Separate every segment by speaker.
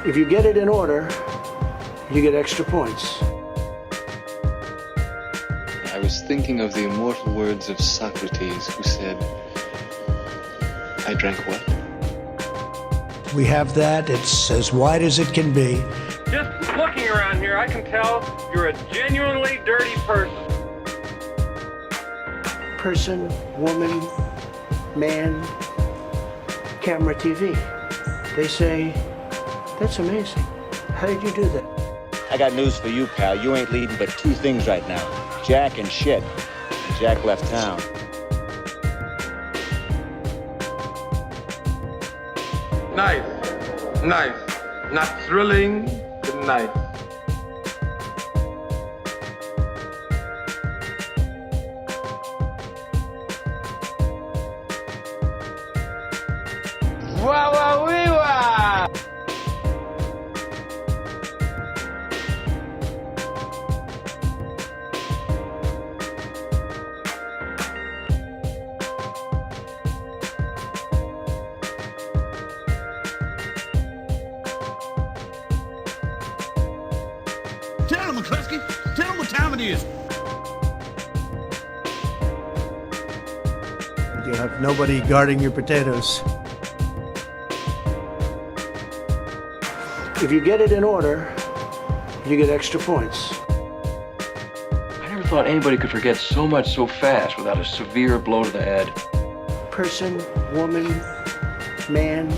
Speaker 1: If you get it in order, you get extra points.
Speaker 2: I was thinking of the immortal words of Socrates, who said, I drank what?
Speaker 3: We have that. It's as wide as it can be.
Speaker 4: Just looking around here, I can tell you're a genuinely dirty person.
Speaker 1: Person, woman, man, camera, TV. They say, that's amazing. How did you do that?
Speaker 5: I got news for you, pal. You ain't leading but two things right now. Jack and shit. Jack left town.
Speaker 4: Nice. Nice. Not thrilling, but nice. Wah, wah, wee, wah!
Speaker 6: Tell him, McCluskey. Tell him what time it is.
Speaker 3: You have nobody guarding your potatoes.
Speaker 1: If you get it in order, you get extra points.
Speaker 7: I never thought anybody could forget so much so fast without a severe blow to the head.
Speaker 1: Person, woman, man,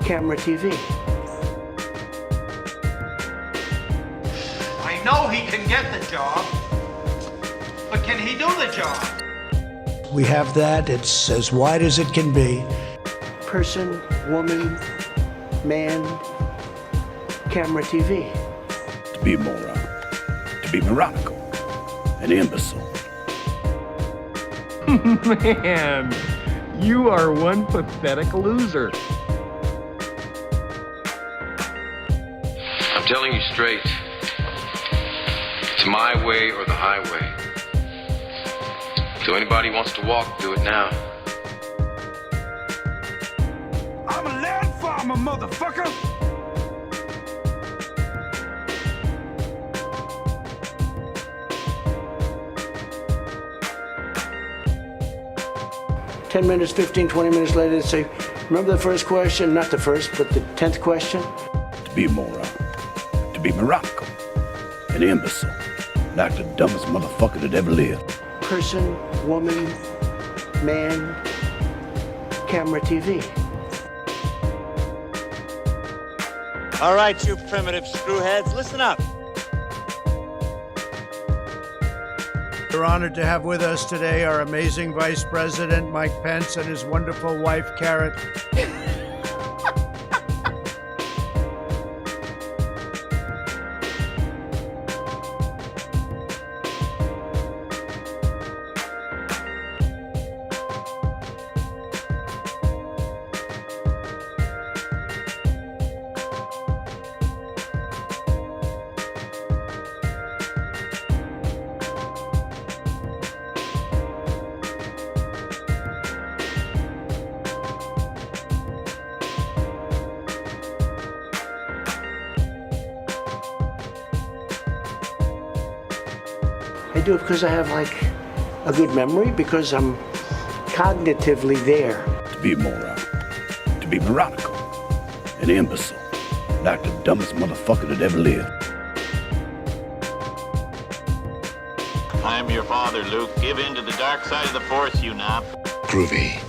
Speaker 1: camera, TV.
Speaker 6: I know he can get the job, but can he do the job?
Speaker 3: We have that. It's as wide as it can be.
Speaker 1: Person, woman, man, camera, TV.
Speaker 6: To be a moron, to be moronical, an imbecile.
Speaker 8: Man, you are one pathetic loser.
Speaker 9: I'm telling you straight. It's my way or the highway. So anybody wants to walk, do it now.
Speaker 6: I'm a land farmer, motherfucker!
Speaker 1: 10 minutes, 15, 20 minutes later, they say, remember the first question? Not the first, but the 10th question?
Speaker 6: To be a moron, to be moronical, an imbecile, like the dumbest motherfucker that ever lived.
Speaker 1: Person, woman, man, camera, TV.
Speaker 5: All right, you primitive screwheads, listen up.
Speaker 3: We're honored to have with us today our amazing Vice President, Mike Pence, and his wonderful wife, Carrot.
Speaker 1: I do it because I have like a good memory, because I'm cognitively there.
Speaker 6: To be a moron, to be moronical, an imbecile, like the dumbest motherfucker that ever lived.
Speaker 10: I'm your father, Luke. Give in to the dark side of the Force, you nap.
Speaker 6: Groovy.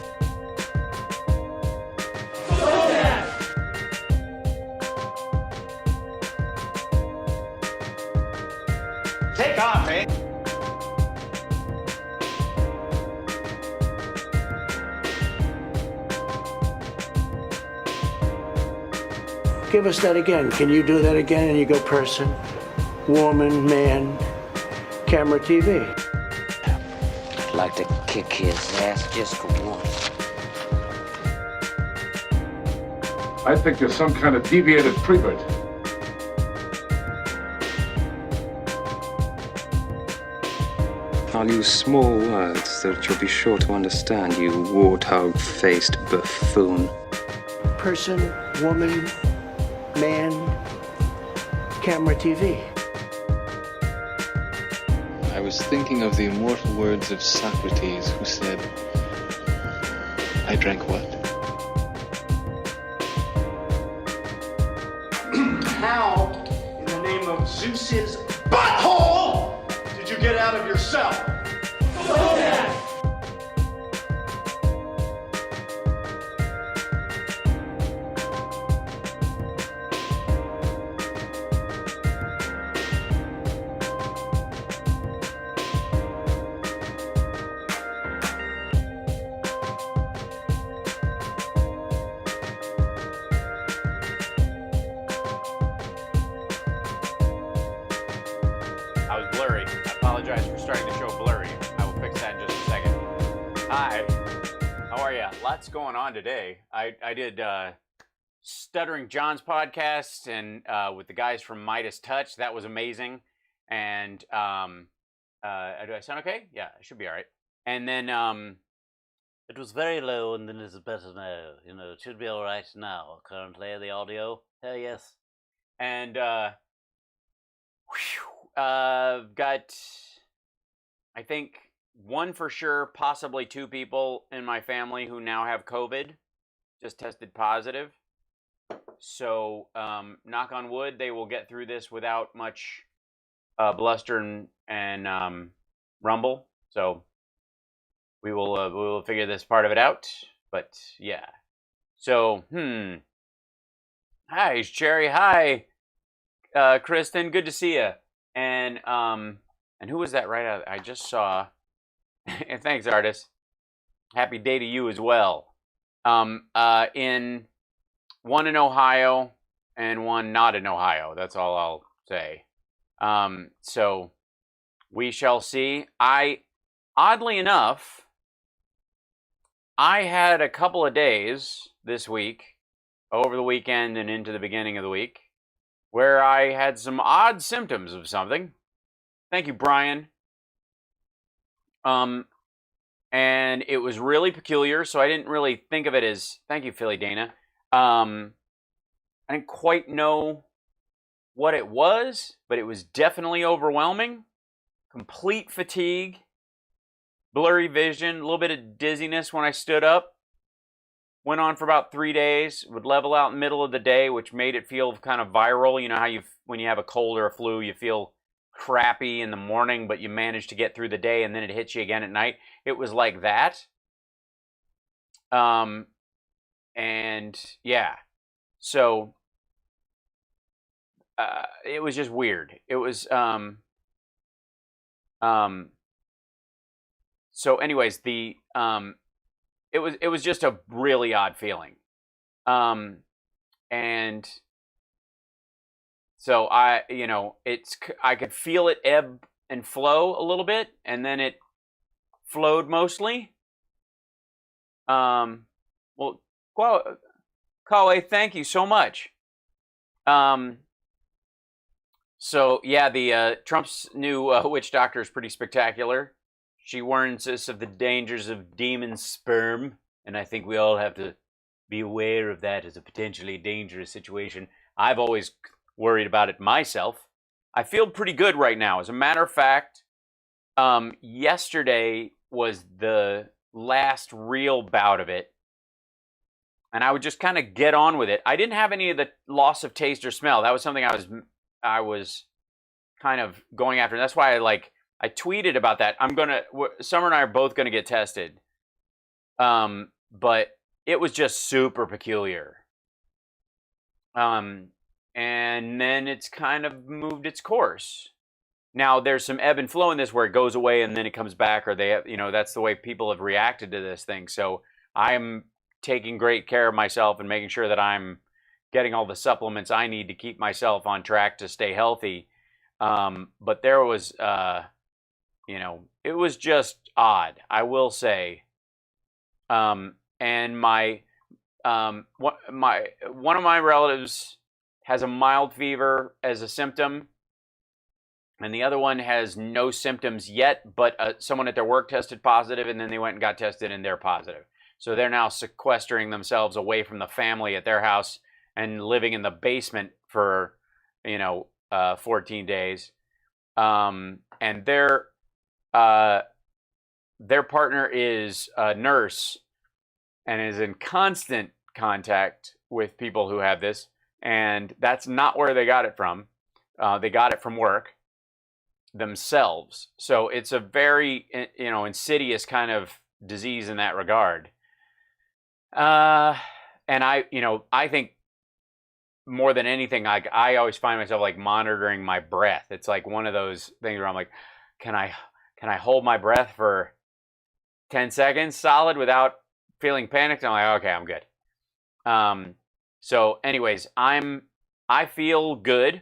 Speaker 10: Take off, eh?
Speaker 1: Give us that again. Can you do that again? And you go person, woman, man, camera, TV.
Speaker 11: I'd like to kick his ass just for once.
Speaker 4: I think you're some kind of deviated prevert.
Speaker 2: I'll use small words that you'll be sure to understand, you warthog-faced buffoon.
Speaker 1: Person, woman, man, camera, TV.
Speaker 2: I was thinking of the immortal words of Socrates, who said, I drank what?
Speaker 12: How, in the name of Zeus's butthole, did you get out of your cell?
Speaker 13: I was blurry. I apologize for starting the show blurry. I will fix that in just a second. Hi. How are you? Lots going on today. I did Stuttering John's podcast and with the guys from Midas Touch. That was amazing. And do I sound okay? Yeah, I should be all right. And then it was very low, and then it's better now. You know, it should be all right now. Currently, the audio. Yes. And got, I think, one for sure, possibly two people in my family who now have COVID, just tested positive. So, knock on wood, they will get through this without much bluster and rumble. So, we will figure this part of it out. But yeah. So, hi, Cherry. Hi, Kristen. Good to see you. And who was that right out? I just saw. And thanks, artist. Happy day to you as well. In one in Ohio and one not in Ohio. That's all I'll say. So we shall see. Oddly enough, I had a couple of days this week, over the weekend and into the beginning of the week, where I had some odd symptoms of something. Thank you, Brian. And it was really peculiar, so I didn't really think of it as, thank you, Philly Dana. I didn't quite know what it was, but it was definitely overwhelming. Complete fatigue, blurry vision, a little bit of dizziness when I stood up. Went on for about 3 days, would level out in the middle of the day, which made it feel kind of viral. You know how when you have a cold or a flu, you feel crappy in the morning, but you manage to get through the day, and then it hits you again at night. It was like that. And yeah, so it was just weird. It was so anyways, the it was just a really odd feeling. And so I could feel it ebb and flow a little bit, and then it flowed mostly. Well, Kawe, thank you so much. So yeah, the Trump's new witch doctor is pretty spectacular. She warns us of the dangers of demon sperm, and I think we all have to be aware of that as a potentially dangerous situation. I've always worried about it myself. I feel pretty good right now. As a matter of fact, yesterday was the last real bout of it, and I would just kind of get on with it. I didn't have any of the loss of taste or smell. That was something I was kind of going after. And that's why I tweeted about that. Summer and I are both gonna get tested. But it was just super peculiar. And then it's kind of moved its course. Now there's some ebb and flow in this where it goes away and then it comes back, or that's the way people have reacted to this thing. So I'm taking great care of myself and making sure that I'm getting all the supplements I need to keep myself on track to stay healthy. But there was, it was just odd, I will say. And one of my relatives has a mild fever as a symptom, and the other one has no symptoms yet, but someone at their work tested positive, and then they went and got tested and they're positive. So they're now sequestering themselves away from the family at their house and living in the basement for 14 days. And their partner is a nurse and is in constant contact with people who have this, and that's not where they got it from. They got it from work themselves. So it's a very insidious kind of disease in that regard. And I think more than anything, I always find myself like monitoring my breath. It's like one of those things where I'm like, can I hold my breath for 10 seconds solid without feeling panicked? I'm like, okay, I'm good. So anyways, I feel good,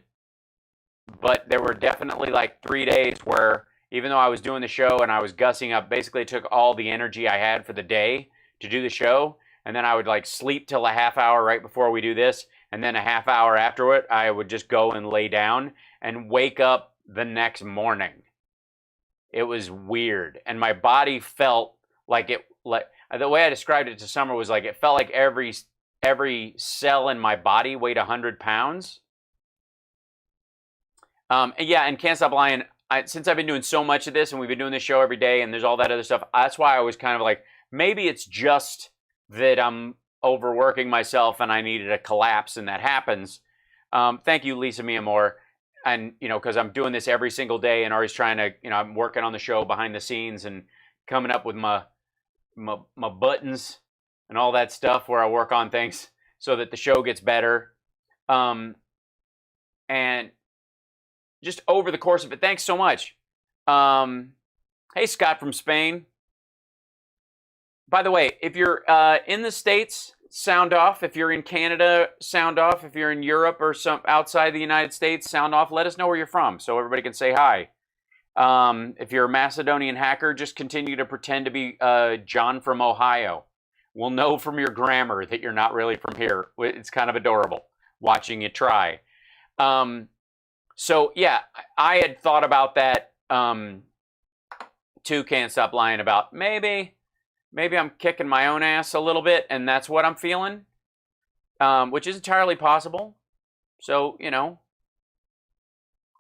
Speaker 13: but there were definitely like 3 days where even though I was doing the show and I was gussing up, basically it took all the energy I had for the day to do the show. And then I would like sleep till a half hour right before we do this. And then a half hour afterward, I would just go and lay down and wake up the next morning. It was weird. And my body felt like the way I described it to Summer was like, it felt like every cell in my body weighed 100 pounds. And Can't Stop Lying, since I've been doing so much of this and we've been doing this show every day and there's all that other stuff, that's why I was kind of like, maybe it's just that I'm overworking myself and I needed a collapse, and that happens. Thank you, Lisa Mia Moore. And, because I'm doing this every single day and always trying to, I'm working on the show behind the scenes and coming up with my buttons and all that stuff where I work on things so that the show gets better. And just over the course of it, thanks so much. Hey, Scott from Spain. By the way, if you're in the States, sound off. If you're in Canada, sound off. If you're in Europe or some outside the United States, sound off. Let us know where you're from so everybody can say hi. If you're a Macedonian hacker, just continue to pretend to be John from Ohio. We'll know from your grammar that you're not really from here. It's kind of adorable watching you try. So yeah, I had thought about that too. Can't Stop Lying about maybe I'm kicking my own ass a little bit, and that's what I'm feeling, which is entirely possible. So,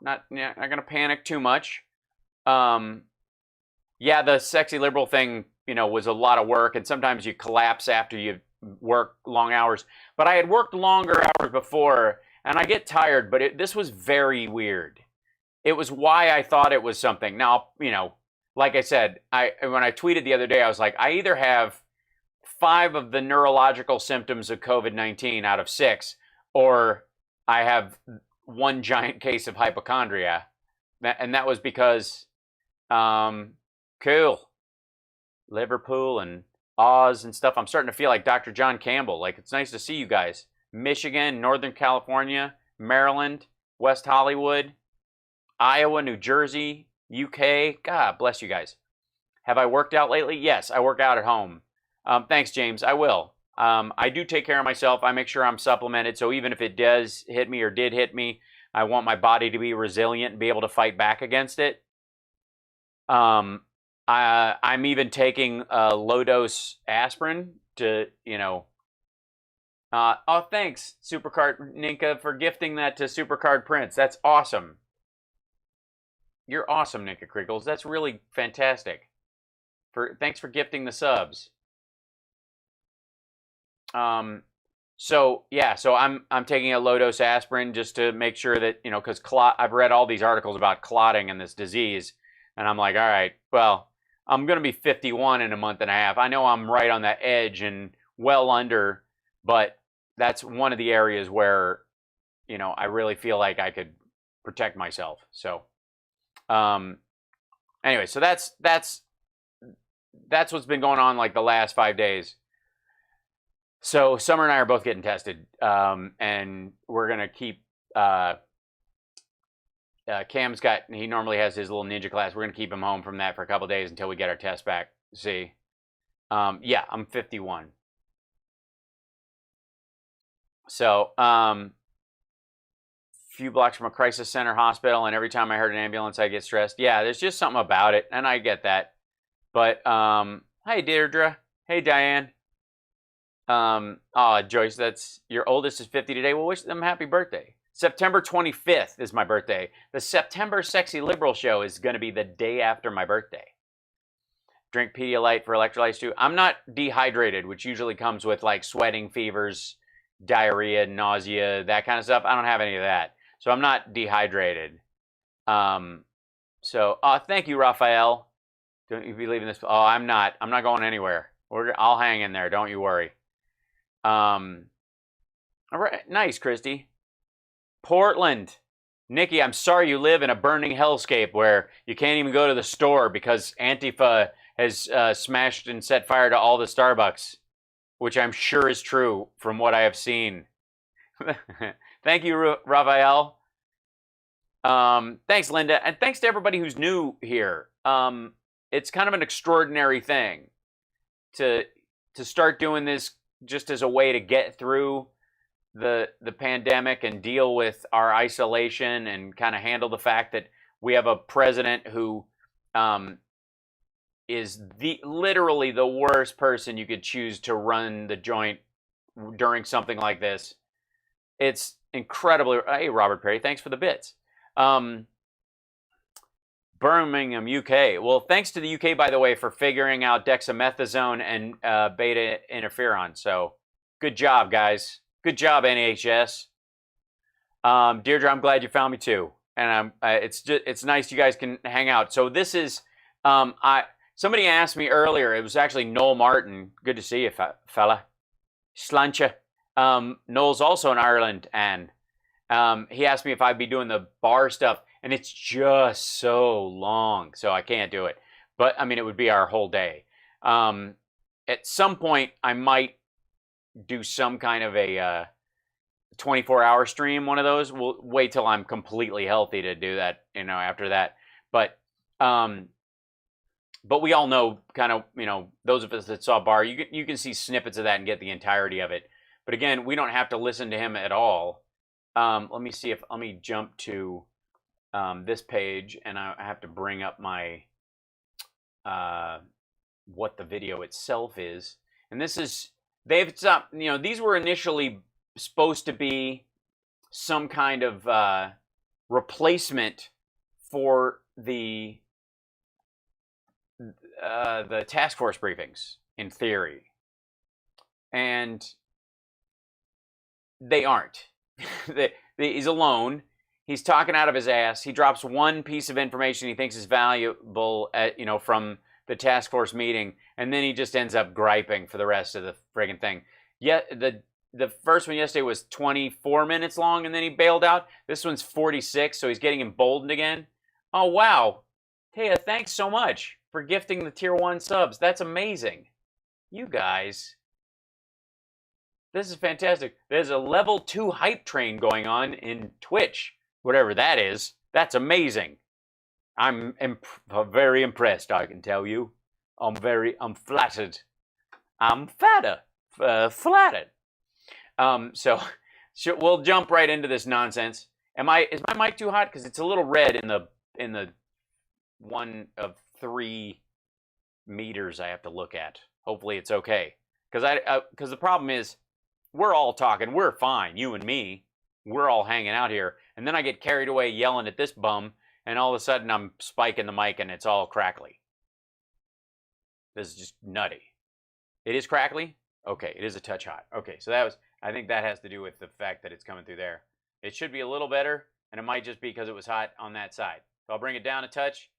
Speaker 13: not going to panic too much. Yeah, the sexy liberal thing, was a lot of work, and sometimes you collapse after you work long hours. But I had worked longer hours before, and I get tired, but this was very weird. It was why I thought it was something. Now, like I said, when I tweeted the other day, I was like, I either have 5 of the neurological symptoms of COVID-19 out of 6, or I have 1 giant case of hypochondria. And that was because, cool, Liverpool and Oz and stuff. I'm starting to feel like Dr. John Campbell. Like, it's nice to see you guys. Michigan, Northern California, Maryland, West Hollywood, Iowa, New Jersey, UK. God bless you guys. Have I worked out lately? Yes, I work out at home. Thanks, James. I will. I do take care of myself. I make sure I'm supplemented. So even if it does hit me or did hit me, I want my body to be resilient and be able to fight back against it. I'm even taking low-dose aspirin to, oh, thanks, Supercard Ninka, for gifting that to Supercard Prince. That's awesome. You're awesome, Ninka Crickles. That's really fantastic. Thanks for gifting the subs. So I'm taking a low dose aspirin just to make sure that, because I've read all these articles about clotting and this disease, and I'm like, all right, well, I'm going to be 51 in a month and a half. I know I'm right on that edge and well under, but that's one of the areas where, I really feel like I could protect myself. So, anyway, so that's what's been going on like the last 5 days. So Summer and I are both getting tested, and we're gonna keep. Cam's he normally has his little ninja class. We're gonna keep him home from that for a couple of days until we get our test back. See, yeah, I'm 51. So, few blocks from a crisis center hospital, and every time I heard an ambulance, I get stressed. Yeah, there's just something about it, and I get that. But hey, Deirdre. Hey, Diane. Joyce, that's your oldest is 50 today. Well, wish them happy birthday. September 25th is my birthday. The September Sexy Liberal show is going to be the day after my birthday. Drink Pedialyte for electrolytes too. I'm not dehydrated, which usually comes with like sweating, fevers, diarrhea, nausea, that kind of stuff. I don't have any of that. So I'm not dehydrated. Thank you, Raphael. Don't you be leaving this? Oh, I'm not going anywhere. I'll hang in there. Don't you worry. All right. Nice, Christy. Portland. Nikki, I'm sorry you live in a burning hellscape where you can't even go to the store because Antifa has smashed and set fire to all the Starbucks, which I'm sure is true from what I have seen. Thank you, Raphael. Thanks, Linda. And thanks to everybody who's new here. It's kind of an extraordinary thing to start doing this just as a way to get through the pandemic and deal with our isolation and kind of handle the fact that we have a president who is literally the worst person you could choose to run the joint during something like this. It's incredibly. Hey, Robert Perry, thanks for the bits. Birmingham, UK. Well, thanks to the UK, by the way, for figuring out dexamethasone and beta interferon. So, good job, guys. Good job, NHS. Deirdre, I'm glad you found me too, and it's nice you guys can hang out. So this is somebody asked me earlier. It was actually Noel Martin. Good to see you, fella. Slancha. Noel's also in Ireland, and he asked me if I'd be doing the Barr stuff, and it's just so long, so I can't do it. But I mean, it would be our whole day. At some point, I might do some kind of a 24-hour stream, one of those. We'll wait till I'm completely healthy to do that, after that. But we all know kind of, those of us that saw Barr, you can see snippets of that and get the entirety of it. But again, we don't have to listen to him at all. Let me jump to this page, and I have to bring up my what the video itself is. And this is, they've stopped, these were initially supposed to be some kind of replacement for the task force briefings, in theory. And they aren't. He's alone. He's talking out of his ass. He drops one piece of information he thinks is valuable from the task force meeting, and then he just ends up griping for the rest of the friggin' thing. The first one yesterday was 24 minutes long, and then he bailed out. This one's 46, so he's getting emboldened again. Oh, wow. Hey, thanks so much for gifting the tier 1 subs. That's amazing. You guys. This is fantastic. There's a level 2 hype train going on in Twitch, whatever that is. That's amazing. I'm very impressed, I can tell you. I'm flattered. I'm flattered. So we'll jump right into this nonsense. Is my mic too hot? Because it's a little red in the one of 3 meters I have to look at. Hopefully it's okay. Because the problem is, we're all talking. We're fine, you and me. We're all hanging out here. And then I get carried away yelling at this bum, and all of a sudden I'm spiking the mic and it's all crackly. This is just nutty. It is crackly? Okay, it is a touch hot. Okay, so I think that has to do with the fact that it's coming through there. It should be a little better, and it might just be because it was hot on that side. So I'll bring it down a touch.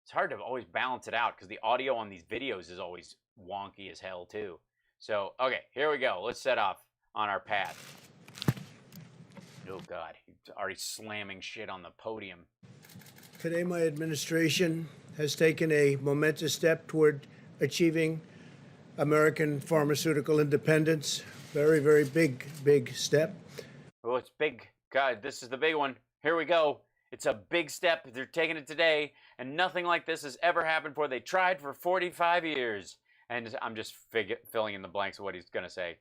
Speaker 13: It's hard to always balance it out because the audio on these videos is always wonky as hell too. So, okay, here we go. Let's set off on our path. Oh, God. He's already slamming shit on the podium.
Speaker 3: Today, my administration has taken a momentous step toward achieving American pharmaceutical independence. Very, very big step.
Speaker 13: Oh, it's big. God, this is the big one. Here we go. It's a big step. They're taking it today, and nothing like this has ever happened before. They tried for 45 years. And I'm just filling in the blanks of what he's going to say.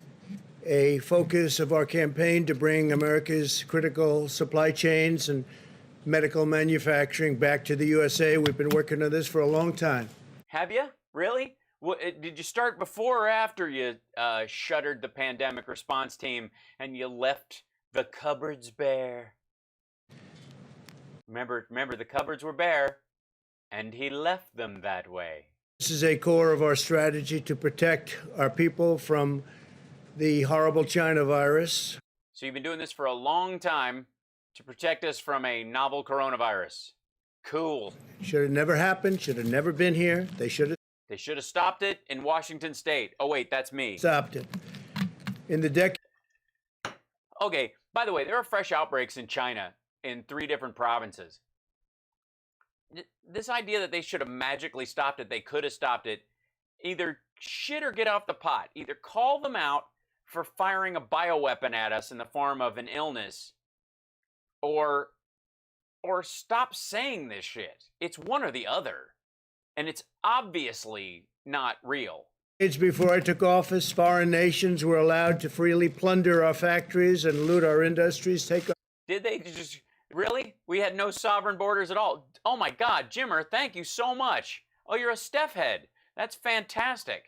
Speaker 3: A focus of our campaign to bring America's critical supply chains and medical manufacturing back to the USA. We've been working on this for a long time.
Speaker 13: Have you? Really? Did you start before or after you shuttered the pandemic response team and you left the cupboards bare? Remember, the cupboards were bare, and he left them that way.
Speaker 3: This is a core of our strategy to protect our people from the horrible China virus.
Speaker 13: So you've been doing this for a long time to protect us from a novel coronavirus. Cool.
Speaker 3: Should have never happened, should have never been here. They should
Speaker 13: have stopped it in Washington State. Oh, wait, that's me.
Speaker 3: Stopped it. In the decade.
Speaker 13: Okay, by the way, there are fresh outbreaks in China in 3 different provinces. This idea that they should have magically stopped it, they could have stopped it, either shit or get off the pot. Either call them out for firing a bioweapon at us in the form of an illness, or stop saying this shit. It's one or the other. And it's obviously not real.
Speaker 3: Before I took office, foreign nations were allowed to freely plunder our factories and loot our industries.
Speaker 13: Did they just... Really? We had no sovereign borders at all. Oh my God, Jimmer, thank you so much. Oh, you're a Steph head. That's fantastic.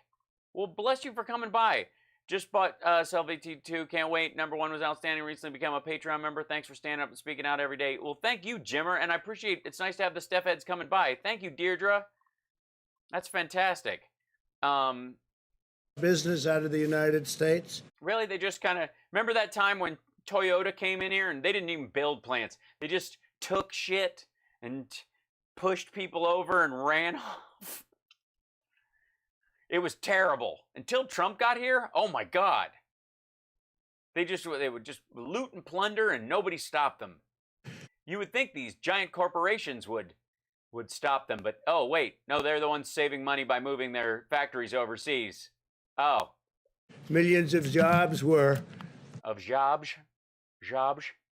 Speaker 13: Well, bless you for coming by. Just bought Salvati2. Can't wait. Number 1 was outstanding. Recently become a Patreon member. Thanks for standing up and speaking out every day. Well, thank you, Jimmer, and I appreciate it's nice to have the Steph heads coming by. Thank you, Deirdre. That's fantastic.
Speaker 3: Business out of the United States.
Speaker 13: Really? They just kind of... Remember that time when Toyota came in here and they didn't even build plants. They just took shit and pushed people over and ran off. It was terrible. Until Trump got here, oh my God. They would just loot and plunder and nobody stopped them. You would think these giant corporations would stop them, but oh wait, no, they're the ones saving money by moving their factories overseas. Oh.
Speaker 3: Millions of jobs were...
Speaker 13: Jobs?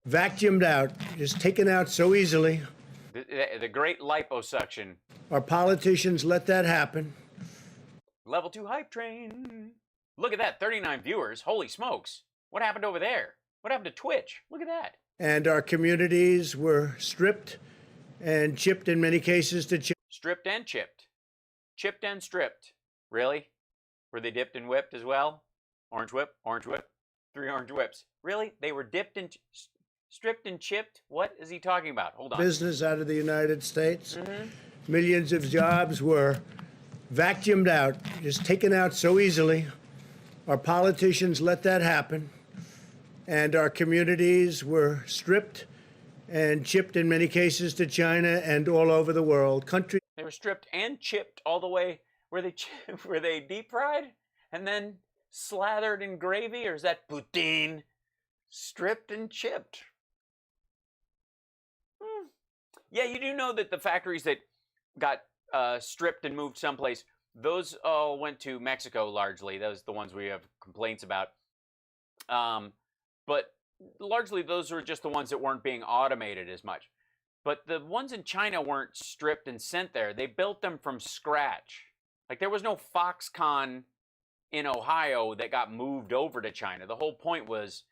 Speaker 3: Vacuumed out, just taken out so easily.
Speaker 13: The great liposuction.
Speaker 3: Our politicians let that happen.
Speaker 13: Level 2 hype train. Look at that, 39 viewers. Holy smokes. What happened over there? What happened to Twitch? Look at that.
Speaker 3: And our communities were stripped and chipped in many cases to chip.
Speaker 13: Stripped and chipped. Chipped and stripped. Really? Were they dipped and whipped as well? Orange whip, 3 orange whips. Really? They were dipped and stripped and chipped? What is he talking about? Hold on.
Speaker 3: Business out of the United States. Millions of jobs were vacuumed out, just taken out so easily. Our politicians let that happen. And our communities were stripped and chipped in many cases to China and all over the world.
Speaker 13: They were stripped and chipped all the way. Were they deep fried and then slathered in gravy, or is that poutine? Stripped and chipped. Yeah, you do know that the factories that got stripped and moved someplace, those all went to Mexico largely. Those are the ones we have complaints about. But largely those were just the ones that weren't being automated as much. But the ones in China weren't stripped and sent there. They built them from scratch. Like there was no Foxconn in Ohio that got moved over to China. The whole point was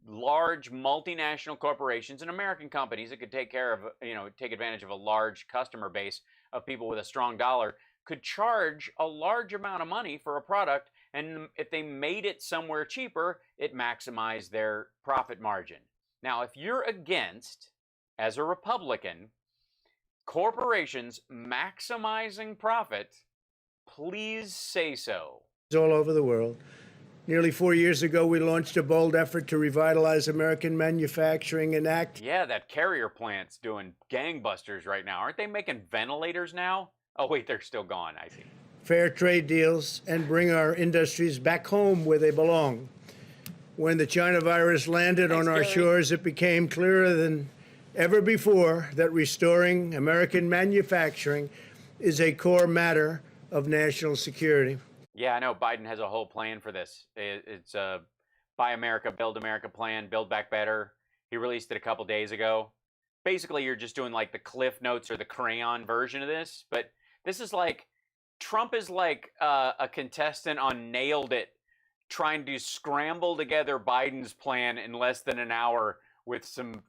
Speaker 13: large multinational corporations and American companies that could take advantage of a large customer base of people with a strong dollar could charge a large amount of money for a product, and if they made it somewhere cheaper, it maximized their profit margin. Now, if you're against, as a Republican, corporations maximizing profit, please say so.
Speaker 3: All over the world. Nearly 4 years ago, we launched a bold effort to revitalize American manufacturing and act.
Speaker 13: Yeah, that Carrier plant's doing gangbusters right now. Aren't they making ventilators now? Oh, wait, they're still gone, I see.
Speaker 3: Fair trade deals and bring our industries back home where they belong. When the China virus landed on our shores, it became clearer than ever before that restoring American manufacturing is a core matter of national security.
Speaker 13: Yeah, I know Biden has a whole plan for this. It's a Buy America, Build America plan, Build Back Better. He released it a couple days ago. Basically, you're just doing like the Cliff Notes or the crayon version of this. But this is like, Trump is like a contestant on Nailed It, trying to scramble together Biden's plan in less than an hour with some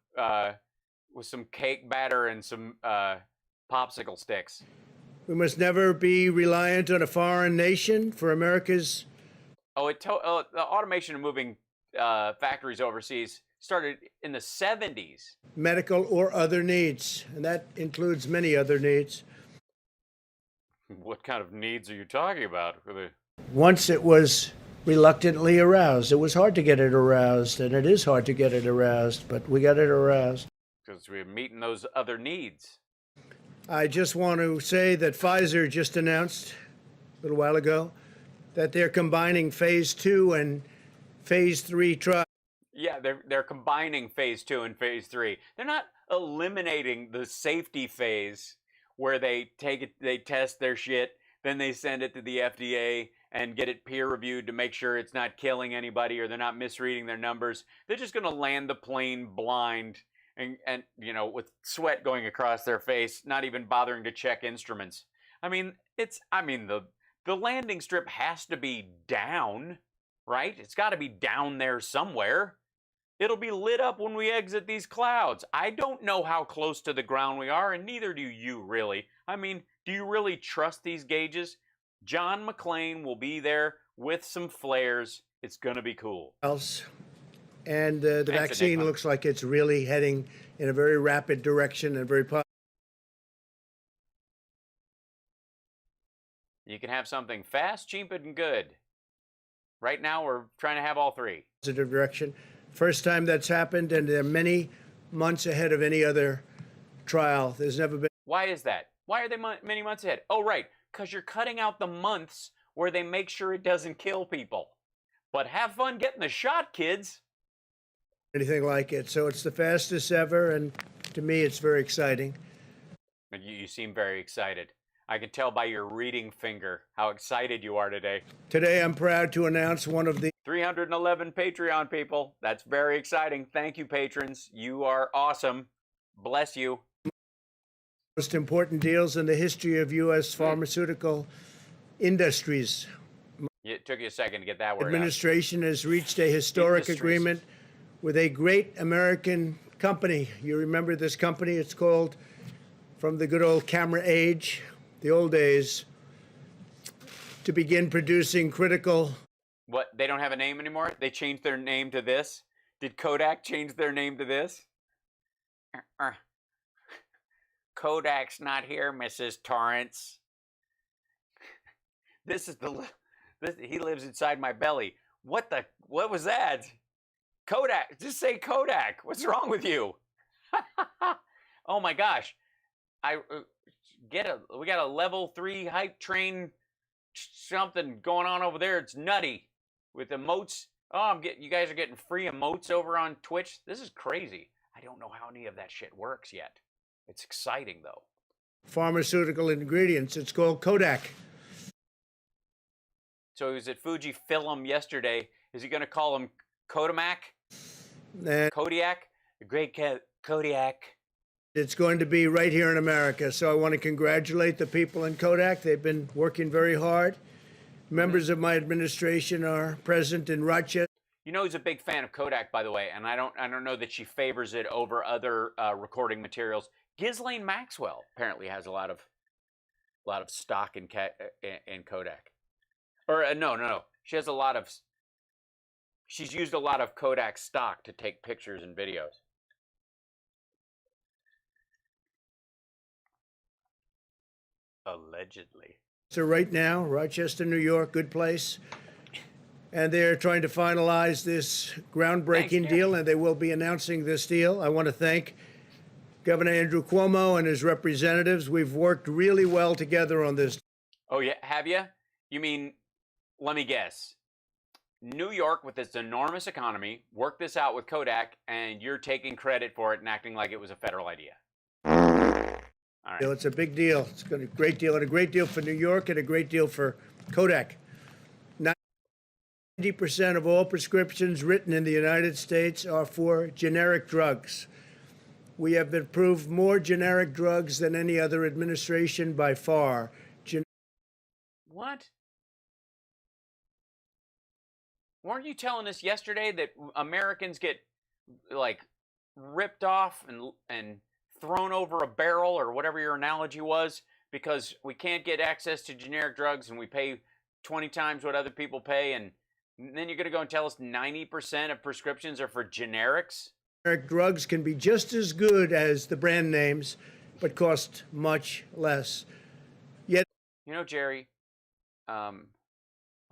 Speaker 13: cake batter and some popsicle sticks.
Speaker 3: We must never be reliant on a foreign nation for America's.
Speaker 13: The automation of moving factories overseas started in the 70s.
Speaker 3: Medical or other needs, and that includes many other needs.
Speaker 13: What kind of needs are you talking about?
Speaker 3: Once it was reluctantly aroused. It was hard to get it aroused, and it is hard to get it aroused, but we got it aroused.
Speaker 13: Because we're meeting those other needs.
Speaker 3: I just want to say that Pfizer just announced a little while ago that they're combining phase 2 and phase 3 trials.
Speaker 13: Yeah, they're combining phase 2 and phase 3. They're not eliminating the safety phase where they test their shit, then they send it to the FDA and get it peer reviewed to make sure it's not killing anybody or they're not misreading their numbers. They're just going to land the plane blind and you know, with sweat going across their face, not even bothering to check instruments. I mean, the landing strip has to be down, right? It's got to be down there somewhere. It'll be lit up when we exit these clouds. I don't know how close to the ground we are, and neither do you, really. I mean, do you really trust these gauges? John McClane will be there with some flares. It's going to be cool.
Speaker 3: And the vaccine looks like it's really heading in a very rapid direction and very positive.
Speaker 13: You can have something fast, cheap, and good. Right now, we're trying to have all three.
Speaker 3: Positive direction. First time that's happened, and they're many months ahead of any other trial. There's never been.
Speaker 13: Why is that? Why are they many months ahead? Oh, right, because you're cutting out the months where they make sure it doesn't kill people. But have fun getting the shot, kids.
Speaker 3: Anything like it. So it's the fastest ever, and to me, it's very exciting.
Speaker 13: You seem very excited. I can tell by your reading finger how excited you are today.
Speaker 3: Today, I'm proud to announce one of the
Speaker 13: 311 Patreon people. That's very exciting. Thank you, patrons. You are awesome. Bless you.
Speaker 3: Most important deals in the history of U.S. pharmaceutical industries.
Speaker 13: It took you a second to get that word
Speaker 3: Administration has reached a historic agreement with a great American company. You remember this company? It's called, from the good old camera age, the old days, to begin producing critical.
Speaker 13: What? They don't have a name anymore? They changed their name to this? Did Kodak change their name to this? Kodak's not here, Mrs. Torrance. He lives inside my belly. What was that? Kodak. Just say Kodak. What's wrong with you? Oh my gosh. We got a level 3 hype train something going on over there. It's nutty with emotes. Oh, you guys are getting free emotes over on Twitch. This is crazy. I don't know how any of that shit works yet. It's exciting though.
Speaker 3: Pharmaceutical ingredients. It's called Kodak.
Speaker 13: So he was at Fujifilm yesterday. Is he going to call him Kodamak? Kodiak? The great Kodiak.
Speaker 3: It's going to be right here in America. So I want to congratulate the people in Kodak. They've been working very hard. Members of my administration are present in Rochester.
Speaker 13: You know, he's a big fan of Kodak, by the way, and I don't know that she favors it over other recording materials. Ghislaine Maxwell apparently has a lot of stock in Kodak. Or no. She's used a lot of Kodak stock to take pictures and videos. Allegedly.
Speaker 3: So right now, Rochester, New York, good place. And they're trying to finalize this groundbreaking deal, and they will be announcing this deal. I want to thank Governor Andrew Cuomo and his representatives. We've worked really well together on this.
Speaker 13: Oh, yeah? Have you? You mean, let me guess. New York, with its enormous economy, worked this out with Kodak, and you're taking credit for it and acting like it was a federal idea. All right.
Speaker 3: It's a big deal. It's going to be a great deal, and a great deal for New York and a great deal for Kodak. 90% of all prescriptions written in the United States are for generic drugs. We have approved more generic drugs than any other administration by far.
Speaker 13: What? Weren't you telling us yesterday that Americans get, like, ripped off and thrown over a barrel, or whatever your analogy was, because we can't get access to generic drugs and we pay 20 times what other people pay, and then you're going to go and tell us 90% of prescriptions are for generics?
Speaker 3: Generic drugs can be just as good as the brand names, but cost much less. Yet,
Speaker 13: you know, Jerry, a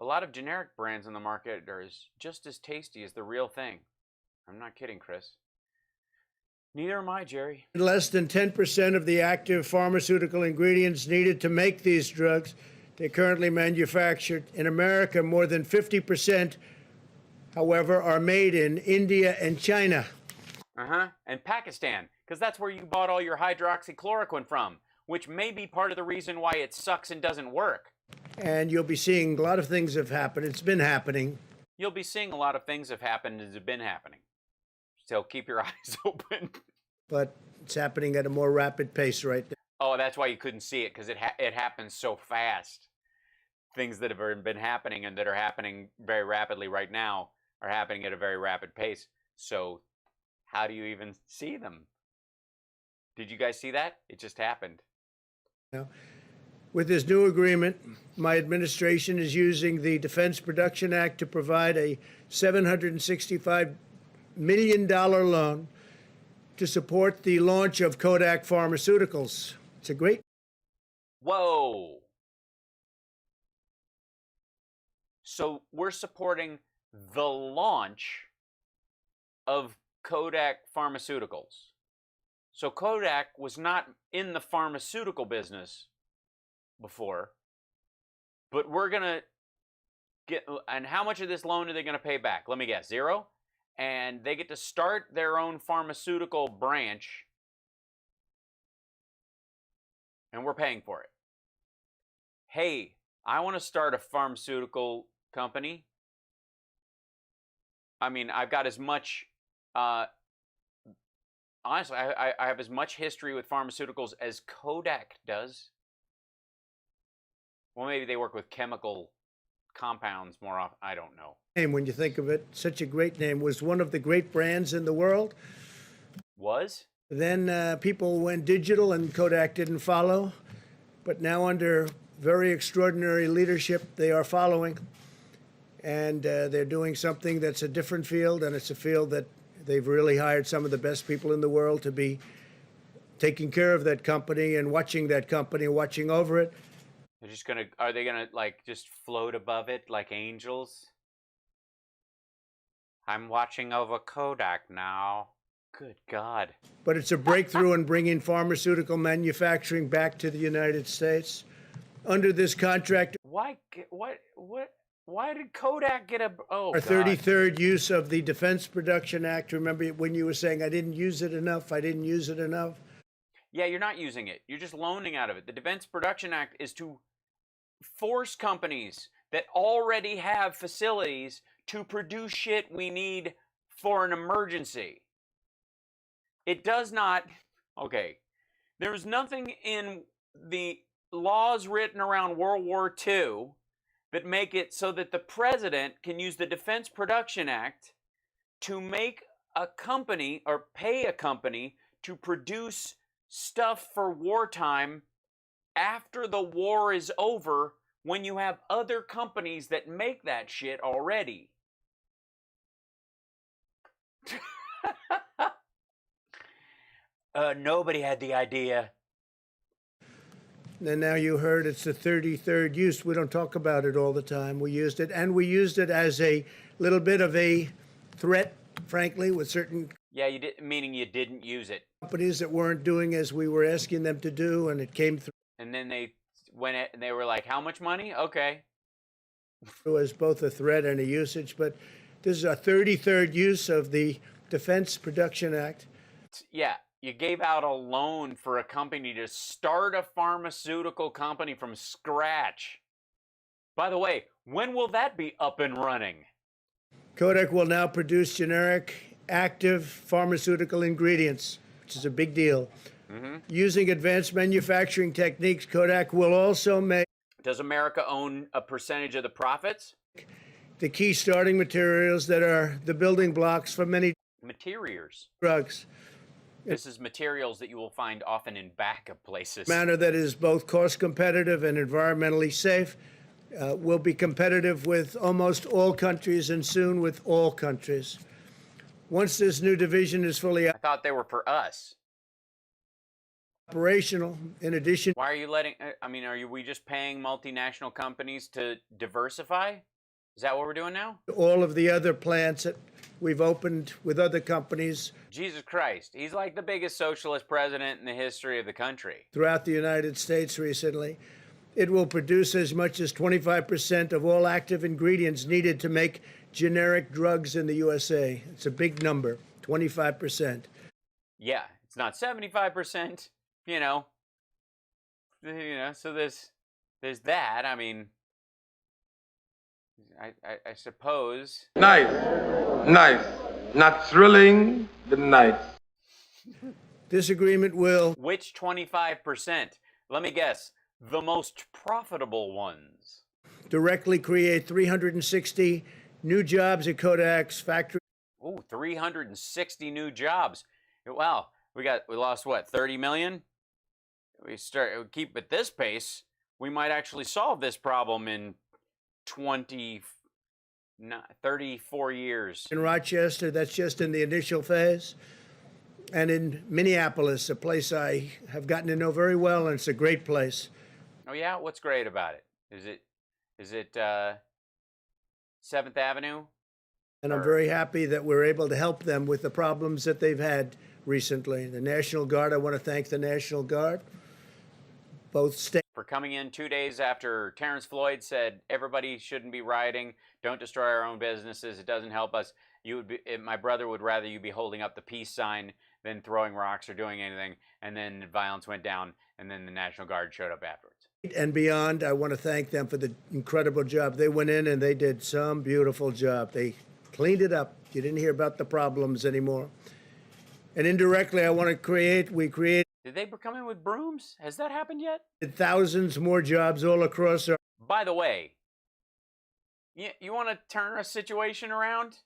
Speaker 13: lot of generic brands in the market are just as tasty as the real thing. I'm not kidding, Chris. Neither am I, Jerry.
Speaker 3: less than 10% of the active pharmaceutical ingredients needed to make these drugs, they're currently manufactured in America. More than 50%, however, are made in India and China.
Speaker 13: And Pakistan, because that's where you bought all your hydroxychloroquine from, which may be part of the reason why it sucks and doesn't work.
Speaker 3: And you'll be seeing a lot of things have happened. It's been happening.
Speaker 13: You'll be seeing a lot of things have happened and have been happening. So keep your eyes open.
Speaker 3: But it's happening at a more rapid pace right now.
Speaker 13: Oh, that's why you couldn't see it, because it happens so fast. Things that have been happening and that are happening very rapidly right now are happening at a very rapid pace. So how do you even see them? Did you guys see that? It just happened.
Speaker 3: Now, with this new agreement, my administration is using the Defense Production Act to provide a $765 million loan to support the launch of Kodak Pharmaceuticals. It's a great...
Speaker 13: Whoa. So we're supporting the launch of Kodak Pharmaceuticals. So Kodak was not in the pharmaceutical business before, but we're going to get... And how much of this loan are they going to pay back? Let me guess, zero? And they get to start their own pharmaceutical branch, and we're paying for it. Hey, I want to start a pharmaceutical company. I mean, I've got as much, honestly, I have as much history with pharmaceuticals as Kodak does. Well, maybe they work with chemical compounds more often. I don't know.
Speaker 3: When you think of it, such a great name. Was one of the great brands in the world.
Speaker 13: Was?
Speaker 3: Then people went digital and Kodak didn't follow. But now under very extraordinary leadership, they are following. And they're doing something that's a different field, and it's a field that they've really hired some of the best people in the world to be taking care of that company and watching that company, watching over it.
Speaker 13: They're just gonna, are they gonna like just float above it like angels? I'm watching over Kodak now. Good God. But
Speaker 3: it's a breakthrough in bringing pharmaceutical manufacturing back to the United States. Under this contract,
Speaker 13: why did Kodak get a, oh,
Speaker 3: our 33rd use of the Defense Production Act. Remember when you were saying, I didn't use it enough, I didn't use it enough?
Speaker 13: Yeah, you're not using it. You're just loaning out of it. The Defense Production Act is to force companies that already have facilities to produce shit we need for an emergency. It does not, okay, there's nothing in the laws written around World War II that make it so that the president can use the Defense Production Act to make a company or pay a company to produce stuff for wartime after the war is over, when you have other companies that make that shit already. Nobody had the idea.
Speaker 3: And now you heard it's the 33rd use. We don't talk about it all the time. We used it, and we used it as a little bit of a threat, frankly, with certain...
Speaker 13: Yeah, you did, meaning you didn't use it.
Speaker 3: Companies that weren't doing as we were asking them to do, and it came through.
Speaker 13: And then they went and they were like, how much money? Okay.
Speaker 3: It was both a threat and a usage, but this is our 33rd use of the Defense Production Act.
Speaker 13: Yeah, you gave out a loan for a company to start a pharmaceutical company from scratch. By the way, when will that be up and running?
Speaker 3: Kodak will now produce generic active pharmaceutical ingredients, which is a big deal. Using advanced manufacturing techniques, Kodak will also make...
Speaker 13: Does America own a percentage of the profits?
Speaker 3: The key starting materials that are the building blocks for many...
Speaker 13: Materials.
Speaker 3: Drugs.
Speaker 13: This is materials that you will find often in back of places.
Speaker 3: Manner that is both cost competitive and environmentally safe. Will be competitive with almost all countries and soon with all countries. Once this new division is fully
Speaker 13: I thought they were for us.
Speaker 3: operational, in addition,
Speaker 13: Why are you letting, I mean, we just paying multinational companies to diversify? Is that what we're doing now?
Speaker 3: all of the other plants that we've opened with other companies
Speaker 13: Jesus Christ. He's like the biggest socialist president in the history of the country.
Speaker 3: throughout the United States recently, it will produce as much as 25% of all active ingredients needed to make generic drugs in the USA. It's a big number, 25%.
Speaker 13: Yeah, it's not 75%, you know. So there's that. I mean, I suppose.
Speaker 14: Nice. Not thrilling, but nice.
Speaker 3: This agreement will...
Speaker 13: Which 25%? Let me guess. The most profitable ones.
Speaker 3: Directly create 360 new jobs at Kodak's factory.
Speaker 13: Ooh, 360 new jobs. Wow, we lost what, 30 million? We keep at this pace, we might actually solve this problem in 34 years.
Speaker 3: In Rochester, that's just in the initial phase. And in Minneapolis, a place I have gotten to know very well, and it's a great place.
Speaker 13: Oh yeah, what's great about it? Is it 7th Avenue?
Speaker 3: And I'm very happy that we're able to help them with the problems that they've had recently. The National Guard, I want to thank the National Guard, both state.
Speaker 13: For coming in 2 days after Terrence Floyd said everybody shouldn't be rioting, don't destroy our own businesses, it doesn't help us. My brother would rather you be holding up the peace sign than throwing rocks or doing anything. And then violence went down, and then the National Guard showed up afterwards.
Speaker 3: And beyond, I want to thank them for the incredible job. They went in and they did some beautiful job. They cleaned it up. You didn't hear about the problems anymore. And indirectly, we created.
Speaker 13: Did they come in with brooms? Has that happened yet?
Speaker 3: Thousands more jobs all across our.
Speaker 13: By the way, you want to turn a situation around?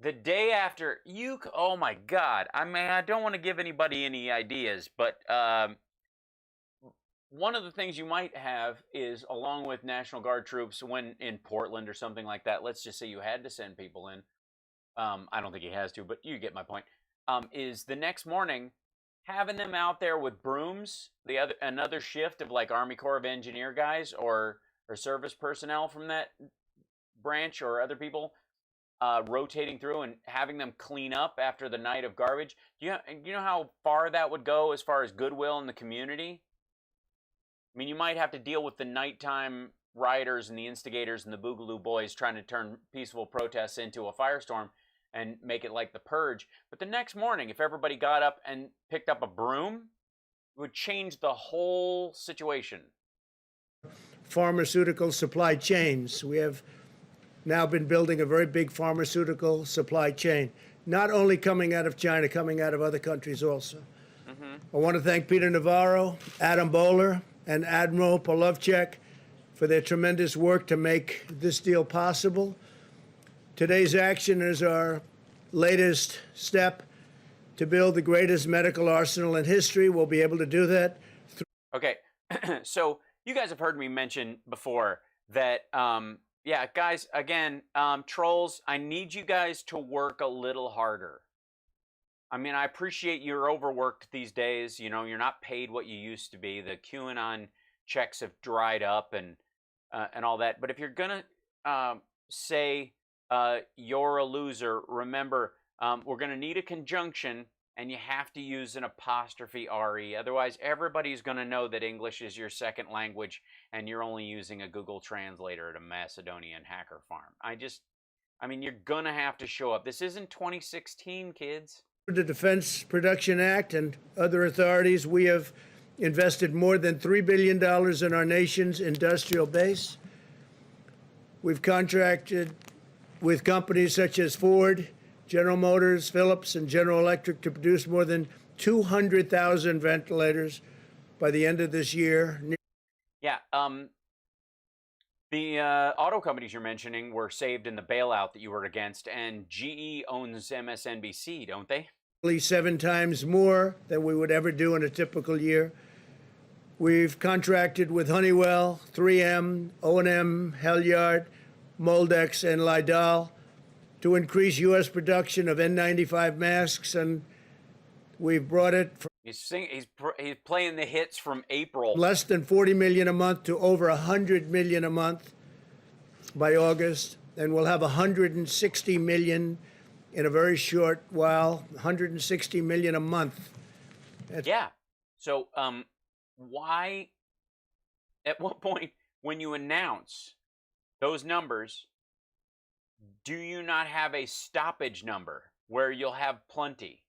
Speaker 13: The day after, oh my God. I mean, I don't want to give anybody any ideas, but one of the things you might have is, along with National Guard troops, when in Portland or something like that, let's just say you had to send people in. I don't think he has to, but you get my point. Is the next morning having them out there with brooms, another shift of like Army Corps of Engineer guys or service personnel from that branch or other people rotating through and having them clean up after the night of garbage. Do you know how far that would go as far as goodwill in the community? I mean, you might have to deal with the nighttime rioters and the instigators and the Boogaloo boys trying to turn peaceful protests into a firestorm and make it like the purge. But the next morning, if everybody got up and picked up a broom, it would change the whole situation.
Speaker 3: Pharmaceutical supply chains. We have now been building a very big pharmaceutical supply chain, not only coming out of China, coming out of other countries also. I want to thank Peter Navarro, Adam Bowler, and Admiral Polovchek for their tremendous work to make this deal possible. Today's action is our latest step to build the greatest medical arsenal in history. We'll be able to do that.
Speaker 13: Okay, so you guys have heard me mention before that, yeah, guys, again, trolls, I need you guys to work a little harder. I mean, I appreciate you're overworked these days. You know, you're not paid what you used to be. The QAnon checks have dried up and all that. But if you're going to say you're a loser, remember, we're going to need a conjunction, and you have to use an apostrophe RE. Otherwise, everybody's going to know that English is your second language, and you're only using a Google translator at a Macedonian hacker farm. I mean, you're going to have to show up. This isn't 2016, kids.
Speaker 3: The Defense Production Act and other authorities, we have invested more than $3 billion in our nation's industrial base. We've contracted with companies such as Ford, General Motors, Philips, and General Electric to produce more than 200,000 ventilators by the end of this year.
Speaker 13: Yeah, the auto companies you're mentioning were saved in the bailout that you were against, and GE owns MSNBC, don't they?
Speaker 3: 7 times more than we would ever do in a typical year. We've contracted with Honeywell, 3M, O&M, Helyard, Moldex, and Lidl to increase U.S. production of N95 masks, and we've brought it from
Speaker 13: He's playing the hits from April.
Speaker 3: less than 40 million a month to over 100 million a month by August, and we'll have 160 million in a very short while. 160 million a month.
Speaker 13: Yeah. So, why, at what point, when you announce those numbers, do you not have a stoppage number where you'll have plenty?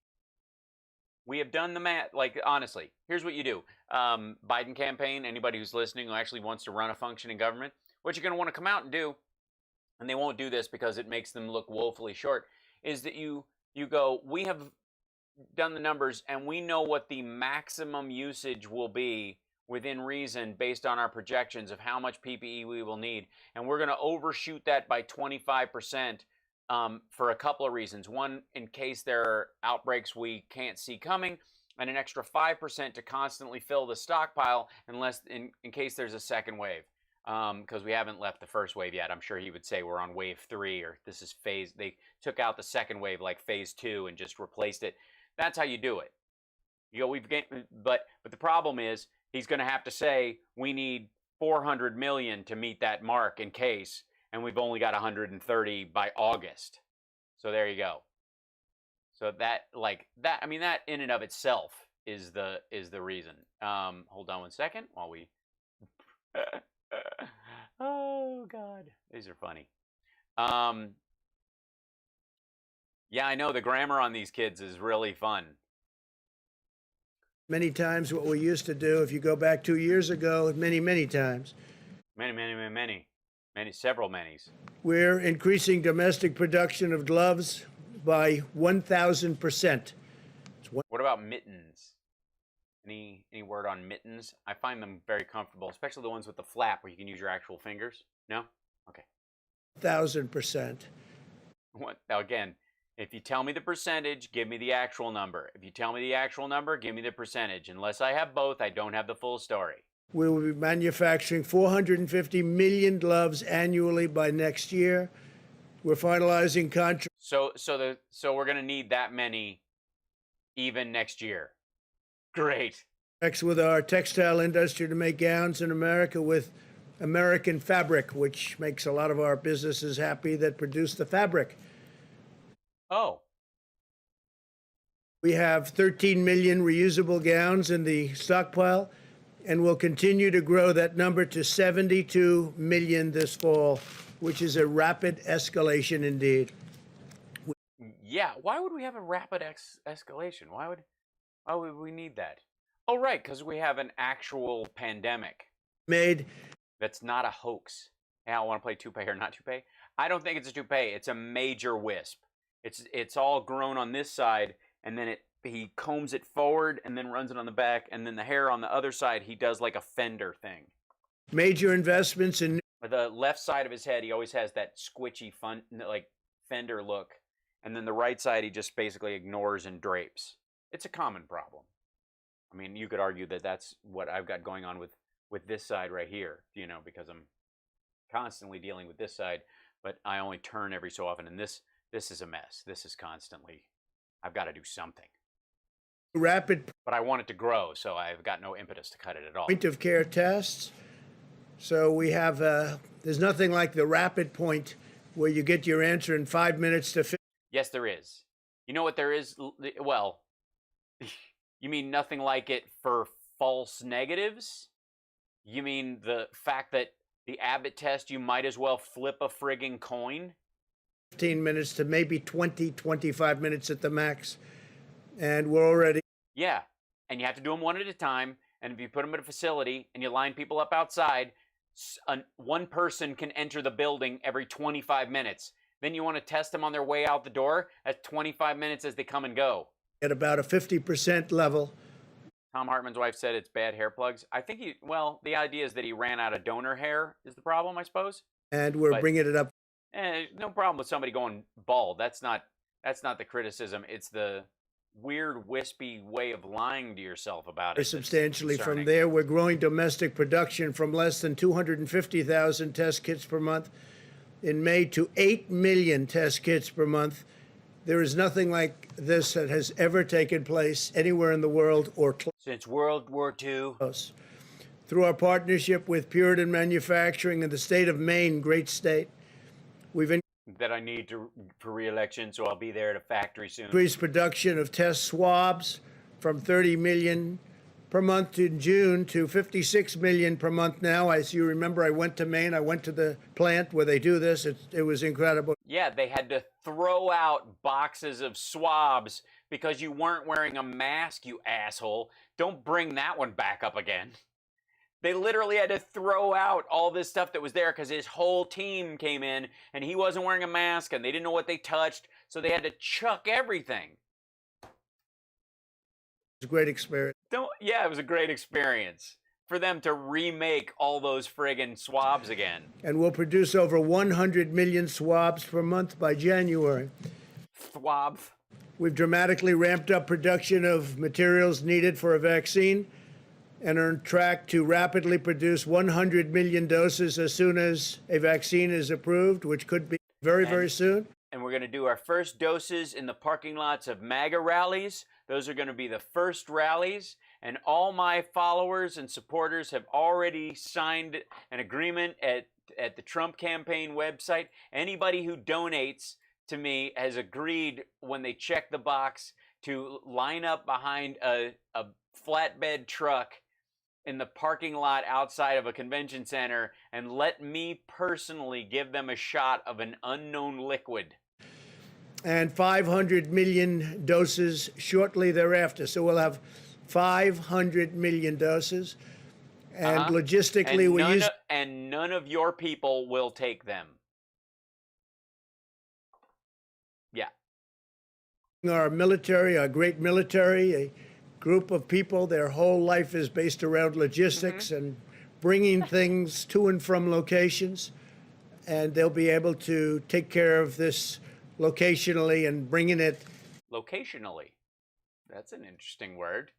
Speaker 13: We have done the math. Like, honestly, here's what you do. Biden campaign, anybody who's listening who actually wants to run a functioning government, what you're going to want to come out and do, and they won't do this because it makes them look woefully short, is that you go, we have done the numbers and we know what the maximum usage will be within reason based on our projections of how much PPE we will need. And we're going to overshoot that by 25%. For a couple of reasons. One, in case there are outbreaks we can't see coming, and an extra 5% to constantly fill the stockpile unless in case there's a second wave. Because we haven't left the first wave yet. I'm sure he would say we're on wave 3 or this is phase. They took out the second wave like phase 2 and just replaced it. That's how you do it. You go, but the problem is he's going to have to say we need 400 million to meet that mark in case. And we've only got 130 by August. So there you go. So that in and of itself is the reason. Hold on one second while we oh God, these are funny. Yeah, I know the grammar on these kids is really fun.
Speaker 3: Many times what we used to do, if you go back 2 years ago, many times.
Speaker 13: Several manys.
Speaker 3: We're increasing domestic production of gloves by 1,000%.
Speaker 13: What about mittens? Any word on mittens? I find them very comfortable, especially the ones with the flap where you can use your actual fingers. No? Okay.
Speaker 3: 1,000%.
Speaker 13: What? Now again, if you tell me the percentage, give me the actual number. If you tell me the actual number, give me the percentage. Unless I have both, I don't have the full story.
Speaker 3: We will be manufacturing 450 million gloves annually by next year. We're finalizing contracts.
Speaker 13: So we're going to need that many even next year. Great.
Speaker 3: With our textile industry to make gowns in America with American fabric, which makes a lot of our businesses happy that produce the fabric.
Speaker 13: Oh.
Speaker 3: We have 13 million reusable gowns in the stockpile, and we'll continue to grow that number to 72 million this fall, which is a rapid escalation indeed.
Speaker 13: Yeah, why would we have a rapid escalation? Why would we need that? Oh, right, because we have an actual pandemic. That's not a hoax. Yeah, I want to play toupee or not toupee. I don't think it's a toupee. It's a major wisp. It's all grown on this side, and then he combs it forward and then runs it on the back, and then the hair on the other side, he does like a fender thing.
Speaker 3: Major investments in
Speaker 13: the left side of his head, he always has that squishy like fender look, and then the right side he just basically ignores and drapes. It's a common problem. I mean, you could argue that that's what I've got going on with this side right here, you know, because I'm constantly dealing with this side, but I only turn every so often, and this is a mess. This is constantly, I've got to do something.
Speaker 3: Rapid.
Speaker 13: But I want it to grow, so I've got no impetus to cut it at all.
Speaker 3: Point of care tests. So we have, there's nothing like the rapid point where you get your answer in 5 minutes to
Speaker 13: Yes, there is. You know what there is? Well, you mean nothing like it for false negatives? You mean the fact that the Abbott test, you might as well flip a frigging coin?
Speaker 3: 15 minutes to maybe 20, 25 minutes at the max. And we're already...
Speaker 13: Yeah, and you have to do them one at a time. And if you put them at a facility and you line people up outside, one person can enter the building every 25 minutes. Then you want to test them on their way out the door at 25 minutes as they come and go.
Speaker 3: At about a 50% level.
Speaker 13: Tom Hartman's wife said it's bad hair plugs. I think the idea is that he ran out of donor hair is the problem, I suppose.
Speaker 3: And we're bringing it up.
Speaker 13: No problem with somebody going bald. That's not the criticism. It's the weird, wispy way of lying to yourself about it.
Speaker 3: Substantially from there. We're growing domestic production from less than 250,000 test kits per month in May to 8 million test kits per month. There is nothing like this that has ever taken place anywhere in the world or
Speaker 13: since World War II.
Speaker 3: Through our partnership with Puritan Manufacturing in the state of Maine, great state, we've
Speaker 13: that I need for re-election, so I'll be there at a factory soon.
Speaker 3: Increased production of test swabs from 30 million per month in June to 56 million per month now. As you remember, I went to Maine. I went to the plant where they do this. It was incredible.
Speaker 13: Yeah, they had to throw out boxes of swabs because you weren't wearing a mask, you asshole. Don't bring that one back up again. They literally had to throw out all this stuff that was there because his whole team came in and he wasn't wearing a mask and they didn't know what they touched, so they had to chuck everything.
Speaker 3: It was a great experience.
Speaker 13: Yeah, it was a great experience for them to remake all those friggin' swabs again.
Speaker 3: And we'll produce over 100 million swabs per month by January.
Speaker 13: Swabs.
Speaker 3: We've dramatically ramped up production of materials needed for a vaccine and are on track to rapidly produce 100 million doses as soon as a vaccine is approved, which could be very soon.
Speaker 13: And we're going to do our first doses in the parking lots of MAGA rallies. Those are going to be the first rallies. And all my followers and supporters have already signed an agreement at the Trump campaign website. Anybody who donates to me has agreed when they check the box to line up behind a flatbed truck in the parking lot outside of a convention center and let me personally give them a shot of an unknown liquid.
Speaker 3: And 500 million doses shortly thereafter. So we'll have 500 million doses. And logistically,
Speaker 13: and none of your people will take them. Yeah.
Speaker 3: Our military, our great military, a group of people, their whole life is based around logistics and bringing things to and from locations. And they'll be able to take care of this locationally and bringing it.
Speaker 13: Locationally. That's an interesting word.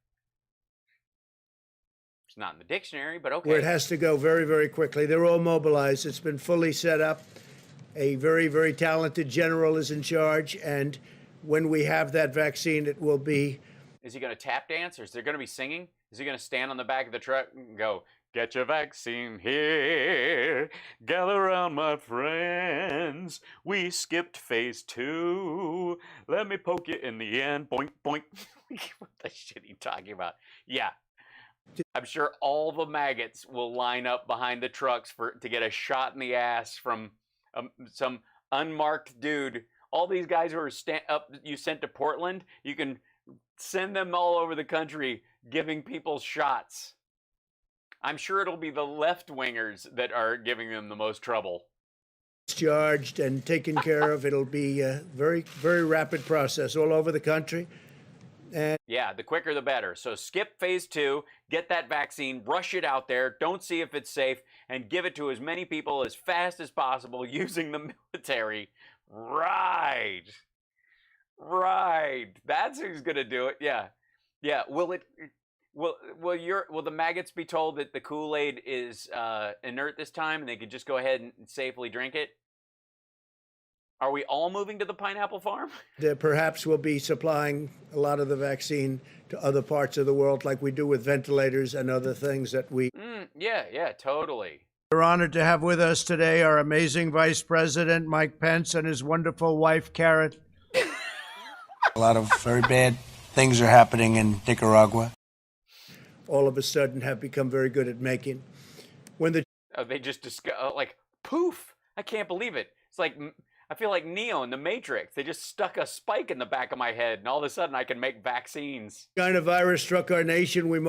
Speaker 13: It's not in the dictionary, but okay.
Speaker 3: Where it has to go very quickly. They're all mobilized. It's been fully set up. A very talented general is in charge. And when we have that vaccine, it will be.
Speaker 13: Is he going to tap dance or is there going to be singing? Is he going to stand on the back of the truck and go, "Get your vaccine here, gather around my friends, we skipped phase 2, let me poke you in the end, boink, boink." What the shit are you talking about? Yeah. I'm sure all the maggots will line up behind the trucks to get a shot in the ass from some unmarked dude. All these guys who are you sent to Portland, you can send them all over the country giving people shots. I'm sure it'll be the left-wingers that are giving them the most trouble.
Speaker 3: Charged and taken care of. It'll be a very rapid process all over the country. And
Speaker 13: yeah, the quicker the better. So skip phase 2, get that vaccine, rush it out there, don't see if it's safe, and give it to as many people as fast as possible using the military. Right. That's who's gonna do it. Yeah. Will the maggots be told that the Kool-Aid is inert this time and they could just go ahead and safely drink it? Are we all moving to the pineapple farm?
Speaker 3: Perhaps we'll be supplying a lot of the vaccine to other parts of the world like we do with ventilators and other things that we.
Speaker 13: Yeah, totally.
Speaker 3: We're honored to have with us today our amazing Vice President, Mike Pence, and his wonderful wife, Karen.
Speaker 15: A lot of very bad things are happening in Nicaragua.
Speaker 3: All of a sudden have become very good at making. When
Speaker 13: they just like, poof, I can't believe it. It's like, I feel like Neo in the Matrix. They just stuck a spike in the back of my head and all of a sudden I can make vaccines.
Speaker 3: China virus struck our nation.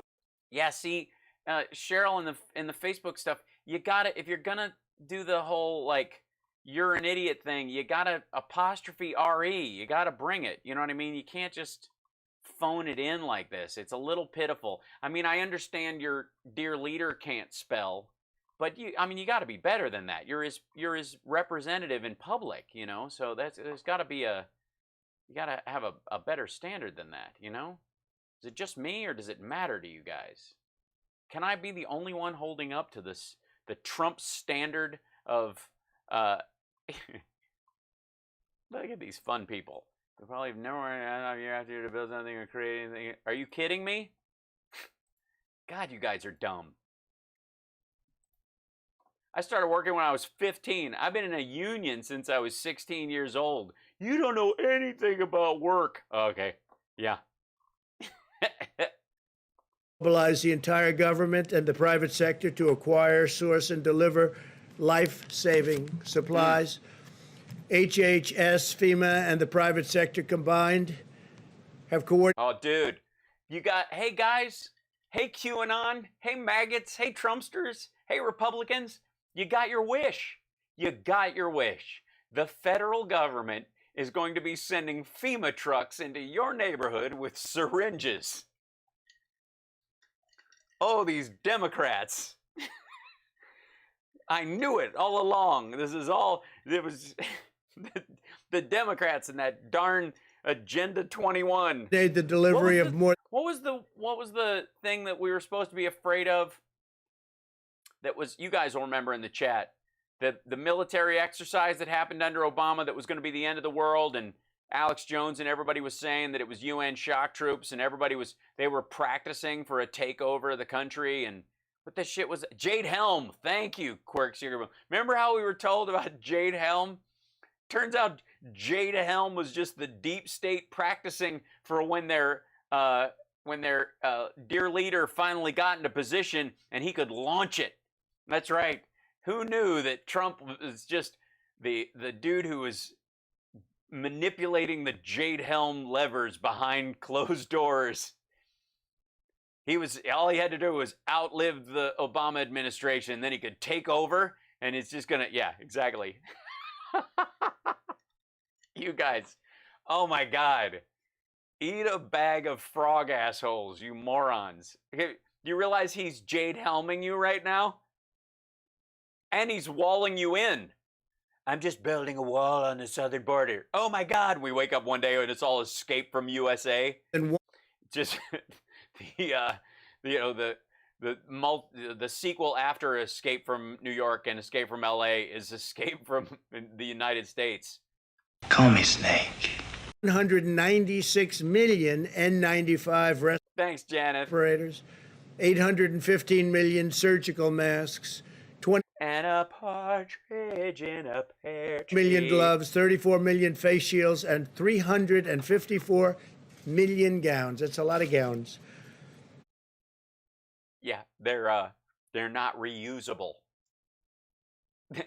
Speaker 13: Yeah, see, Cheryl in the Facebook stuff, you gotta, if you're gonna do the whole like you're an idiot thing, you gotta apostrophe RE. You gotta bring it. You know what I mean? You can't just phone it in like this. It's a little pitiful. I mean, I understand your dear leader can't spell, but you got to be better than that. You're his representative in public, you know. So there's got to be a You gotta have a better standard than that, you know? Is it just me, or does it matter to you guys? Can I be the only one holding up to this, the Trump standard of, look at these fun people. They probably have never year after year to build something or create anything. Are you kidding me? God, you guys are dumb. I started working when I was 15. I've been in a union since I was 16 years old. You don't know anything about work. Okay, yeah.
Speaker 3: Mobilize the entire government and the private sector to acquire, source, and deliver life-saving supplies. HHS, FEMA, and the private sector combined have coordinated.
Speaker 13: Oh, dude. You got, hey, guys. Hey, QAnon. Hey, maggots. Hey, Trumpsters. Hey, Republicans. You got your wish. You got your wish. The federal government is going to be sending FEMA trucks into your neighborhood with syringes. Oh, these Democrats. I knew it all along. This is all, it was the Democrats and that darn Agenda 21.
Speaker 3: The delivery of more.
Speaker 13: What was the thing that we were supposed to be afraid of? That was, you guys will remember in the chat, the military exercise that happened under Obama that was going to be the end of the world, and Alex Jones and everybody was saying that it was UN shock troops, and they were practicing for a takeover of the country, and what this shit was, Jade Helm. Thank you, Quirk Sugarboom. Remember how we were told about Jade Helm? Turns out Jade Helm was just the deep state practicing for when their dear leader finally got into position and he could launch it. That's right. Who knew that Trump was just the dude who was manipulating the Jade Helm levers behind closed doors? All he had to do was outlive the Obama administration, and then he could take over, and it's just gonna, yeah, exactly. You guys, oh my God. Eat a bag of frog assholes, you morons. Do you realize he's Jade Helming you right now? And he's walling you in. I'm just building a wall on the southern border. Oh my God, we wake up one day and it's all Escape from USA.
Speaker 3: And
Speaker 13: just the sequel after Escape from New York and Escape from LA is Escape from the United States.
Speaker 15: Call me Snake.
Speaker 3: 196 million N95
Speaker 13: Thanks, Janet.
Speaker 3: respirators, 815 million surgical masks, 20
Speaker 13: and a partridge in a pear tree.
Speaker 3: million gloves, 34 million face shields, and 354 million gowns. That's a lot of gowns.
Speaker 13: Yeah, they're not reusable.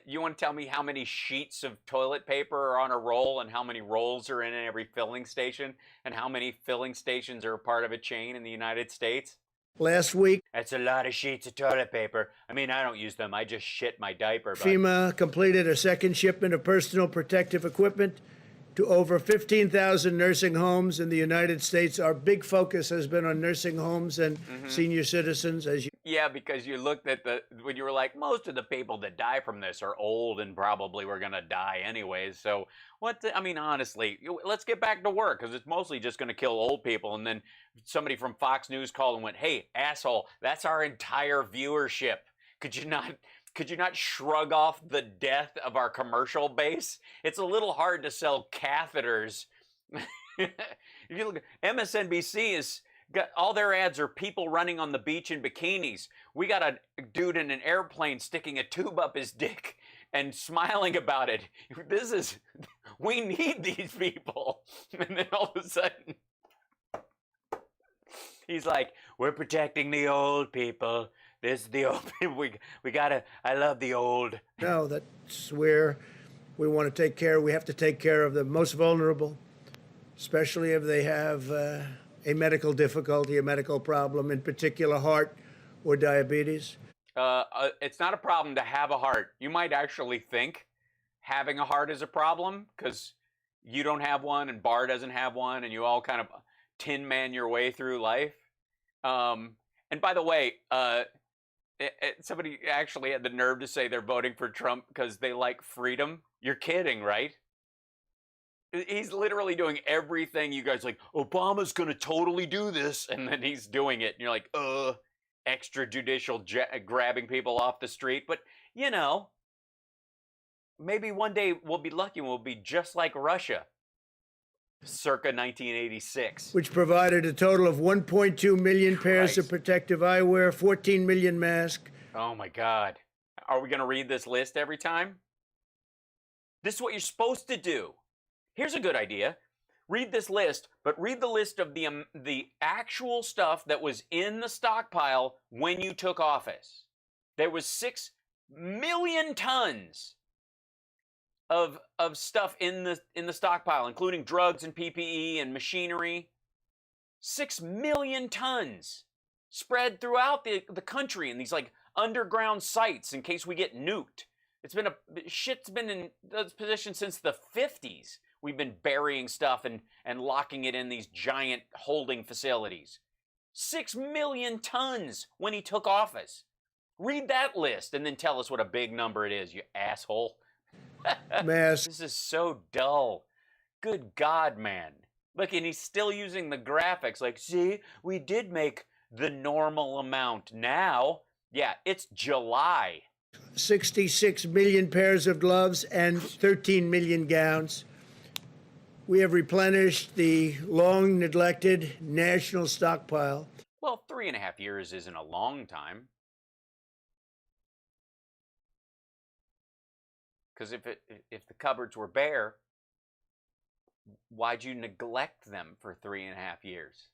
Speaker 13: You want to tell me how many sheets of toilet paper are on a roll and how many rolls are in every filling station and how many filling stations are a part of a chain in the United States?
Speaker 3: Last week,
Speaker 13: that's a lot of sheets of toilet paper. I mean, I don't use them. I just shit my diaper. But
Speaker 3: FEMA completed a second shipment of personal protective equipment to over 15,000 nursing homes in the United States. Our big focus has been on nursing homes and senior citizens, as you.
Speaker 13: Yeah, because you looked at when you were like, most of the people that die from this are old and probably were going to die anyways. So I mean, honestly, let's get back to work, because it's mostly just going to kill old people. And then somebody from Fox News called and went, hey, asshole, that's our entire viewership. Could you not shrug off the death of our commercial base? It's a little hard to sell catheters. If you look, MSNBC is got all their ads are people running on the beach in bikinis. We got a dude in an airplane sticking a tube up his dick and smiling about it. We need these people. And then all of a sudden, he's like, we're protecting the old people. This is the old people. We gotta, I love the old.
Speaker 3: No, that's where we want to take care. We have to take care of the most vulnerable, especially if they have a medical difficulty, a medical problem, in particular heart or diabetes.
Speaker 13: It's not a problem to have a heart. You might actually think having a heart is a problem because you don't have one and Barr doesn't have one, and you all kind of tin man your way through life. And by the way, somebody actually had the nerve to say they're voting for Trump because they like freedom. You're kidding, right? He's literally doing everything you guys like, Obama's going to totally do this. And then he's doing it. And you're like, extrajudicial grabbing people off the street. But, you know, maybe one day we'll be lucky and we'll be just like Russia. Circa 1986.
Speaker 3: Which provided a total of 1.2 million pairs of protective eyewear, 14 million masks.
Speaker 13: Oh, my God. Are we going to read this list every time? This is what you're supposed to do. Here's a good idea. Read this list, but read the list of the actual stuff that was in the stockpile when you took office. There was 6 million tons of stuff in the stockpile, including drugs and PPE and machinery. 6 million tons spread throughout the country in these like underground sites in case we get nuked. Shit's been in this position since the 50s. We've been burying stuff and locking it in these giant holding facilities. 6 million tons when he took office. Read that list and then tell us what a big number it is, you asshole.
Speaker 3: Mask.
Speaker 13: This is so dull. Good God, man. Look, and he's still using the graphics like, see, we did make the normal amount now. Yeah, it's July.
Speaker 3: 66 million pairs of gloves and 13 million gowns. We have replenished the long neglected national stockpile.
Speaker 13: Well, 3.5 years isn't a long time. Because if the cupboards were bare, why'd you neglect them for 3.5 years?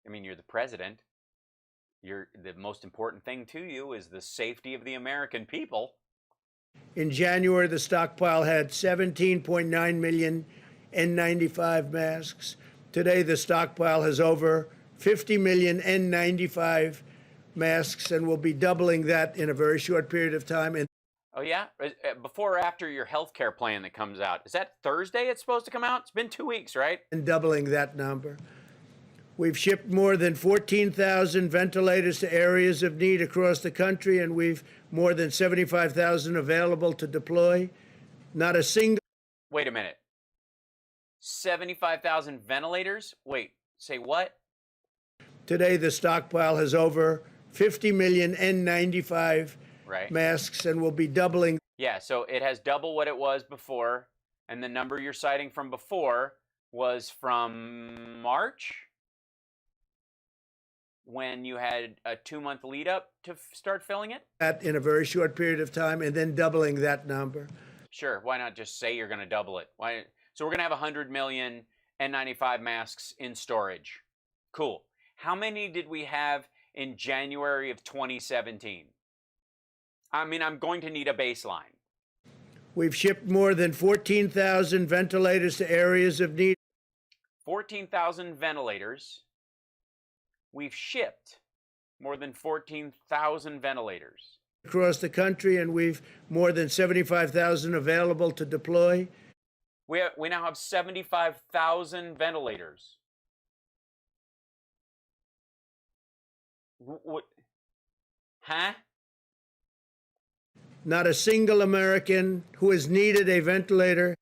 Speaker 13: I mean, you're the president. The most important thing to you is the safety of the American people.
Speaker 3: In January, the stockpile had 17.9 million N95 masks. Today, the stockpile has over 50 million N95 masks, and we'll be doubling that in a very short period of time. And
Speaker 13: oh, yeah? Before or after your health care plan that comes out? Is that Thursday it's supposed to come out? It's been 2 weeks, right?
Speaker 3: And doubling that number. We've shipped more than 14,000 ventilators to areas of need across the country, and we've more than 75,000 available to deploy. Not a single...
Speaker 13: Wait a minute. 75,000 ventilators? Wait, say what?
Speaker 3: Today, the stockpile has over 50 million N95 masks, and we'll be doubling.
Speaker 13: Yeah, so it has double what it was before, and the number you're citing from before was from March, when you had a 2-month lead up to start filling it?
Speaker 3: That in a very short period of time, and then doubling that number.
Speaker 13: Sure, why not just say you're going to double it? So we're going to have 100 million N95 masks in storage. Cool. How many did we have in January of 2017? I mean, I'm going to need a baseline.
Speaker 3: We've shipped more than 14,000 ventilators to areas of need.
Speaker 13: 14,000 ventilators. We've shipped more than 14,000 ventilators
Speaker 3: across the country, and we've more than 75,000 available to deploy.
Speaker 13: We now have 75,000 ventilators. What? Huh?
Speaker 3: Not a single American who has needed a ventilator.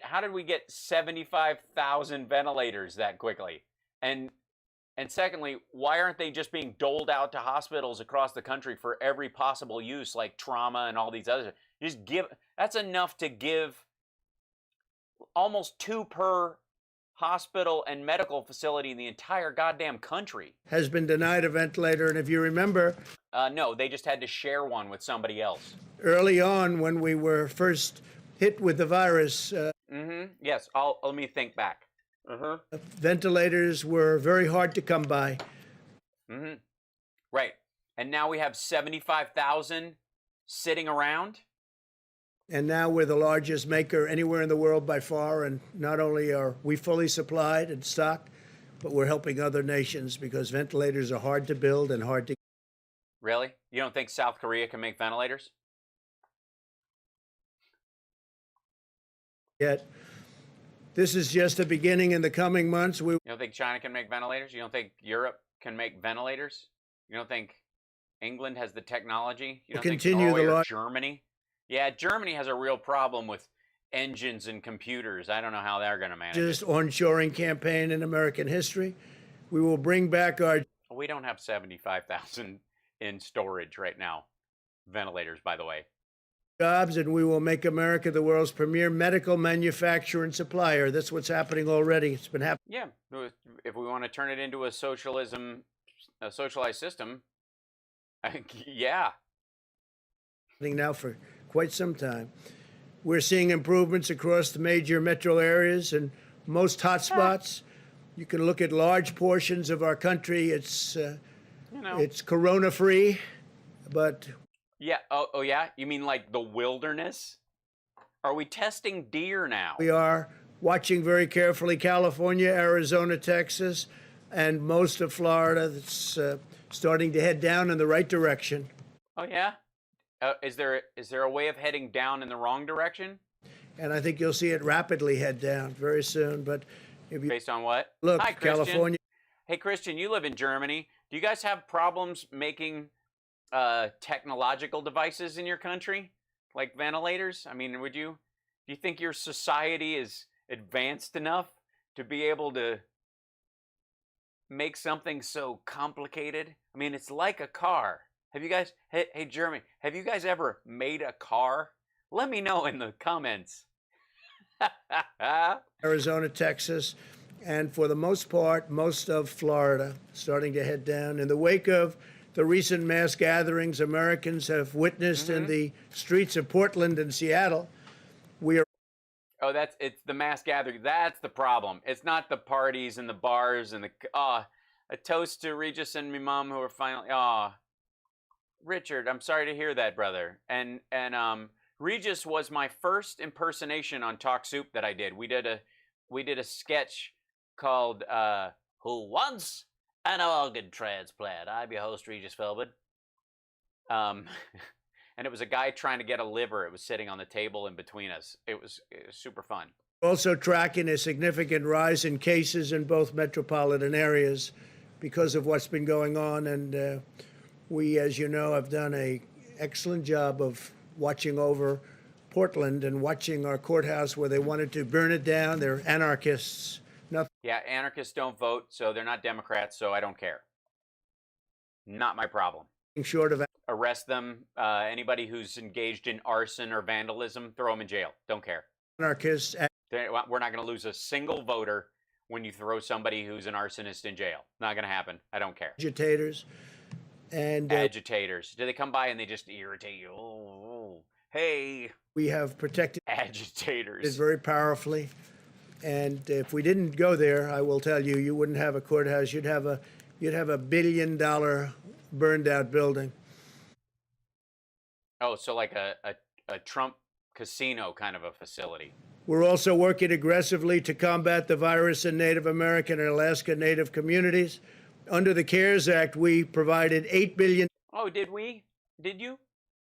Speaker 13: How did we get 75,000 ventilators that quickly? And secondly, why aren't they just being doled out to hospitals across the country for every possible use, like trauma and all these others? That's enough to give almost 2 per hospital and medical facility in the entire goddamn country.
Speaker 3: Has been denied a ventilator, and if you remember...
Speaker 13: no, they just had to share one with somebody else.
Speaker 3: Early on, when we were first hit with the virus...
Speaker 13: Yes, let me think back.
Speaker 3: Ventilators were very hard to come by.
Speaker 13: Right. And now we have 75,000 sitting around.
Speaker 3: And now we're the largest maker anywhere in the world by far. And not only are we fully supplied and stocked, but we're helping other nations because ventilators are hard to build and hard to...
Speaker 13: Really? You don't think South Korea can make ventilators?
Speaker 3: Yet. This is just the beginning. In the coming months. You
Speaker 13: don't think China can make ventilators? You don't think Europe can make ventilators? You don't think England has the technology? You don't think Norway or Germany? Yeah, Germany has a real problem with engines and computers. I don't know how they're going to manage
Speaker 3: Just
Speaker 13: it.
Speaker 3: onshoring campaign in American history. We will bring back our
Speaker 13: We don't have 75,000 in storage right now. Ventilators, by the way.
Speaker 3: jobs, and we will make America the world's premier medical manufacturer and supplier. That's what's happening already. It's been happening.
Speaker 13: Yeah, if we want to turn it into a socialized system, yeah.
Speaker 3: Now for quite some time. We're seeing improvements across the major metro areas and most hotspots. You can look at large portions of our country. It's it's corona-free, but
Speaker 13: Yeah. Oh, yeah. You mean like the wilderness? Are we testing deer now?
Speaker 3: we are watching very carefully California, Arizona, Texas, and most of Florida. That's starting to head down in the right direction.
Speaker 13: Oh, yeah. Is there a way of heading down in the wrong direction?
Speaker 3: And I think you'll see it rapidly head down very soon. But if you
Speaker 13: Based on what?
Speaker 3: look,
Speaker 13: Hi, Christian.
Speaker 3: California.
Speaker 13: Hey, Christian, you live in Germany. Do you guys have problems making technological devices in your country, like ventilators? I mean, do you think your society is advanced enough to be able to make something so complicated? I mean, it's like a car. Have you guys, hey Jeremy, have you guys ever made a car? Let me know in the comments.
Speaker 3: Arizona, Texas, and for the most part, most of Florida starting to head down. In the wake of the recent mass gatherings Americans have witnessed in the streets of Portland and Seattle, we are.
Speaker 13: Oh, it's the mass gathering. That's the problem. It's not the parties and the bars and a toast to Regis and my mom who are finally, Richard, I'm sorry to hear that, brother. And Regis was my first impersonation on Talk Soup that I did. We did a sketch called Who Wants an Organ Transplant? I'm your host, Regis Philbin. And it was a guy trying to get a liver. It was sitting on the table in between us. It was super fun.
Speaker 3: Also tracking a significant rise in cases in both metropolitan areas because of what's been going on. And we, as you know, have done an excellent job of watching over Portland and watching our courthouse where they wanted to burn it down. They're anarchists. Nothing
Speaker 13: Yeah, anarchists don't vote, so they're not Democrats, so I don't care. Not my problem.
Speaker 3: short of
Speaker 13: Arrest them. Anybody who's engaged in arson or vandalism, throw them in jail. Don't care.
Speaker 3: anarchists.
Speaker 13: We're not going to lose a single voter when you throw somebody who's an arsonist in jail. Not going to happen. I don't care.
Speaker 3: Agitators. And
Speaker 13: agitators. Do they come by and they just irritate you? Oh, hey.
Speaker 3: We have protected
Speaker 13: agitators
Speaker 3: it very powerfully. And if we didn't go there, I will tell you, you wouldn't have a courthouse. You'd have a $1 billion burned out building.
Speaker 13: Oh, so like a Trump casino kind of a facility.
Speaker 3: We're also working aggressively to combat the virus in Native American and Alaska Native communities. Under the CARES Act, we provided $8 billion.
Speaker 13: Oh, did we? Did you?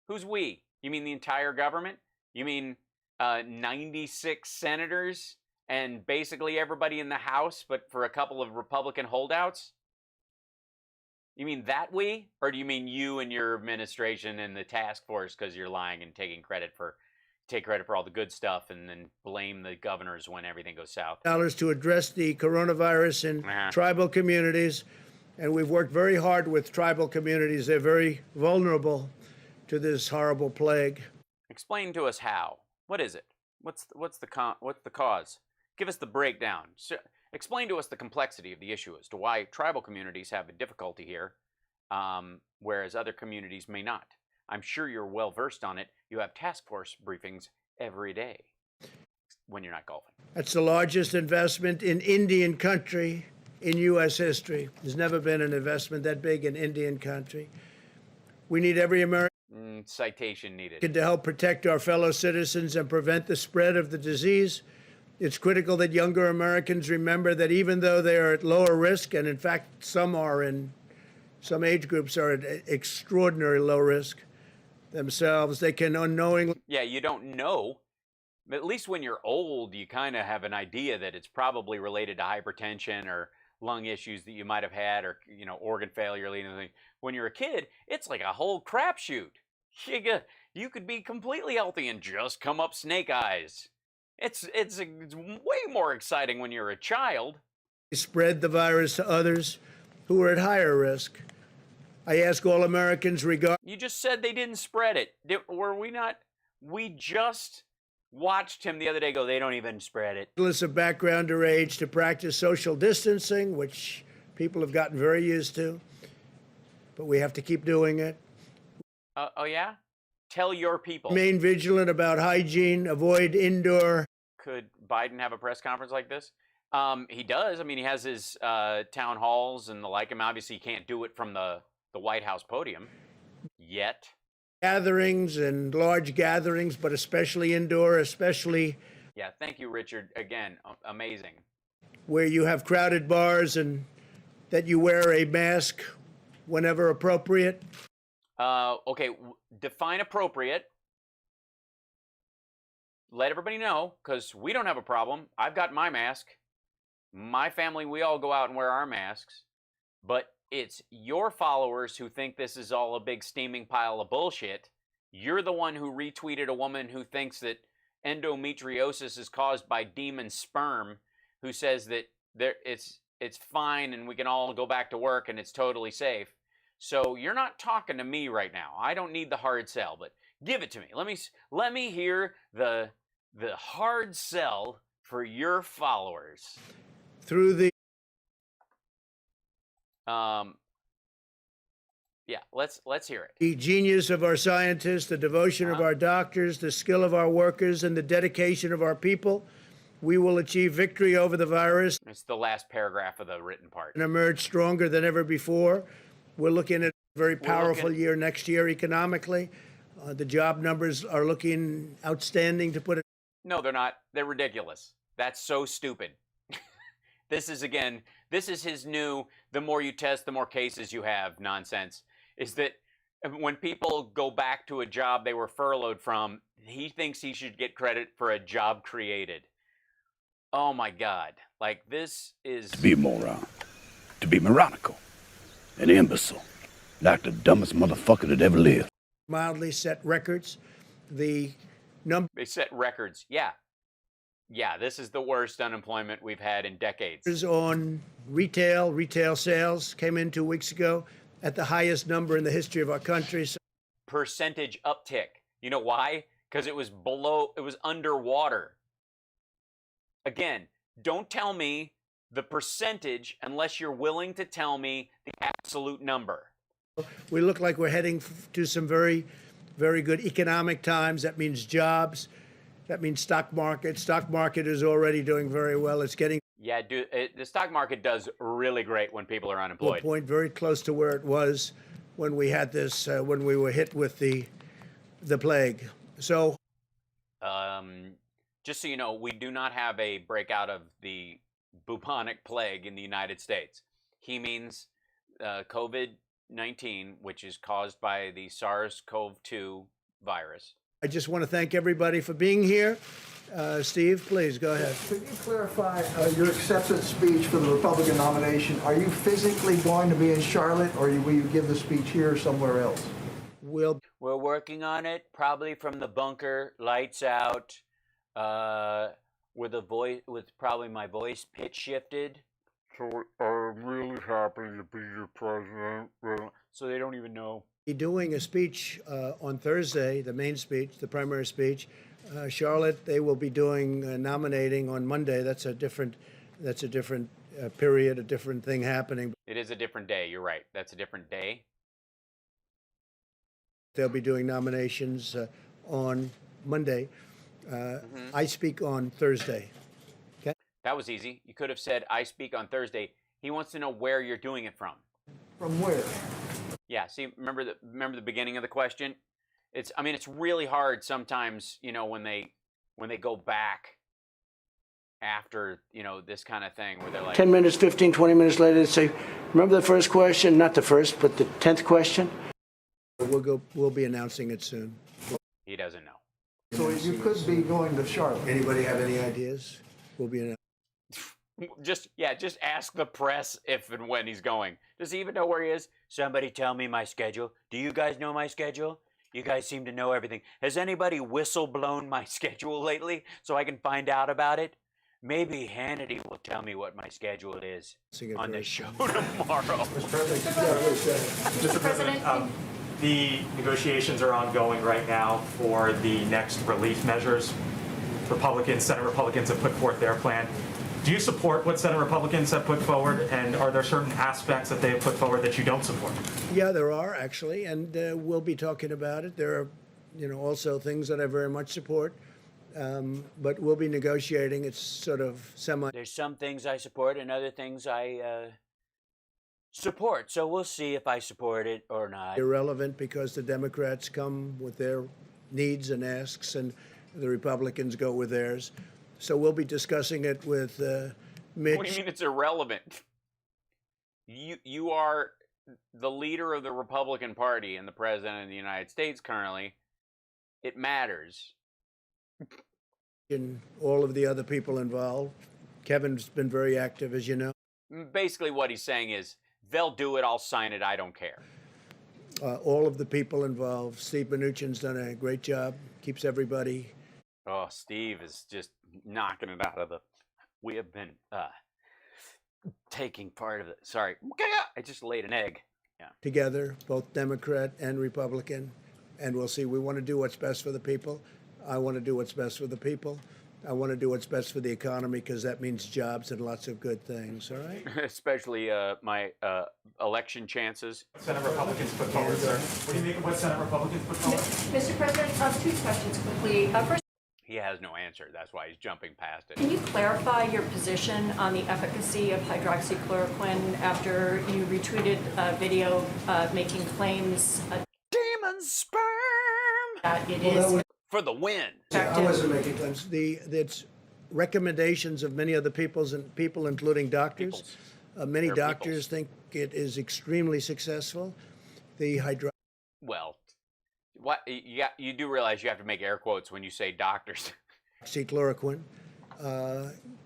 Speaker 13: Who's we? You mean the entire government? You mean 96 senators and basically everybody in the House, but for a couple of Republican holdouts? You mean that we? Or do you mean you and your administration and the task force because you're lying and take credit for all the good stuff and then blame the governors when everything goes south?
Speaker 3: Dollars to address the coronavirus in tribal communities. And we've worked very hard with tribal communities. They're very vulnerable to this horrible plague.
Speaker 13: Explain to us how. What is it? What's the cause? Give us the breakdown. Explain to us the complexity of the issue as to why tribal communities have a difficulty here, whereas other communities may not. I'm sure you're well versed on it. You have task force briefings every day when you're not golfing.
Speaker 3: That's the largest investment in Indian country in U.S. history. There's never been an investment that big in Indian country. We need every American
Speaker 13: citation needed
Speaker 3: to help protect our fellow citizens and prevent the spread of the disease. It's critical that younger Americans remember that even though they are at lower risk, and in fact some age groups are at extraordinary low risk themselves, they can unknowingly.
Speaker 13: Yeah, you don't know. At least when you're old, you kind of have an idea that it's probably related to hypertension or lung issues that you might have had, or organ failure or anything. When you're a kid, it's like a whole crapshoot. You could be completely healthy and just come up snake eyes. It's way more exciting when you're a child.
Speaker 3: Spread the virus to others who are at higher risk. I ask all Americans regardless.
Speaker 13: You just said they didn't spread it. Were we not? We just watched him the other day go, they don't even spread it.
Speaker 3: Regardless of background or age, to practice social distancing, which people have gotten very used to, but we have to keep doing it.
Speaker 13: Oh, yeah? Tell your people.
Speaker 3: Remain vigilant about hygiene, avoid indoor.
Speaker 13: Could Biden have a press conference like this? He does. I mean, he has his town halls and the like. I mean, obviously, he can't do it from the White House podium yet.
Speaker 3: Gatherings and large gatherings, but especially indoor, especially.
Speaker 13: Yeah, thank you, Richard. Again, amazing.
Speaker 3: Where you have crowded bars and that you wear a mask whenever appropriate.
Speaker 13: Okay, define appropriate. Let everybody know, because we don't have a problem. I've got my mask. My family, we all go out and wear our masks. But it's your followers who think this is all a big steaming pile of bullshit. You're the one who retweeted a woman who thinks that endometriosis is caused by demon sperm, who says that it's fine and we can all go back to work and it's totally safe. So you're not talking to me right now. I don't need the hard sell, but give it to me. Let me hear the hard sell for your followers.
Speaker 3: Through the
Speaker 13: yeah, let's hear it.
Speaker 3: The genius of our scientists, the devotion of our doctors, the skill of our workers, and the dedication of our people, we will achieve victory over the virus.
Speaker 13: It's the last paragraph of the written part.
Speaker 3: And emerge stronger than ever before. We're looking at a very powerful year next year economically. The job numbers are looking outstanding, to put it.
Speaker 13: No, they're not. They're ridiculous. That's so stupid. This is his new, the more you test, the more cases you have nonsense. Is that when people go back to a job they were furloughed from, he thinks he should get credit for a job created. Oh my God. Like, this is...
Speaker 6: To be a moron. To be moronical. An imbecile. Like the dumbest motherfucker that ever lived.
Speaker 3: Mildly set records. The number...
Speaker 13: They set records. Yeah. Yeah, this is the worst unemployment we've had in decades.
Speaker 3: On retail sales came in 2 weeks ago at the highest number in the history of our country.
Speaker 13: Percentage uptick. You know why? Because it was underwater. Again, don't tell me the percentage unless you're willing to tell me the absolute number.
Speaker 3: We look like we're heading to some very, very good economic times. That means jobs. That means stock market. Stock market is already doing very well. It's getting...
Speaker 13: Yeah, the stock market does really great when people are unemployed.
Speaker 3: Point very close to where it was when we had this, when we were hit with the plague. So...
Speaker 13: just so you know, we do not have a breakout of the bubonic plague in the United States. He means COVID-19, which is caused by the SARS-CoV-2 virus.
Speaker 3: I just want to thank everybody for being here. Steve, please go ahead.
Speaker 16: Could you clarify your acceptance speech for the Republican nomination? Are you physically going to be in Charlotte, or will you give the speech here or somewhere else?
Speaker 13: We're working on it, probably from the bunker, lights out, with probably my voice pitch shifted.
Speaker 17: So I'm really happy to be your president.
Speaker 13: So they don't even know.
Speaker 3: Doing a speech on Thursday, the main speech, the primary speech. Charlotte, they will be doing nominating on Monday. That's a different period, a different thing happening.
Speaker 13: It is a different day. You're right. That's a different day.
Speaker 3: They'll be doing nominations on Monday. I speak on Thursday. Okay.
Speaker 13: That was easy. You could have said, I speak on Thursday. He wants to know where you're doing it from.
Speaker 16: From where?
Speaker 13: Yeah, see, remember the beginning of the question? It's really hard sometimes, you know, when they go back after, you know, this kind of thing where they're like
Speaker 1: 10 minutes, 15, 20 minutes later, they say, remember the first question? Not the first, but the 10th question?
Speaker 3: We'll be announcing it soon.
Speaker 13: He doesn't know.
Speaker 16: So you could be going to Charlotte.
Speaker 3: Anybody have any ideas? We'll be announcing.
Speaker 13: Just ask the press if and when he's going. Does he even know where he is? Somebody tell me my schedule. Do you guys know my schedule? You guys seem to know everything. Has anybody whistle-blown my schedule lately so I can find out about it? Maybe Hannity will tell me what my schedule is on the show tomorrow.
Speaker 18: Mr. President, the negotiations are ongoing right now for the next relief measures. Senate Republicans have put forth their plan. Do you support what Senate Republicans have put forward, and are there certain aspects that they have put forward that you don't support?
Speaker 3: Yeah, there are actually, and we'll be talking about it. There are, also things that I very much support, but we'll be negotiating. It's sort of semi.
Speaker 13: There's some things I support and other things I support. So we'll see if I support it or not.
Speaker 3: Irrelevant because the Democrats come with their needs and asks, and the Republicans go with theirs. So we'll be discussing it with Mitch.
Speaker 13: What do you mean it's irrelevant? You are the leader of the Republican Party and the president of the United States currently. It matters.
Speaker 3: And all of the other people involved. Kevin's been very active, as you know.
Speaker 13: Basically what he's saying is, they'll do it, I'll sign it, I don't care.
Speaker 3: All of the people involved. Steve Mnuchin's done a great job, keeps everybody.
Speaker 13: Oh, Steve is just knocking it out of the... We have been taking part of it. Sorry, I just laid an egg. Yeah.
Speaker 3: Together, both Democrat and Republican, and we'll see. We want to do what's best for the people. I want to do what's best for the people. I want to do what's best for the economy because that means jobs and lots of good things, all right?
Speaker 13: Especially my election chances.
Speaker 18: Senate Republicans put forward, sir. What do you make of what Senate Republicans put forward?
Speaker 19: Mr. President, two questions quickly. First,
Speaker 13: he has no answer. That's why he's jumping past it.
Speaker 19: can you clarify your position on the efficacy of hydroxychloroquine after you retweeted a video making claims?
Speaker 13: Demon sperm!
Speaker 19: That it is
Speaker 13: for the win.
Speaker 3: I wasn't making claims. It's recommendations of many other people, including doctors. Many doctors think it is extremely successful.
Speaker 13: Well, what you do realize you have to make air quotes when you say doctors.
Speaker 3: Hydroxychloroquine,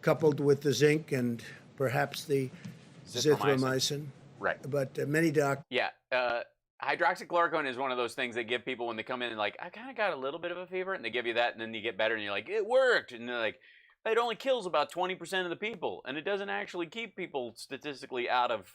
Speaker 3: coupled with the zinc and perhaps the zithromycin.
Speaker 13: Right.
Speaker 3: But many doctors.
Speaker 13: Yeah. Hydroxychloroquine is one of those things they give people when they come in and like, I kind of got a little bit of a fever, and they give you that, and then you get better, and you're like, it worked, and they're like, it only kills about 20% of the people, and it doesn't actually keep people statistically out of,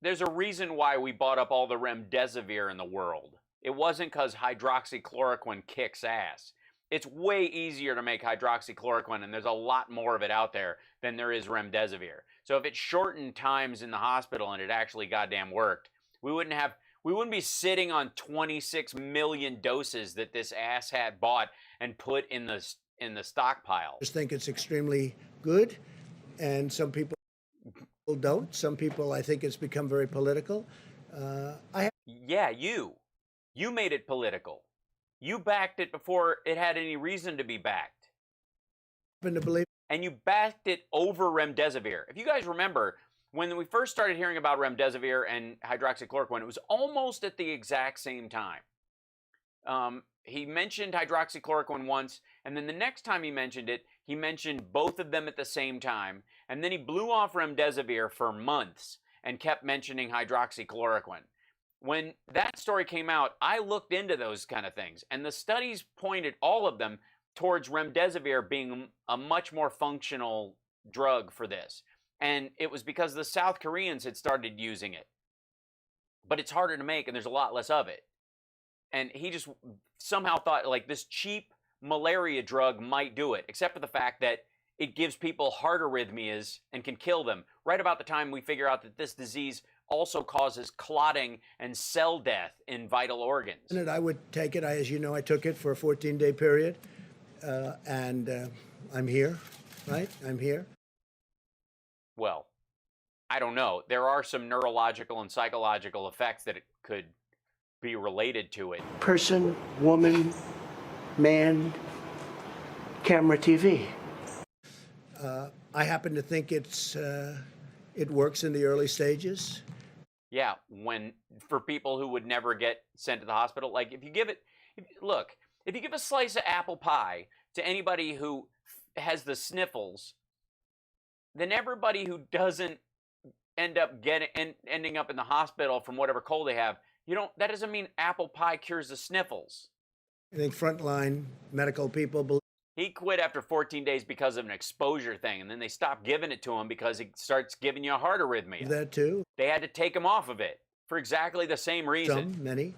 Speaker 13: there's a reason why we bought up all the remdesivir in the world. It wasn't because hydroxychloroquine kicks ass. It's way easier to make hydroxychloroquine, and there's a lot more of it out there than there is remdesivir. So if it shortened times in the hospital and it actually goddamn worked, we wouldn't be sitting on 26 million doses that this asshat bought and put in the stockpile.
Speaker 3: I just think it's extremely good, and some people don't. Some people, I think it's become very political.
Speaker 13: Yeah, you made it political. You backed it before it had any reason to be backed. And you backed it over remdesivir. If you guys remember, when we first started hearing about remdesivir and hydroxychloroquine, it was almost at the exact same time. He mentioned hydroxychloroquine once, and then the next time he mentioned it, he mentioned both of them at the same time, and then he blew off remdesivir for months and kept mentioning hydroxychloroquine. When that story came out, I looked into those kind of things, and the studies pointed, all of them, towards remdesivir being a much more functional drug for this. And it was because the South Koreans had started using it. But it's harder to make, and there's a lot less of it. And he just somehow thought, like, this cheap malaria drug might do it, except for the fact that it gives people heart arrhythmias and can kill them. Right about the time we figure out that this disease also causes clotting and cell death in vital organs.
Speaker 3: I would take it. As you know, I took it for a 14-day period. And I'm here, right? I'm here.
Speaker 13: Well, I don't know. There are some neurological and psychological effects that it could be related to it.
Speaker 1: Person, woman, man, camera, TV.
Speaker 3: I happen to think it works in the early stages.
Speaker 13: Yeah, for people who would never get sent to the hospital, like if you give it, if you give a slice of apple pie to anybody who has the sniffles, then everybody who doesn't end up ending up in the hospital from whatever cold they have, That doesn't mean apple pie cures the sniffles.
Speaker 3: I think frontline medical people believe.
Speaker 13: He quit after 14 days because of an exposure thing, and then they stopped giving it to him because he starts giving you a heart arrhythmia.
Speaker 3: That too.
Speaker 13: They had to take him off of it for exactly the same reason.
Speaker 3: Many.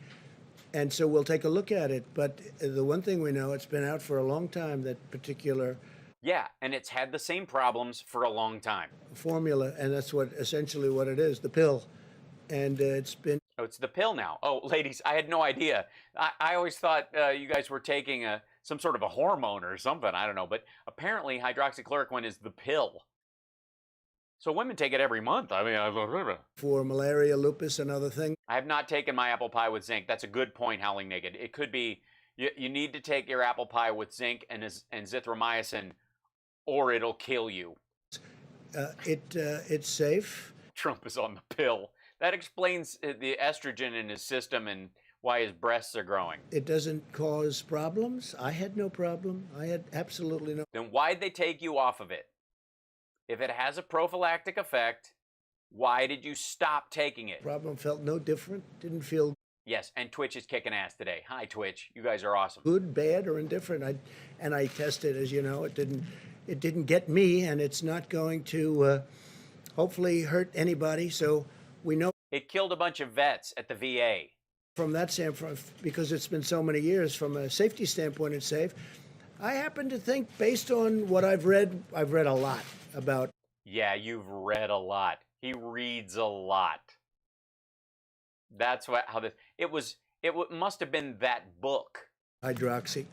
Speaker 3: And so we'll take a look at it. But the one thing we know, it's been out for a long time, that particular
Speaker 13: Yeah, and it's had the same problems for a long time.
Speaker 3: formula, and that's essentially what it is, the pill. And it's been...
Speaker 13: Oh, it's the pill now. Oh, ladies, I had no idea. I always thought you guys were taking some sort of a hormone or something. I don't know. But apparently hydroxychloroquine is the pill. So women take it every month. I mean,
Speaker 3: for malaria, lupus, and other things.
Speaker 13: I have not taken my apple pie with zinc. That's a good point, Howling Naked. It could be you need to take your apple pie with zinc and zithromycin, or it'll kill you.
Speaker 3: It's safe.
Speaker 13: Trump is on the pill. That explains the estrogen in his system and why his breasts are growing.
Speaker 3: It doesn't cause problems. I had no problem. I had absolutely no.
Speaker 13: Then why'd they take you off of it? If it has a prophylactic effect, why did you stop taking it?
Speaker 3: Problem, felt no different. Didn't feel.
Speaker 13: Yes, and Twitch is kicking ass today. Hi, Twitch. You guys are awesome.
Speaker 3: Good, bad, or indifferent. I tested, as you know. It didn't get me, and it's not going to hopefully hurt anybody. So we know.
Speaker 13: It killed a bunch of vets at the VA.
Speaker 3: From that standpoint, because it's been so many years, from a safety standpoint, it's safe. I happen to think, based on what I've read a lot about.
Speaker 13: Yeah, you've read a lot. He reads a lot. That's how this. It must have been that book.
Speaker 3: Hydroxy.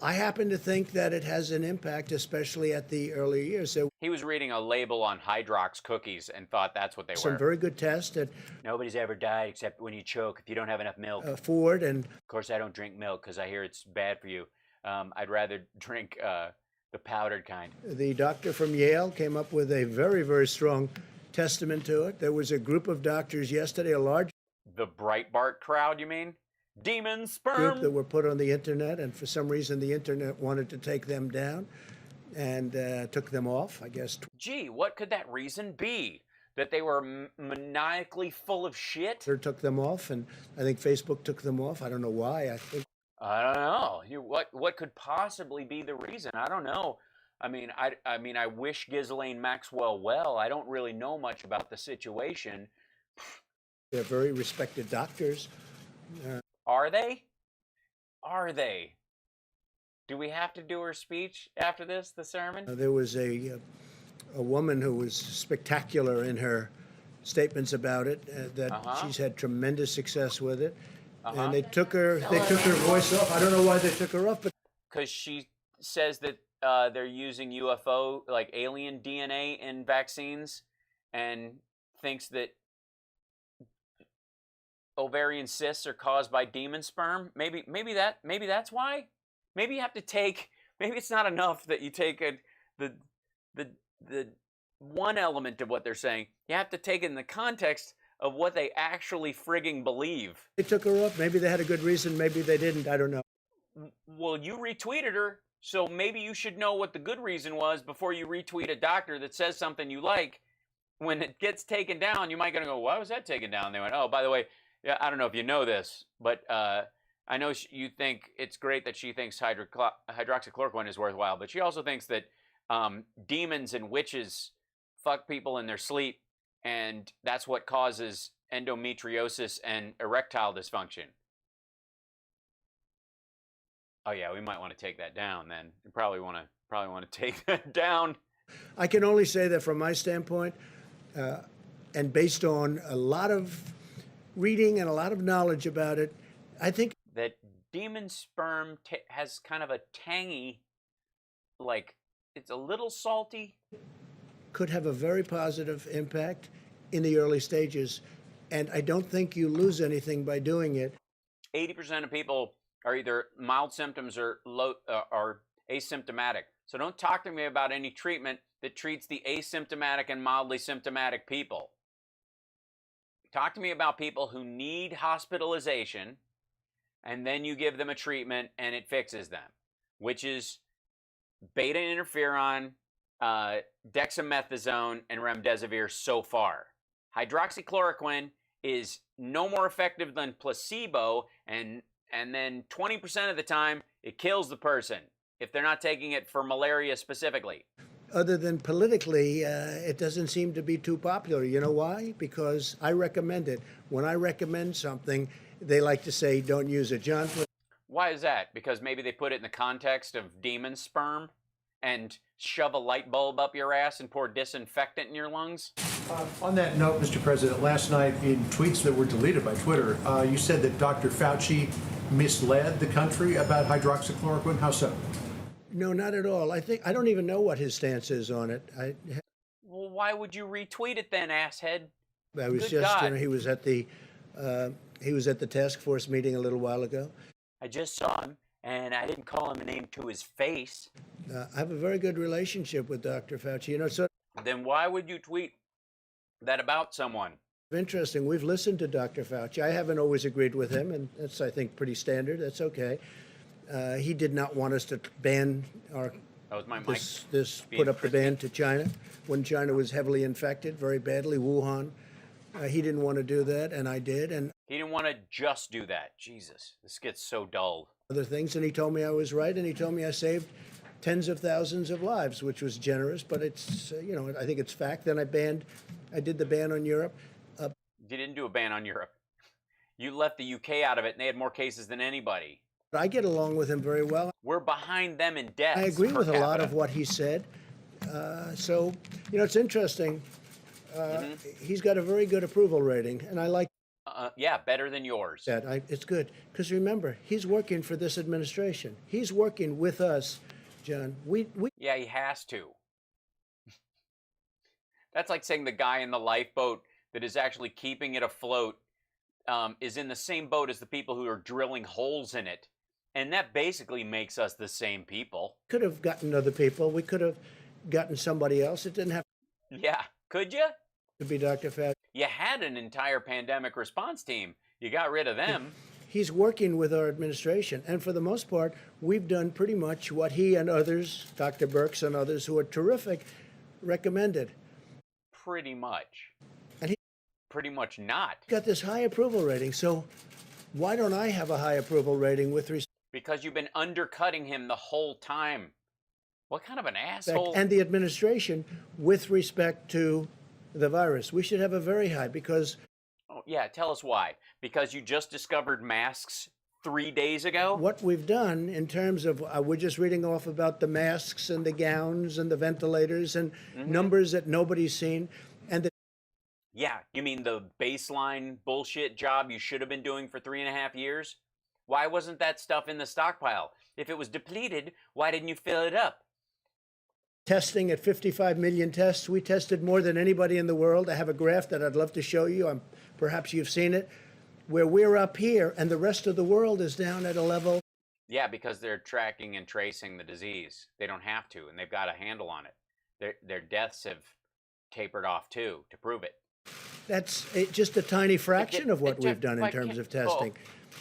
Speaker 3: I happen to think that it has an impact, especially at the early years. So
Speaker 13: he was reading a label on Hydrox cookies and thought that's what they were.
Speaker 3: Some very good tests. That
Speaker 13: nobody's ever died except when you choke if you don't have enough milk.
Speaker 3: Ford and.
Speaker 13: Of course, I don't drink milk because I hear it's bad for you. I'd rather drink the powdered kind.
Speaker 3: The doctor from Yale came up with a very, very strong testament to it. There was a group of doctors yesterday, a large.
Speaker 13: The Breitbart crowd, you mean? Demon sperm.
Speaker 3: Group that were put on the internet, and for some reason the internet wanted to take them down and took them off, I guess.
Speaker 13: Gee, what could that reason be? That they were maniacally full of shit?
Speaker 3: They took them off, and I think Facebook took them off. I don't know why.
Speaker 13: I don't know. What could possibly be the reason? I don't know. I mean, I wish Ghislaine Maxwell well. I don't really know much about the situation.
Speaker 3: They're very respected doctors.
Speaker 13: Are they? Are they? Do we have to do her speech after this, the sermon?
Speaker 3: There was a woman who was spectacular in her statements about it. She's had tremendous success with it, and they took her voice off. I don't know why they took her off, but
Speaker 13: because she says that they're using UFO, like alien DNA in vaccines, and thinks that ovarian cysts are caused by demon sperm. Maybe that's why. Maybe you have to take. Maybe it's not enough that you take the one element of what they're saying. You have to take it in the context of what they actually frigging believe.
Speaker 3: They took her off. Maybe they had a good reason. Maybe they didn't. I don't know.
Speaker 13: Well, you retweeted her, so maybe you should know what the good reason was before you retweet a doctor that says something you like. When it gets taken down, you might gonna go, "Why was that taken down?" They went, "Oh, by the way, yeah, I don't know if you know this, but I know you think it's great that she thinks hydroxychloroquine is worthwhile, but she also thinks that demons and witches fuck people in their sleep, and that's what causes endometriosis and erectile dysfunction." Oh yeah, we might want to take that down then. You probably want to take that down.
Speaker 3: I can only say that from my standpoint, and based on a lot of reading and a lot of knowledge about it, I think
Speaker 13: that demon sperm has kind of a tangy, like it's a little salty.
Speaker 3: Could have a very positive impact in the early stages, and I don't think you lose anything by doing it.
Speaker 13: 80% of people are either mild symptoms or asymptomatic. So don't talk to me about any treatment that treats the asymptomatic and mildly symptomatic people. Talk to me about people who need hospitalization, and then you give them a treatment and it fixes them, which is beta interferon, dexamethasone, and remdesivir so far. Hydroxychloroquine is no more effective than placebo, and then 20% of the time it kills the person if they're not taking it for malaria specifically.
Speaker 3: Other than politically, it doesn't seem to be too popular. You know why? Because I recommend it. When I recommend something, they like to say, don't use it. John?
Speaker 13: Why is that? Because maybe they put it in the context of demon sperm and shove a light bulb up your ass and pour disinfectant in your lungs?
Speaker 20: On that note, Mr. President, last night in tweets that were deleted by Twitter, you said that Dr. Fauci misled the country about hydroxychloroquine. How so?
Speaker 3: No, not at all. I don't even know what his stance is on it.
Speaker 13: Well, why would you retweet it then, asshead?
Speaker 3: I was
Speaker 13: Good
Speaker 3: just,
Speaker 13: God.
Speaker 3: he was at the task force meeting a little while ago.
Speaker 13: I just saw him, and I didn't call him a name to his face.
Speaker 3: I have a very good relationship with Dr. Fauci. You know, so
Speaker 13: Then why would you tweet that about someone?
Speaker 3: interesting. We've listened to Dr. Fauci. I haven't always agreed with him, and that's, I think, pretty standard. That's okay. He did not want us to ban our
Speaker 13: That was my mic.
Speaker 3: this
Speaker 13: being
Speaker 3: put up the ban to China when China was heavily infected very badly. Wuhan. He didn't want to do that, and I did, and
Speaker 13: He didn't want to just do that. Jesus, this gets so dull.
Speaker 3: other things. And he told me I was right, and he told me I saved tens of thousands of lives, which was generous. But it's you know, I think it's fact. Then I did the ban on Europe.
Speaker 13: You didn't do a ban on Europe. You left the UK out of it, and they had more cases than anybody.
Speaker 3: I get along with him very well.
Speaker 13: We're behind them in deaths.
Speaker 3: I agree
Speaker 13: per
Speaker 3: with a lot
Speaker 13: capita.
Speaker 3: of what he said. So, you know, it's interesting. He's got a very good approval rating, and I like
Speaker 13: Yeah, better than yours.
Speaker 3: that. It's good. Because remember, he's working for this administration. He's working with us, John. We
Speaker 13: Yeah, he has to. That's like saying the guy in the lifeboat that is actually keeping it afloat is in the same boat as the people who are drilling holes in it. And that basically makes us the same people.
Speaker 3: could have gotten other people. We could have gotten somebody else. It didn't have
Speaker 13: Yeah, could you?
Speaker 3: to be Dr. Fauci.
Speaker 13: You had an entire pandemic response team. You got rid of them.
Speaker 3: He's working with our administration, and for the most part, we've done pretty much what he and others, Dr. Birx and others who are terrific, recommended.
Speaker 13: Pretty much.
Speaker 3: And he
Speaker 13: Pretty much not.
Speaker 3: got this high approval rating, so why don't I have a high approval rating with respect
Speaker 13: Because you've been undercutting him the whole time. What kind of an asshole?
Speaker 3: and the administration with respect to the virus? We should have a very high because
Speaker 13: Oh, yeah, tell us why. Because you just discovered masks 3 days ago?
Speaker 3: what we've done in terms of, we're just reading off about the masks and the gowns and the ventilators and numbers that nobody's seen. And the
Speaker 13: Yeah, you mean the baseline bullshit job you should have been doing for 3.5 years? Why wasn't that stuff in the stockpile? If it was depleted, why didn't you fill it up?
Speaker 3: testing at 55 million tests, we tested more than anybody in the world. I have a graph that I'd love to show you. Perhaps you've seen it, where we're up here and the rest of the world is down at a level.
Speaker 13: Yeah, because they're tracking and tracing the disease. They don't have to, and they've got a handle on it. Their deaths have tapered off too to prove it.
Speaker 3: That's just a tiny fraction of what we've done in terms of testing.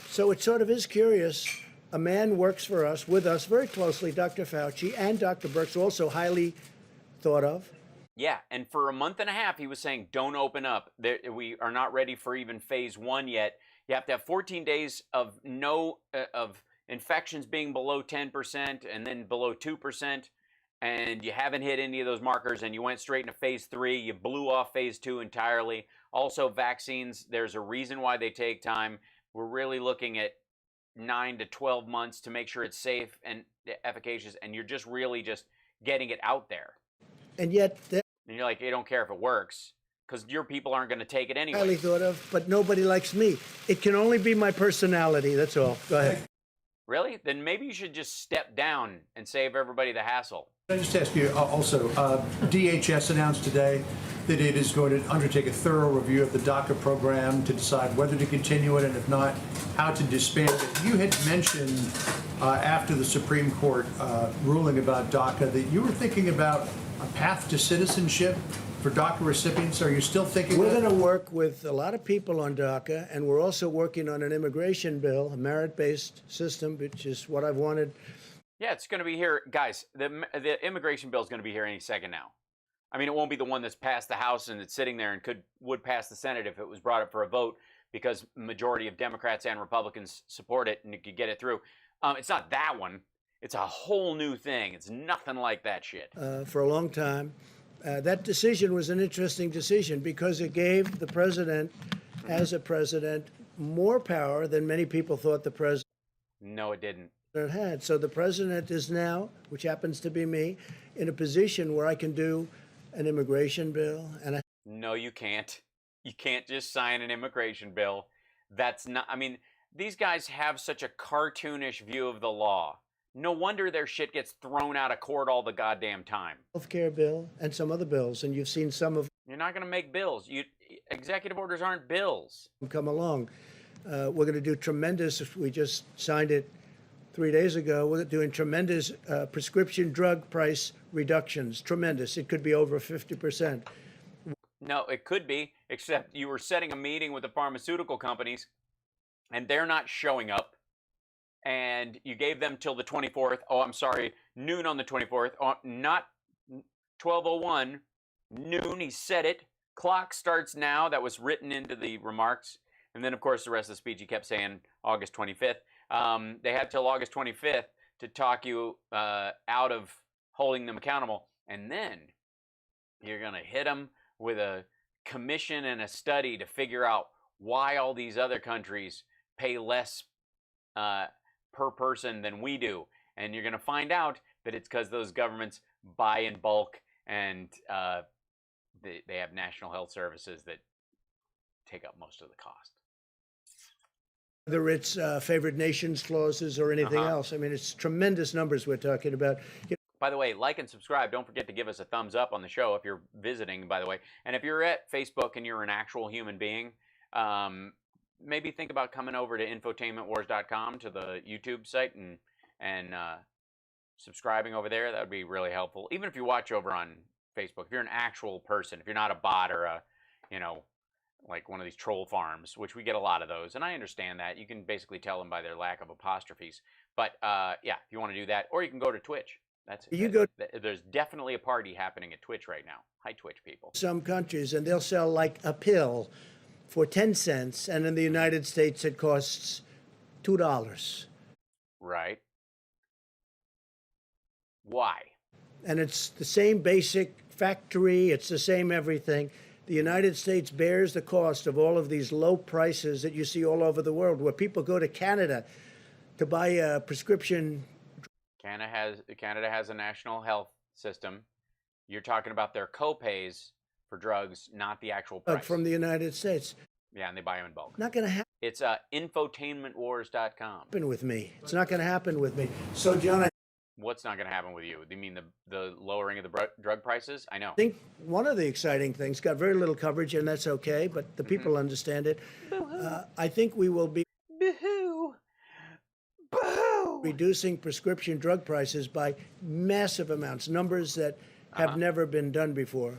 Speaker 3: So it sort of is curious. A man works for us, with us very closely, Dr. Fauci and Dr. Birx, also highly thought of.
Speaker 13: Yeah, and for a month and a half, he was saying, don't open up. We are not ready for even phase 1 yet. You have to have 14 days of of infections being below 10% and then below 2%, and you haven't hit any of those markers, and you went straight into phase 3. You blew off phase 2 entirely. Also, vaccines, there's a reason why they take time. We're really looking at 9 to 12 months to make sure it's safe and efficacious, and you're just really just getting it out there.
Speaker 3: And yet,
Speaker 13: And you're like, you don't care if it works, because your people aren't going to take it anyway.
Speaker 3: highly thought of, but nobody likes me. It can only be my personality, that's all. Go ahead.
Speaker 13: Really? Then maybe you should just step down and save everybody the hassle.
Speaker 20: Can I just ask you also, DHS announced today that it is going to undertake a thorough review of the DACA program to decide whether to continue it, and if not, how to disband it. You had mentioned after the Supreme Court ruling about DACA that you were thinking about a path to citizenship for DACA recipients. Are you still thinking
Speaker 3: We're
Speaker 20: that?
Speaker 3: going to work with a lot of people on DACA, and we're also working on an immigration bill, a merit-based system, which is what I've wanted.
Speaker 13: Yeah, it's going to be here. Guys, the immigration bill is going to be here any second now. I mean, it won't be the one that's passed the House and it's sitting there and would pass the Senate if it was brought up for a vote because majority of Democrats and Republicans support it and it could get it through. It's not that one. It's a whole new thing. It's nothing like that shit.
Speaker 3: For a long time. That decision was an interesting decision because it gave the president, as a president, more power than many people thought the president
Speaker 13: No, it didn't.
Speaker 3: had. So the president is now, which happens to be me, in a position where I can do an immigration bill. And
Speaker 13: No, you can't. You can't just sign an immigration bill. That's not, I mean, these guys have such a cartoonish view of the law. No wonder their shit gets thrown out of court all the goddamn time.
Speaker 3: healthcare bill and some other bills, and you've seen some of
Speaker 13: You're not going to make bills. Executive orders aren't bills.
Speaker 3: them come along. We're going to do tremendous, we just signed it 3 days ago, we're doing tremendous prescription drug price reductions. Tremendous. It could be over 50%.
Speaker 13: No, it could be, except you were setting a meeting with the pharmaceutical companies, and they're not showing up. And you gave them till the 24th. Oh, I'm sorry, noon on the 24th. Not 12:01, noon. He said it. Clock starts now. That was written into the remarks. And then, of course, the rest of the speech, he kept saying August 25th. They had till August 25th to talk you out of holding them accountable. And then you're going to hit them with a commission and a study to figure out why all these other countries pay less per person than we do. And you're going to find out that it's because those governments buy in bulk and they have national health services that take up most of the cost.
Speaker 3: Whether it's favored nations clauses or anything else. I mean, it's tremendous numbers we're talking about.
Speaker 13: By the way, like and subscribe. Don't forget to give us a thumbs up on the show if you're visiting, by the way. And if you're at Facebook and you're an actual human being, maybe think about coming over to infotainmentwars.com to the YouTube site and subscribing over there. That would be really helpful. Even if you watch over on Facebook, if you're an actual person, if you're not a bot or a, like one of these troll farms, which we get a lot of those, and I understand that. You can basically tell them by their lack of apostrophes. But yeah, if you want to do that, or you can go to Twitch. There's definitely a party happening at Twitch right now. Hi, Twitch people.
Speaker 3: Some countries, and they'll sell like a pill for 10 cents, and in the United States it costs $2.
Speaker 13: Right. Why?
Speaker 3: And it's the same basic factory, it's the same everything. The United States bears the cost of all of these low prices that you see all over the world, where people go to Canada to buy a prescription.
Speaker 13: Canada has a national health system. You're talking about their co-pays for drugs, not the actual price.
Speaker 3: From the United States.
Speaker 13: Yeah, and they buy them in bulk.
Speaker 3: Not going to happen.
Speaker 13: It's infotainmentwars.com.
Speaker 3: With me. It's not going to happen with me. So, John,
Speaker 13: what's not going to happen with you? Do you mean the lowering of the drug prices? I know.
Speaker 3: I think one of the exciting things, got very little coverage, and that's okay, but the people understand it. I think we will be reducing prescription drug prices by massive amounts, numbers that have never been done before.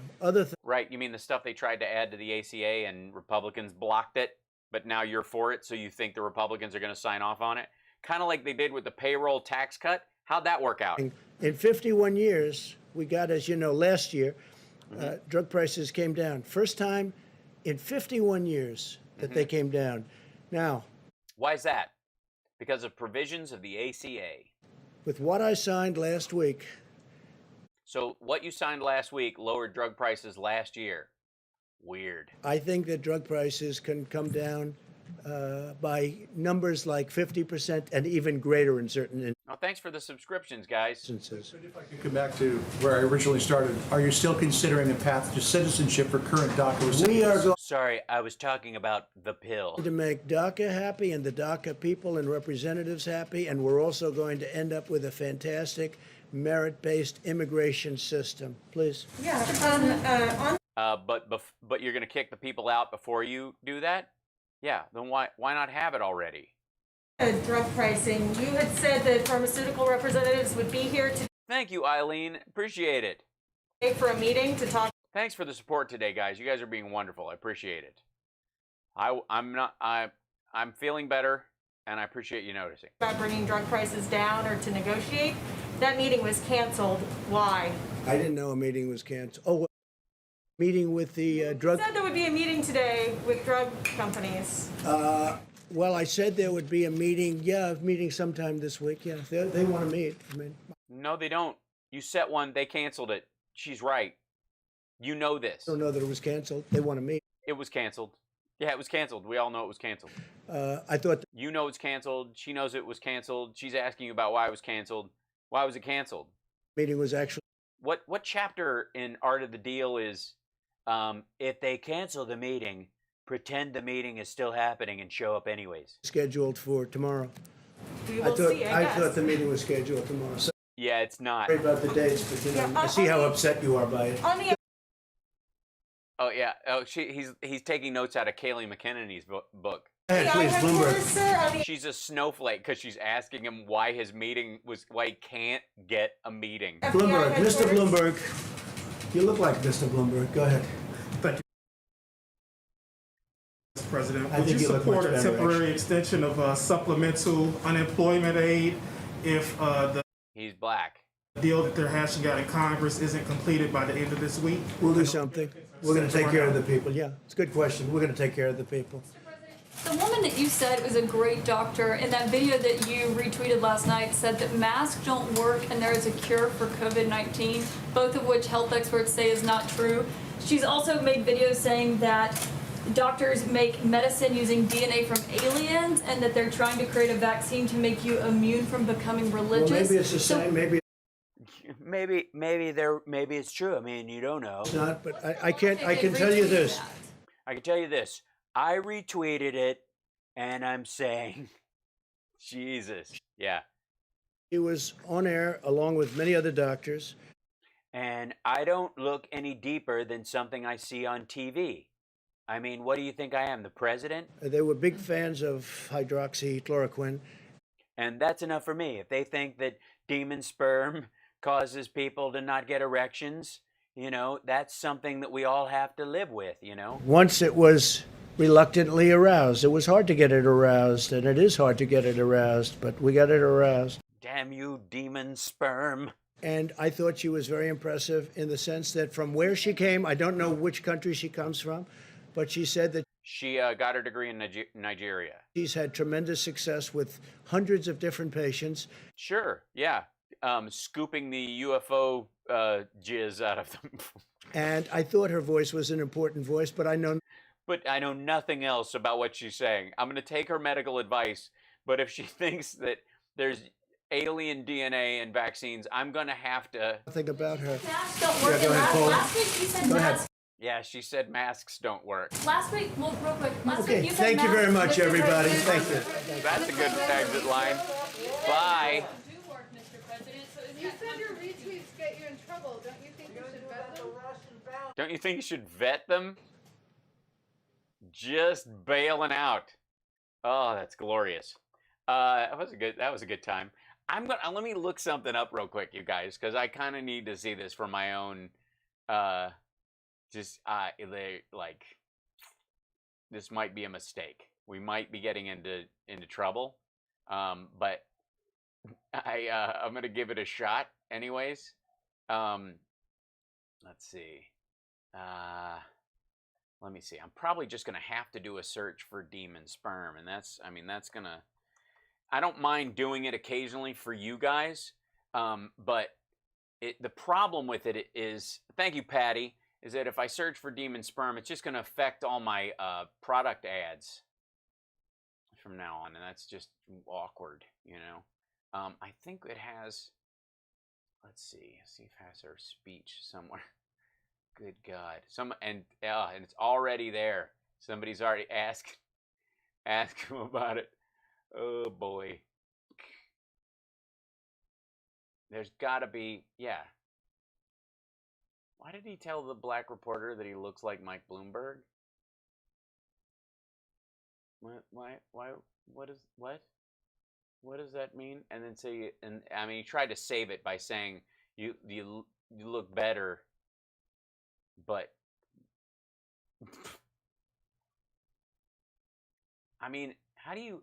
Speaker 13: Right, you mean the stuff they tried to add to the ACA and Republicans blocked it, but now you're for it, so you think the Republicans are going to sign off on it? Kind of like they did with the payroll tax cut. How'd that work out?
Speaker 3: In 51 years, we got, as you know, last year, drug prices came down. First time in 51 years that they came down. Now,
Speaker 13: why is that? Because of provisions of the ACA.
Speaker 3: With what I signed last week.
Speaker 13: So what you signed last week lowered drug prices last year. Weird.
Speaker 3: I think that drug prices can come down by numbers like 50% and even greater in certain
Speaker 13: Oh, thanks for the subscriptions, guys.
Speaker 3: instances.
Speaker 20: If I could come back to where I originally started, are you still considering a path to citizenship for current DACA recipients?
Speaker 13: Sorry, I was talking about the pill.
Speaker 3: To make DACA happy and the DACA people and representatives happy, and we're also going to end up with a fantastic merit-based immigration system. Please.
Speaker 19: Yeah.
Speaker 13: But you're going to kick the people out before you do that? Yeah. Then why not have it already?
Speaker 19: Drug pricing. You had said that pharmaceutical representatives would be here today.
Speaker 13: Thank you, Eileen. Appreciate it.
Speaker 19: For a meeting to talk.
Speaker 13: Thanks for the support today, guys. You guys are being wonderful. I appreciate it. I'm feeling better, and I appreciate you noticing.
Speaker 19: About bringing drug prices down or to negotiate. That meeting was canceled. Why?
Speaker 3: I didn't know a meeting was canceled. Oh. Meeting with the drug.
Speaker 19: You said there would be a meeting today with drug companies.
Speaker 3: Well, I said there would be a meeting. Yeah, a meeting sometime this week. Yeah, they want to meet. I mean,
Speaker 13: No, they don't. You set one, they canceled it. She's right. You know this.
Speaker 3: I don't know that it was canceled. They want to meet.
Speaker 13: It was canceled. Yeah, it was canceled. We all know it was canceled.
Speaker 3: I thought
Speaker 13: You know it's canceled. She knows it was canceled. She's asking you about why it was canceled. Why was it canceled?
Speaker 3: the meeting was actually
Speaker 13: What chapter in Art of the Deal is if they cancel the meeting, pretend the meeting is still happening and show up anyways?
Speaker 3: scheduled for tomorrow.
Speaker 19: We
Speaker 3: I
Speaker 19: will
Speaker 3: thought
Speaker 19: see, I guess.
Speaker 3: thought the meeting was scheduled tomorrow. Sorry
Speaker 13: Yeah, it's not.
Speaker 3: about the dates, but you know,
Speaker 19: Yeah,
Speaker 3: I see how
Speaker 19: on the-
Speaker 3: upset you are by it.
Speaker 19: On the
Speaker 13: Oh yeah. Oh, he's taking notes out of Kayleigh McEnany's book.
Speaker 3: Go ahead, please, Bloomberg.
Speaker 13: She's a snowflake because she's asking him why his meeting why he can't get a meeting.
Speaker 3: Bloomberg, Mr. Bloomberg. You look like Mr. Bloomberg. Go ahead.
Speaker 21: Thank you, Mr. President.
Speaker 3: I
Speaker 21: Would
Speaker 3: think
Speaker 21: you
Speaker 3: you look
Speaker 21: support
Speaker 3: much
Speaker 21: a
Speaker 3: better,
Speaker 21: temporary extension of supplemental unemployment aid if the
Speaker 13: He's black.
Speaker 21: deal that they're hashing out in Congress isn't completed by the end of this week?
Speaker 3: We'll do something. We're going to take care of the people. Yeah, it's a good question. We're going to take care of the people.
Speaker 22: The woman that you said was a great doctor in that video that you retweeted last night said that masks don't work and there is a cure for COVID-19, both of which health experts say is not true. She's also made videos saying that doctors make medicine using DNA from aliens and that they're trying to create a vaccine to make you immune from becoming religious.
Speaker 3: Well, maybe it's the same. Maybe
Speaker 13: Maybe it's true. I mean, you don't know.
Speaker 3: it's not. But I can't. I can tell you this.
Speaker 13: I can tell you this. I retweeted it, and I'm saying, Jesus. Yeah.
Speaker 3: He was on air along with many other doctors.
Speaker 13: And I don't look any deeper than something I see on TV. I mean, what do you think I am, the president?
Speaker 3: They were big fans of hydroxychloroquine.
Speaker 13: And that's enough for me. If they think that demon sperm causes people to not get erections, you know, that's something that we all have to live with, you know?
Speaker 3: Once it was reluctantly aroused. It was hard to get it aroused, and it is hard to get it aroused, but we got it aroused.
Speaker 13: Damn you, demon sperm.
Speaker 3: And I thought she was very impressive in the sense that from where she came, I don't know which country she comes from, but she said that
Speaker 13: she got her degree in Nigeria.
Speaker 3: She's had tremendous success with hundreds of different patients.
Speaker 13: Sure, yeah. Scooping the UFO jizz out of them.
Speaker 3: And I thought her voice was an important voice, but I know
Speaker 13: nothing else about what she's saying. I'm going to take her medical advice, but if she thinks that there's alien DNA and vaccines, I'm going to have to...
Speaker 3: Nothing about her.
Speaker 22: Masks don't work. Last week you said masks.
Speaker 13: Yeah, she said masks don't work.
Speaker 22: Last week, well, real quick. Last
Speaker 3: Okay,
Speaker 22: week you said
Speaker 3: thank you very
Speaker 22: masks,
Speaker 3: much,
Speaker 22: Mr.
Speaker 3: everybody.
Speaker 22: President.
Speaker 3: Thank you.
Speaker 13: That's a good exit line. Bye.
Speaker 23: You said your retweets get you in trouble. Don't you think you should vet them?
Speaker 13: Don't you think you should vet them? Just bailing out. Oh, that's glorious. That was a good time. Let me look something up real quick, you guys, because I kind of need to see this for my own. This might be a mistake. We might be getting into trouble. But I'm gonna give it a shot anyways. Let's see. Let me see. I'm probably just gonna have to do a search for demon sperm, and that's gonna. I don't mind doing it occasionally for you guys, but the problem with it is, thank you, Patty, is that if I search for demon sperm, it's just gonna affect all my product ads from now on, and that's just awkward, you know. I think it has. Let's see if it has our speech somewhere. Good God, and it's already there. Somebody's already asked him about it. Oh boy. There's got to be, yeah. Why did he tell the black reporter that he looks like Mike Bloomberg? What does that mean? And then say, and I mean, he tried to save it by saying you look better, but I mean, how do you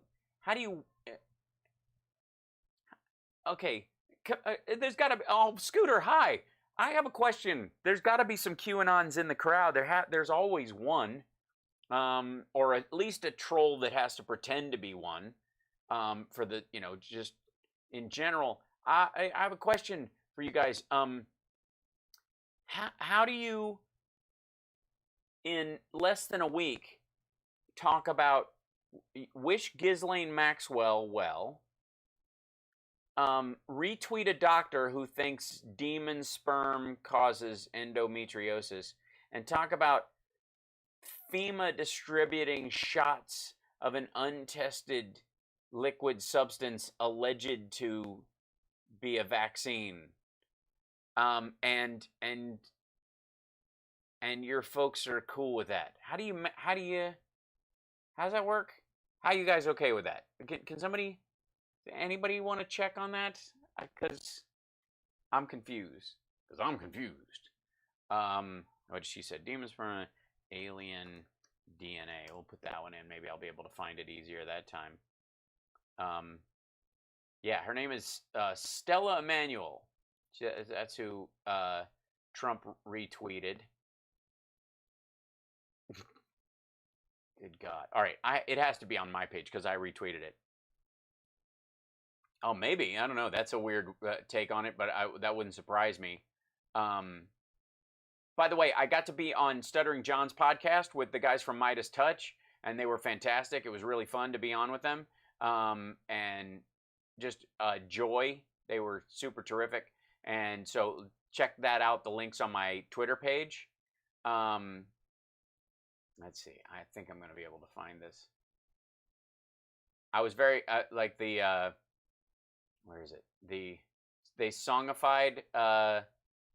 Speaker 13: okay, there's got to be, oh, Scooter, hi. I have a question. There's got to be some QAnons in the crowd. There's always one, or at least a troll that has to pretend to be one. For the, just in general. I have a question for you guys. How do you, in less than a week, talk about wish Ghislaine Maxwell well, retweet a doctor who thinks demon sperm causes endometriosis, and talk about FEMA distributing shots of an untested liquid substance alleged to be a vaccine, and your folks are cool with that? How does that work? How are you guys okay with that? Can anybody want to check on that? Because I'm confused. What she said, demon sperm, alien DNA. We'll put that one in. Maybe I'll be able to find it easier that time. Yeah, her name is Stella Emanuel. That's who Trump retweeted. Good God. All right, it has to be on my page because I retweeted it. Oh, maybe. I don't know. That's a weird take on it, but that wouldn't surprise me. By the way, I got to be on Stuttering John's podcast with the guys from Midas Touch, and they were fantastic. It was really fun to be on with them. And just joy. They were super terrific. And so check that out. The link's on my Twitter page. Let's see. I think I'm going to be able to find this. I was very, like the, where is it? They songified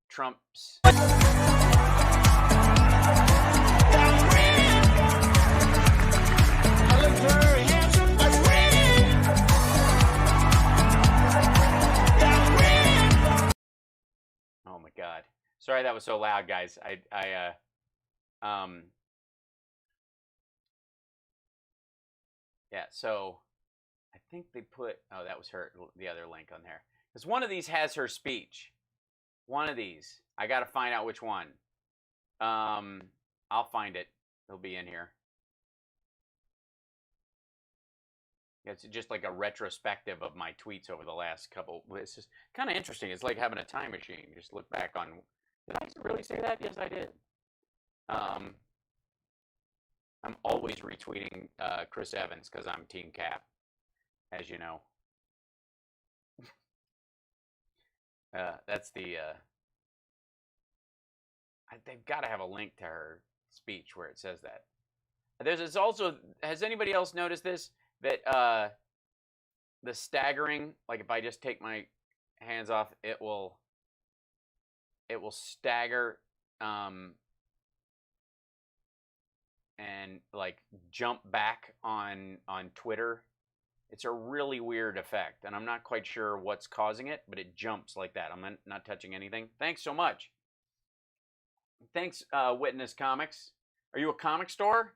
Speaker 13: Trump's. Oh my God. Sorry that was so loud, guys. Yeah, so I think they put, oh, that was the other link on there. Because one of these has her speech. One of these. I got to find out which one. I'll find it. It'll be in here. It's just like a retrospective of my tweets over the last couple. It's just kind of interesting. It's like having a time machine. Just look back on, did I really say that? Yes, I did. I'm always retweeting Chris Evans because I'm Team Cap, as you know. That's the. They've got to have a link to her speech where it says that. There's also. Has anybody else noticed this? That the staggering, like if I just take my hands off, it will stagger and like jump back on Twitter. It's a really weird effect, and I'm not quite sure what's causing it, but it jumps like that. I'm not touching anything. Thanks so much. Thanks, Witness Comics. Are you a comic store?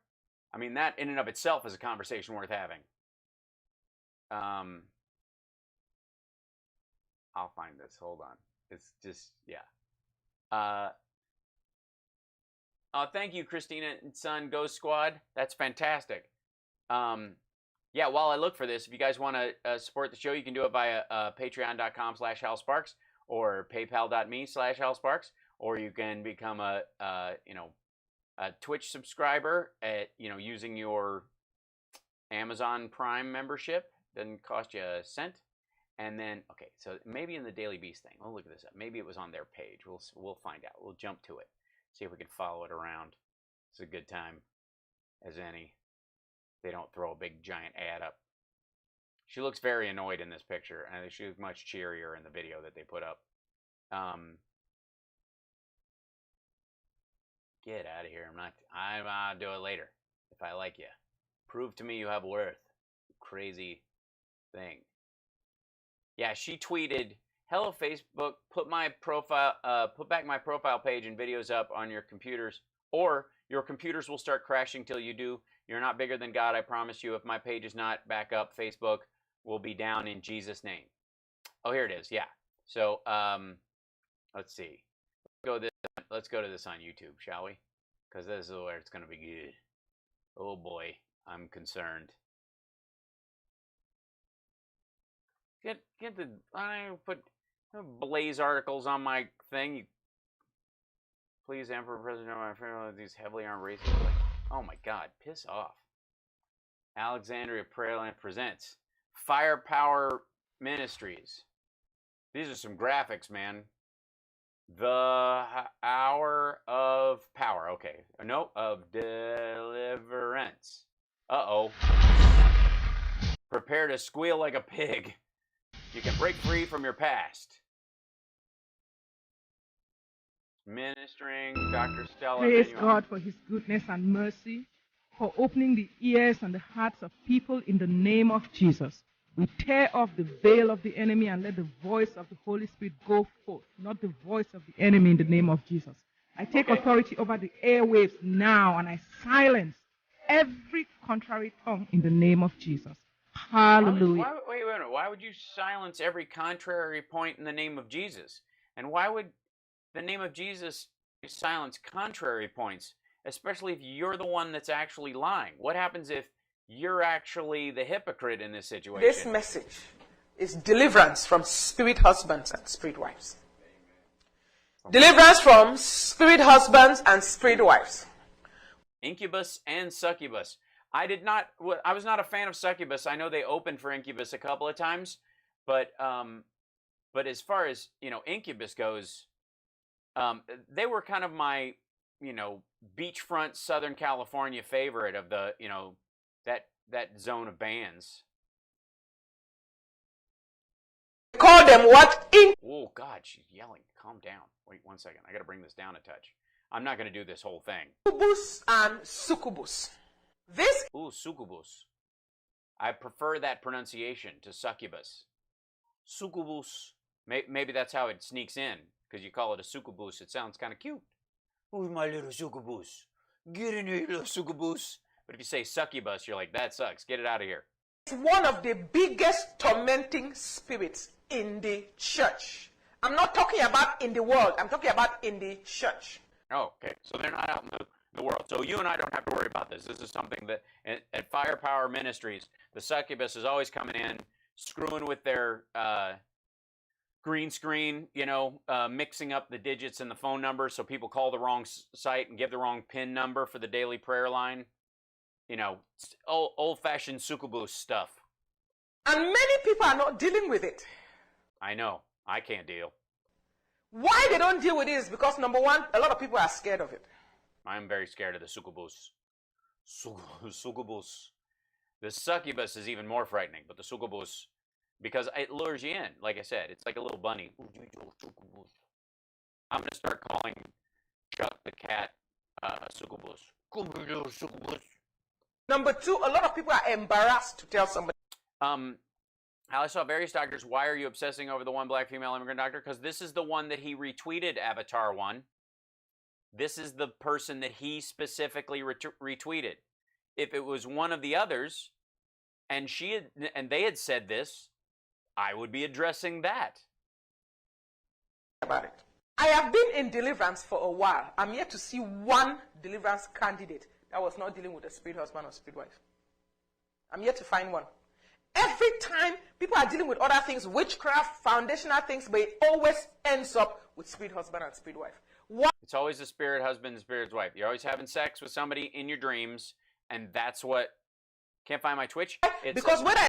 Speaker 13: I mean, that in and of itself is a conversation worth having. I'll find this. Hold on. It's just, yeah. Thank you, Christina and Son Ghost Squad. That's fantastic. Yeah, while I look for this, if you guys want to support the show, you can do it via patreon.com/HalSparks or paypal.me/HalSparks, or you can become a Twitch subscriber at, using your Amazon Prime membership. Doesn't cost you a cent. And then, okay, so maybe in the Daily Beast thing, we'll look this up. Maybe it was on their page. We'll find out. We'll jump to it. See if we can follow it around. It's a good time as any. They don't throw a big giant ad up. She looks very annoyed in this picture, and she was much cheerier in the video that they put up. Get out of here. I'll do it later if I like you. Prove to me you have worth. Crazy thing. Yeah, she tweeted, "Hello Facebook, put back my profile page and videos up on your computers, or your computers will start crashing till you do. You're not bigger than God, I promise you. If my page is not back up, Facebook will be down in Jesus' name." Oh, here it is. Yeah. So, let's see. Let's go to this on YouTube, shall we? Because this is where it's going to be good. Oh boy, I'm concerned. Get the, I put Blaze articles on my thing. Please, Emperor, President of my family, these heavily armed racists. Oh my God, piss off. Alexandria Prairland presents Firepower Ministries. These are some graphics, man. The Hour of Power. Okay. No, of Deliverance. Uh-oh. Prepare to squeal like a pig. You can break free from your past. Ministering Dr. Stella.
Speaker 7: Praise
Speaker 13: Manuel.
Speaker 7: God for his goodness and mercy, for opening the ears and the hearts of people in the name of Jesus. We tear off the veil of the enemy and let the voice of the Holy Spirit go forth, not the voice of the enemy, in the name of Jesus. I take authority over the airwaves now, and I silence every contrary tongue in the name of Jesus. Hallelujah.
Speaker 13: Wait a minute. Why would you silence every contrary point in the name of Jesus? And why would the name of Jesus silence contrary points, especially if you're the one that's actually lying? What happens if you're actually the hypocrite in this situation?
Speaker 8: This message is deliverance from spirit husbands and spirit wives. Deliverance from spirit husbands and spirit wives.
Speaker 13: Incubus and succubus. I was not a fan of succubus. I know they opened for incubus a couple of times, but as far as, incubus goes, they were kind of my, beachfront Southern California favorite of the, that zone of bands.
Speaker 8: Call them what?
Speaker 13: Oh God, she's yelling. Calm down. Wait 1 second. I got to bring this down a touch. I'm not going to do this whole thing.
Speaker 8: Incubus and succubus. This.
Speaker 13: Ooh, succubus. I prefer that pronunciation to succubus. Succubus. Maybe that's how it sneaks in, because you call it a succubus. It sounds kind of cute. Who's my little succubus? Get in here, little succubus. But if you say succubus, you're like, that sucks. Get it out of here.
Speaker 8: It's one of the biggest tormenting spirits in the church. I'm not talking about in the world. I'm talking about in the church.
Speaker 13: Oh, okay. So they're not out in the world. So you and I don't have to worry about this. This is something that at Firepower Ministries, the succubus is always coming in, screwing with their green screen, mixing up the digits and the phone number so people call the wrong site and give the wrong PIN number for the daily prayer line. Old-fashioned succubus stuff.
Speaker 8: And many people are not dealing with it.
Speaker 13: I know. I can't deal.
Speaker 8: Why they don't deal with it is because, number one, a lot of people are scared of it.
Speaker 13: I'm very scared of the succubus. Succubus. The succubus is even more frightening, but the succubus, because it lures you in. Like I said, it's like a little bunny. I'm going to start calling Chuck the cat succubus.
Speaker 8: Number two, a lot of people are embarrassed to tell somebody.
Speaker 13: I saw various doctors. Why are you obsessing over the one black female immigrant doctor? Because this is the one that he retweeted, Avatar One. This is the person that he specifically retweeted. If it was one of the others, and they had said this, I would be addressing that.
Speaker 8: About it. I have been in deliverance for a while. I'm yet to see one deliverance candidate that was not dealing with a spirit husband or spirit wife. I'm yet to find one. Every time people are dealing with other things, witchcraft, foundational things, but it always ends up with spirit husband and spirit wife. Why?
Speaker 13: It's always the spirit husband and spirit's wife. You're always having sex with somebody in your dreams, and that's what... Can't find my Twitch?
Speaker 8: Because whether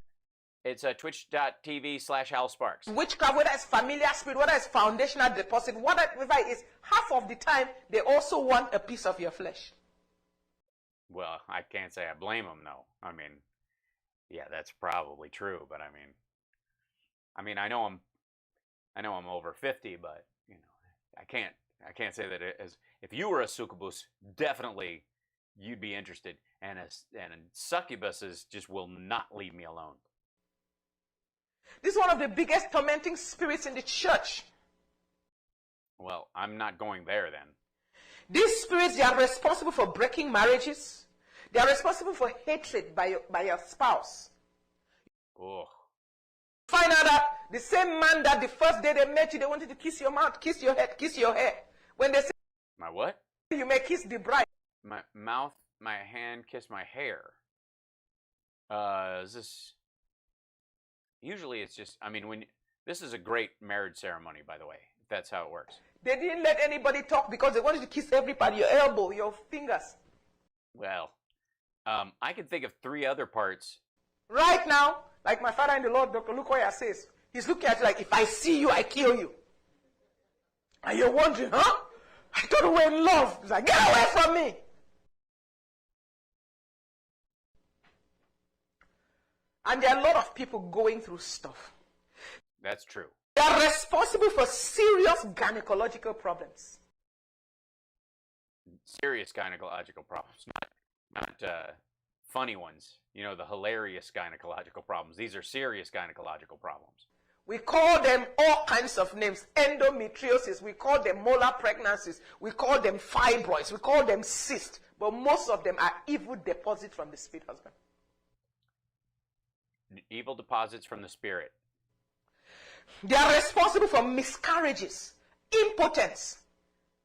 Speaker 13: it's twitch.tv/HalSparks.
Speaker 8: Witchcraft, whether it's familiar spirit, whether it's foundational deposit, whatever it is, half of the time, they also want a piece of your flesh.
Speaker 13: Well, I can't say I blame them, though. I mean, yeah, that's probably true, but I know I'm over 50, but I can't say that if you were a succubus, definitely you'd be interested, and succubuses just will not leave me alone.
Speaker 8: This is one of the biggest tormenting spirits in the church.
Speaker 13: Well, I'm not going there then.
Speaker 8: These spirits, they are responsible for breaking marriages. They are responsible for hatred by your spouse.
Speaker 13: Oh.
Speaker 8: Find out that the same man that the first day they met you, they wanted to kiss your mouth, kiss your head, kiss your hair. When they say
Speaker 13: My what?
Speaker 8: you may kiss the bride.
Speaker 13: My mouth, my hand, kiss my hair. Is this... Usually it's just, I mean, this is a great marriage ceremony, by the way, if that's how it works.
Speaker 8: They didn't let anybody talk because they wanted to kiss everybody, your elbow, your fingers.
Speaker 13: Well, I can think of 3 other parts.
Speaker 8: Right now, like my father in the Lord, Dr. Lukoya says, he's looking at you like, if I see you, I kill you. And you're wondering, huh? I thought we were in love. He's like, get away from me. And there are a lot of people going through stuff.
Speaker 13: That's true.
Speaker 8: They are responsible for serious gynecological problems.
Speaker 13: Serious gynecological problems, not funny ones. You know, the hilarious gynecological problems. These are serious gynecological problems.
Speaker 8: We call them all kinds of names. Endometriosis. We call them molar pregnancies. We call them fibroids. We call them cysts. But most of them are evil deposits from the spirit husband.
Speaker 13: Evil deposits from the spirit.
Speaker 8: They are responsible for miscarriages, impotence,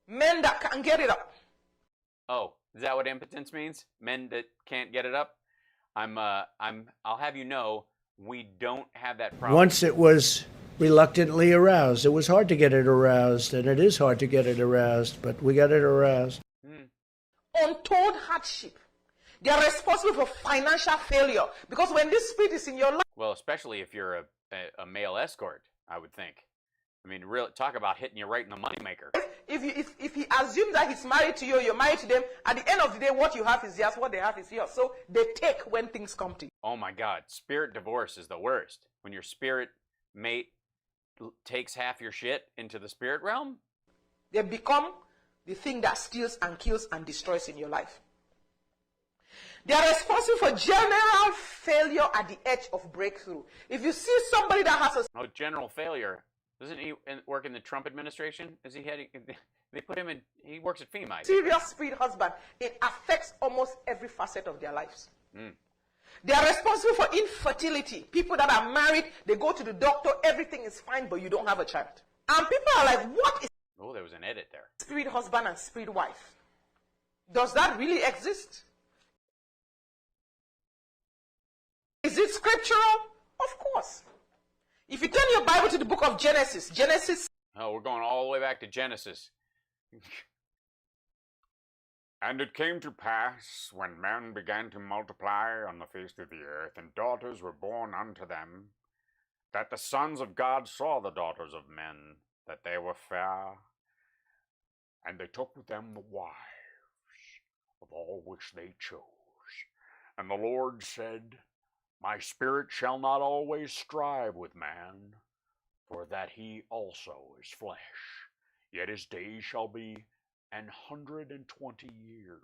Speaker 8: men that can't get it up.
Speaker 13: Oh, is that what impotence means? Men that can't get it up? I'll have you know, we don't have that problem.
Speaker 3: Once it was reluctantly aroused. It was hard to get it aroused, and it is hard to get it aroused, but we got it aroused.
Speaker 8: Untold hardship. They are responsible for financial failure. Because when this spirit is in your life...
Speaker 13: Well, especially if you're a male escort, I would think. I mean, real talk about hitting you right in the moneymaker.
Speaker 8: If he assumes that he's married to you, you're married to them, at the end of the day, what you have is theirs, what they have is yours. So they take when things come to you.
Speaker 13: Oh my God, spirit divorce is the worst. When your spirit mate takes half your shit into the spirit realm.
Speaker 8: They become the thing that steals and kills and destroys in your life. They are responsible for general failure at the edge of breakthrough. If you see somebody that has a...
Speaker 13: Oh, general failure. Doesn't he work in the Trump administration? Is he heading? They put him in, he works at FEMA.
Speaker 8: Serious spirit husband. It affects almost every facet of their lives. They are responsible for infertility. People that are married, they go to the doctor, everything is fine, but you don't have a child. And people are like, what is...
Speaker 13: Oh, there was an edit there.
Speaker 8: Spirit husband and spirit wife. Does that really exist? Is it scriptural? Of course. If you turn your Bible to the book of Genesis.
Speaker 13: Oh, we're going all the way back to Genesis.
Speaker 17: And it came to pass, when men began to multiply on the face of the earth, and daughters were born unto them, that the sons of God saw the daughters of men, that they were fair, and they took with them the wives of all which they chose. And the Lord said, My spirit shall not always strive with man, for that he also is flesh. Yet his days shall be 120 years.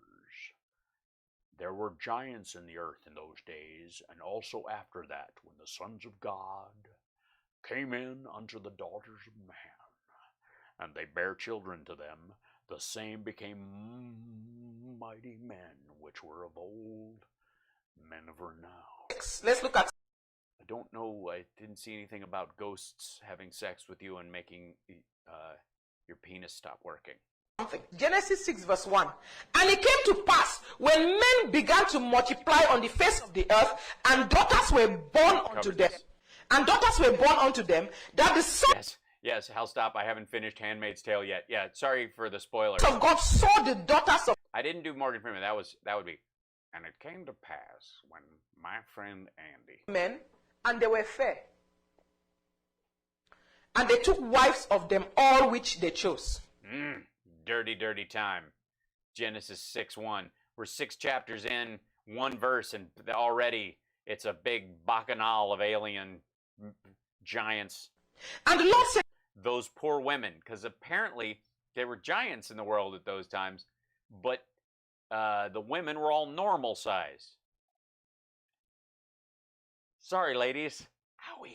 Speaker 17: There were giants in the earth in those days, and also after that, when the sons of God came in unto the daughters of man, and they bare children to them, the same became mighty men, which were of old, men of renown.
Speaker 8: Let's look at...
Speaker 13: I don't know, I didn't see anything about ghosts having sex with you and making your penis stop working.
Speaker 8: Genesis 6 verse 1. And it came to pass, when men began to multiply on the face of the earth, and daughters were born unto them. And daughters were born unto them, that the sons...
Speaker 13: Yes, Hal, stop. I haven't finished Handmaid's Tale yet. Yeah, sorry for the spoiler.
Speaker 8: of God saw the daughters of...
Speaker 13: I didn't do Morgan Freeman. That would be... And it came to pass, when my friend Andy...
Speaker 8: men, and they were fair. And they took wives of them all which they chose.
Speaker 13: Dirty, dirty time. Genesis 6:1. We're 6 chapters in, 1 verse, and already it's a big bacchanal of alien giants.
Speaker 8: And the Lord said...
Speaker 13: Those poor women, because apparently there were giants in the world at those times, but the women were all normal size. Sorry, ladies. Owie.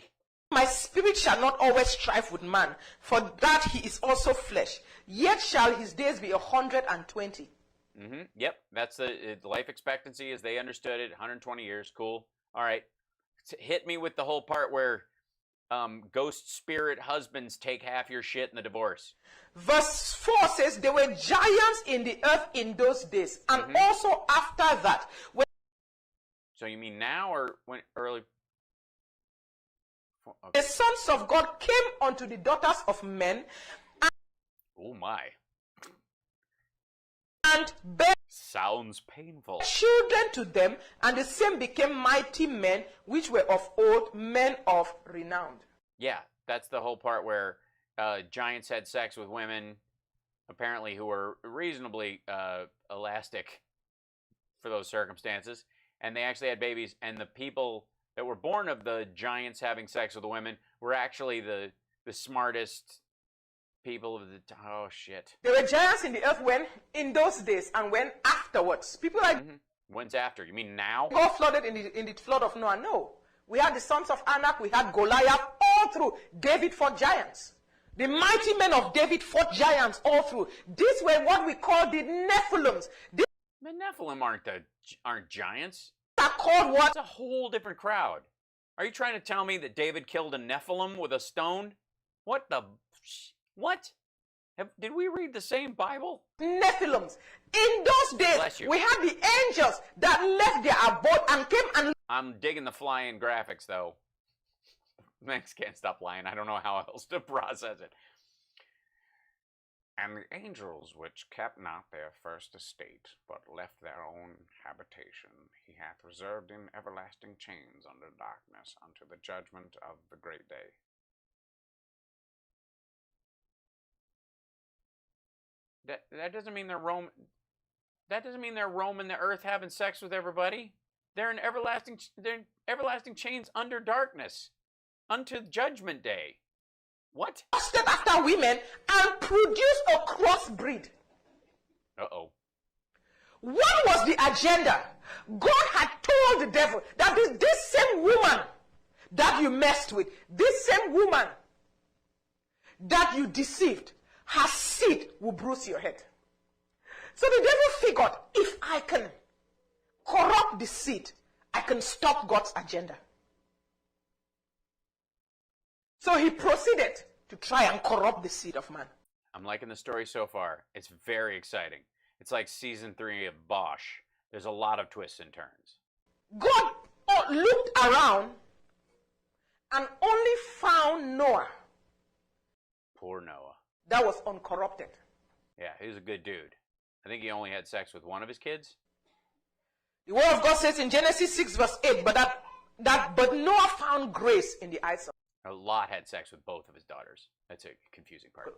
Speaker 8: My spirit shall not always strive with man, for that he is also flesh. Yet shall his days be 120.
Speaker 13: Yep, that's the life expectancy as they understood it. 120 years. Cool. All right. Hit me with the whole part where ghost spirit husbands take half your shit in the divorce.
Speaker 8: Verse 4 says, there were giants in the earth in those days, and also after that.
Speaker 13: So you mean now or when early? Okay.
Speaker 8: The sons of God came unto the daughters of men.
Speaker 13: Oh my.
Speaker 8: And bare
Speaker 13: sounds painful.
Speaker 8: Children to them, and the same became mighty men, which were of old, men of renown.
Speaker 13: Yeah, that's the whole part where giants had sex with women, apparently who were reasonably elastic for those circumstances, and they actually had babies, and the people that were born of the giants having sex with the women were actually the smartest people of the oh shit.
Speaker 8: There were giants in the earth when in those days, and when afterwards. People like
Speaker 13: when's after? You mean now?
Speaker 8: God flooded in the flood of Noah. No, we had the sons of Anak, we had Goliath, all through. David fought giants. The mighty men of David fought giants all through. These were what we call the Nephilims. The
Speaker 13: Nephilim aren't giants.
Speaker 8: Are called what?
Speaker 13: It's a whole different crowd. Are you trying to tell me that David killed a Nephilim with a stone? What the? What? Did we read the same Bible?
Speaker 8: Nephilims. In those days, we had the angels that left their abode and came and...
Speaker 13: I'm digging the fly-in graphics, though. Max can't stop lying. I don't know how else to process it.
Speaker 17: And the angels which kept not their first estate, but left their own habitation, he hath reserved in everlasting chains under darkness unto the judgment of the great day.
Speaker 13: That doesn't mean they're roaming. That doesn't mean they're roaming the earth having sex with everybody. They're in everlasting chains under darkness unto judgment day. What?
Speaker 8: Step after women and produce a crossbreed.
Speaker 13: Uh-oh.
Speaker 8: What was the agenda? God had told the devil that this same woman that you messed with, this same woman that you deceived, her seed will bruise your head. So the devil figured, if I can corrupt the seed, I can stop God's agenda. So he proceeded to try and corrupt the seed of man.
Speaker 13: I'm liking the story so far. It's very exciting. It's like season 3 of Bosch. There's a lot of twists and turns.
Speaker 8: God looked around and only found Noah.
Speaker 13: Poor Noah.
Speaker 8: That was uncorrupted.
Speaker 13: Yeah, he was a good dude. I think he only had sex with one of his kids.
Speaker 8: The word of God says in Genesis 6 verse 8, but Noah found grace in the eyes of
Speaker 13: Lot had sex with both of his daughters. That's a confusing part.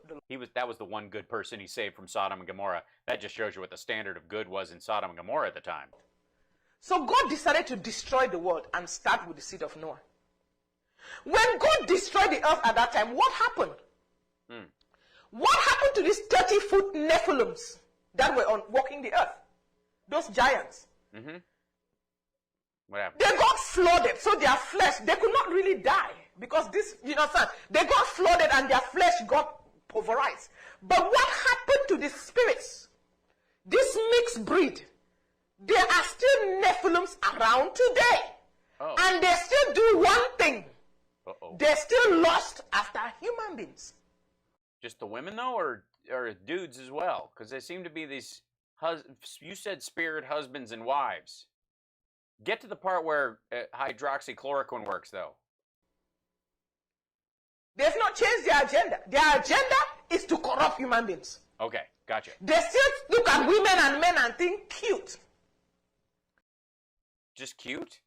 Speaker 13: That was the one good person he saved from Sodom and Gomorrah. That just shows you what the standard of good was in Sodom and Gomorrah at the time.
Speaker 8: So God decided to destroy the world and start with the seed of Noah. When God destroyed the earth at that time, what happened? What happened to these 30-foot Nephilims that were walking the earth? Those giants.
Speaker 13: What happened?
Speaker 8: They got flooded, so their flesh, they could not really die. Because this, they got flooded and their flesh got pulverized. But what happened to the spirits? This mixed breed, there are still Nephilims around today. And they still do one thing. They're still lost after human beings.
Speaker 13: Just the women, though, or dudes as well? Because there seem to be these, you said spirit husbands and wives. Get to the part where hydroxychloroquine works, though.
Speaker 8: They've not changed their agenda. Their agenda is to corrupt human beings.
Speaker 13: Okay, gotcha.
Speaker 8: They still look at women and men and think cute.
Speaker 13: Just cute?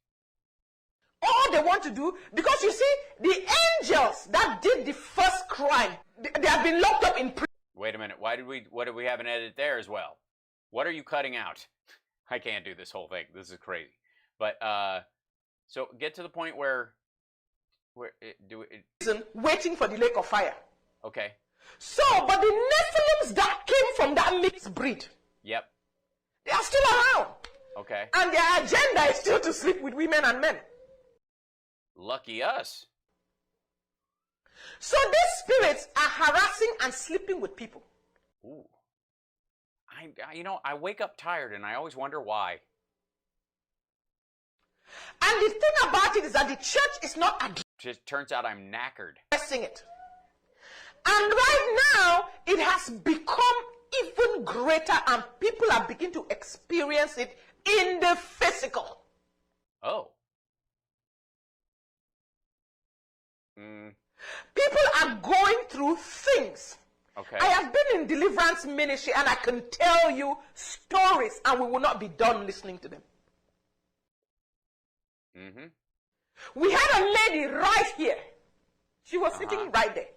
Speaker 8: All they want to do, because you see, the angels that did the first crime, they have been locked up in prison.
Speaker 13: Wait a minute. What did we have an edit there as well? What are you cutting out? I can't do this whole thing. This is crazy. But so get to the point where
Speaker 8: waiting for the lake of fire.
Speaker 13: Okay.
Speaker 8: So, but the Nephilims that came from that mixed breed,
Speaker 13: yep,
Speaker 8: they are still around.
Speaker 13: Okay.
Speaker 8: And their agenda is still to sleep with women and men.
Speaker 13: Lucky us.
Speaker 8: So these spirits are harassing and sleeping with people.
Speaker 13: Ooh. I wake up tired and I always wonder why.
Speaker 8: And the thing about it is that the church is not
Speaker 13: Just turns out I'm knackered.
Speaker 8: It. And right now, it has become even greater, and people are beginning to experience it in the physical.
Speaker 13: Oh.
Speaker 8: People are going through things.
Speaker 13: Okay.
Speaker 8: I have been in deliverance ministry, and I can tell you stories, and we will not be done listening to them.
Speaker 13: Mm-hmm.
Speaker 8: We had a lady right here. She was sitting right there.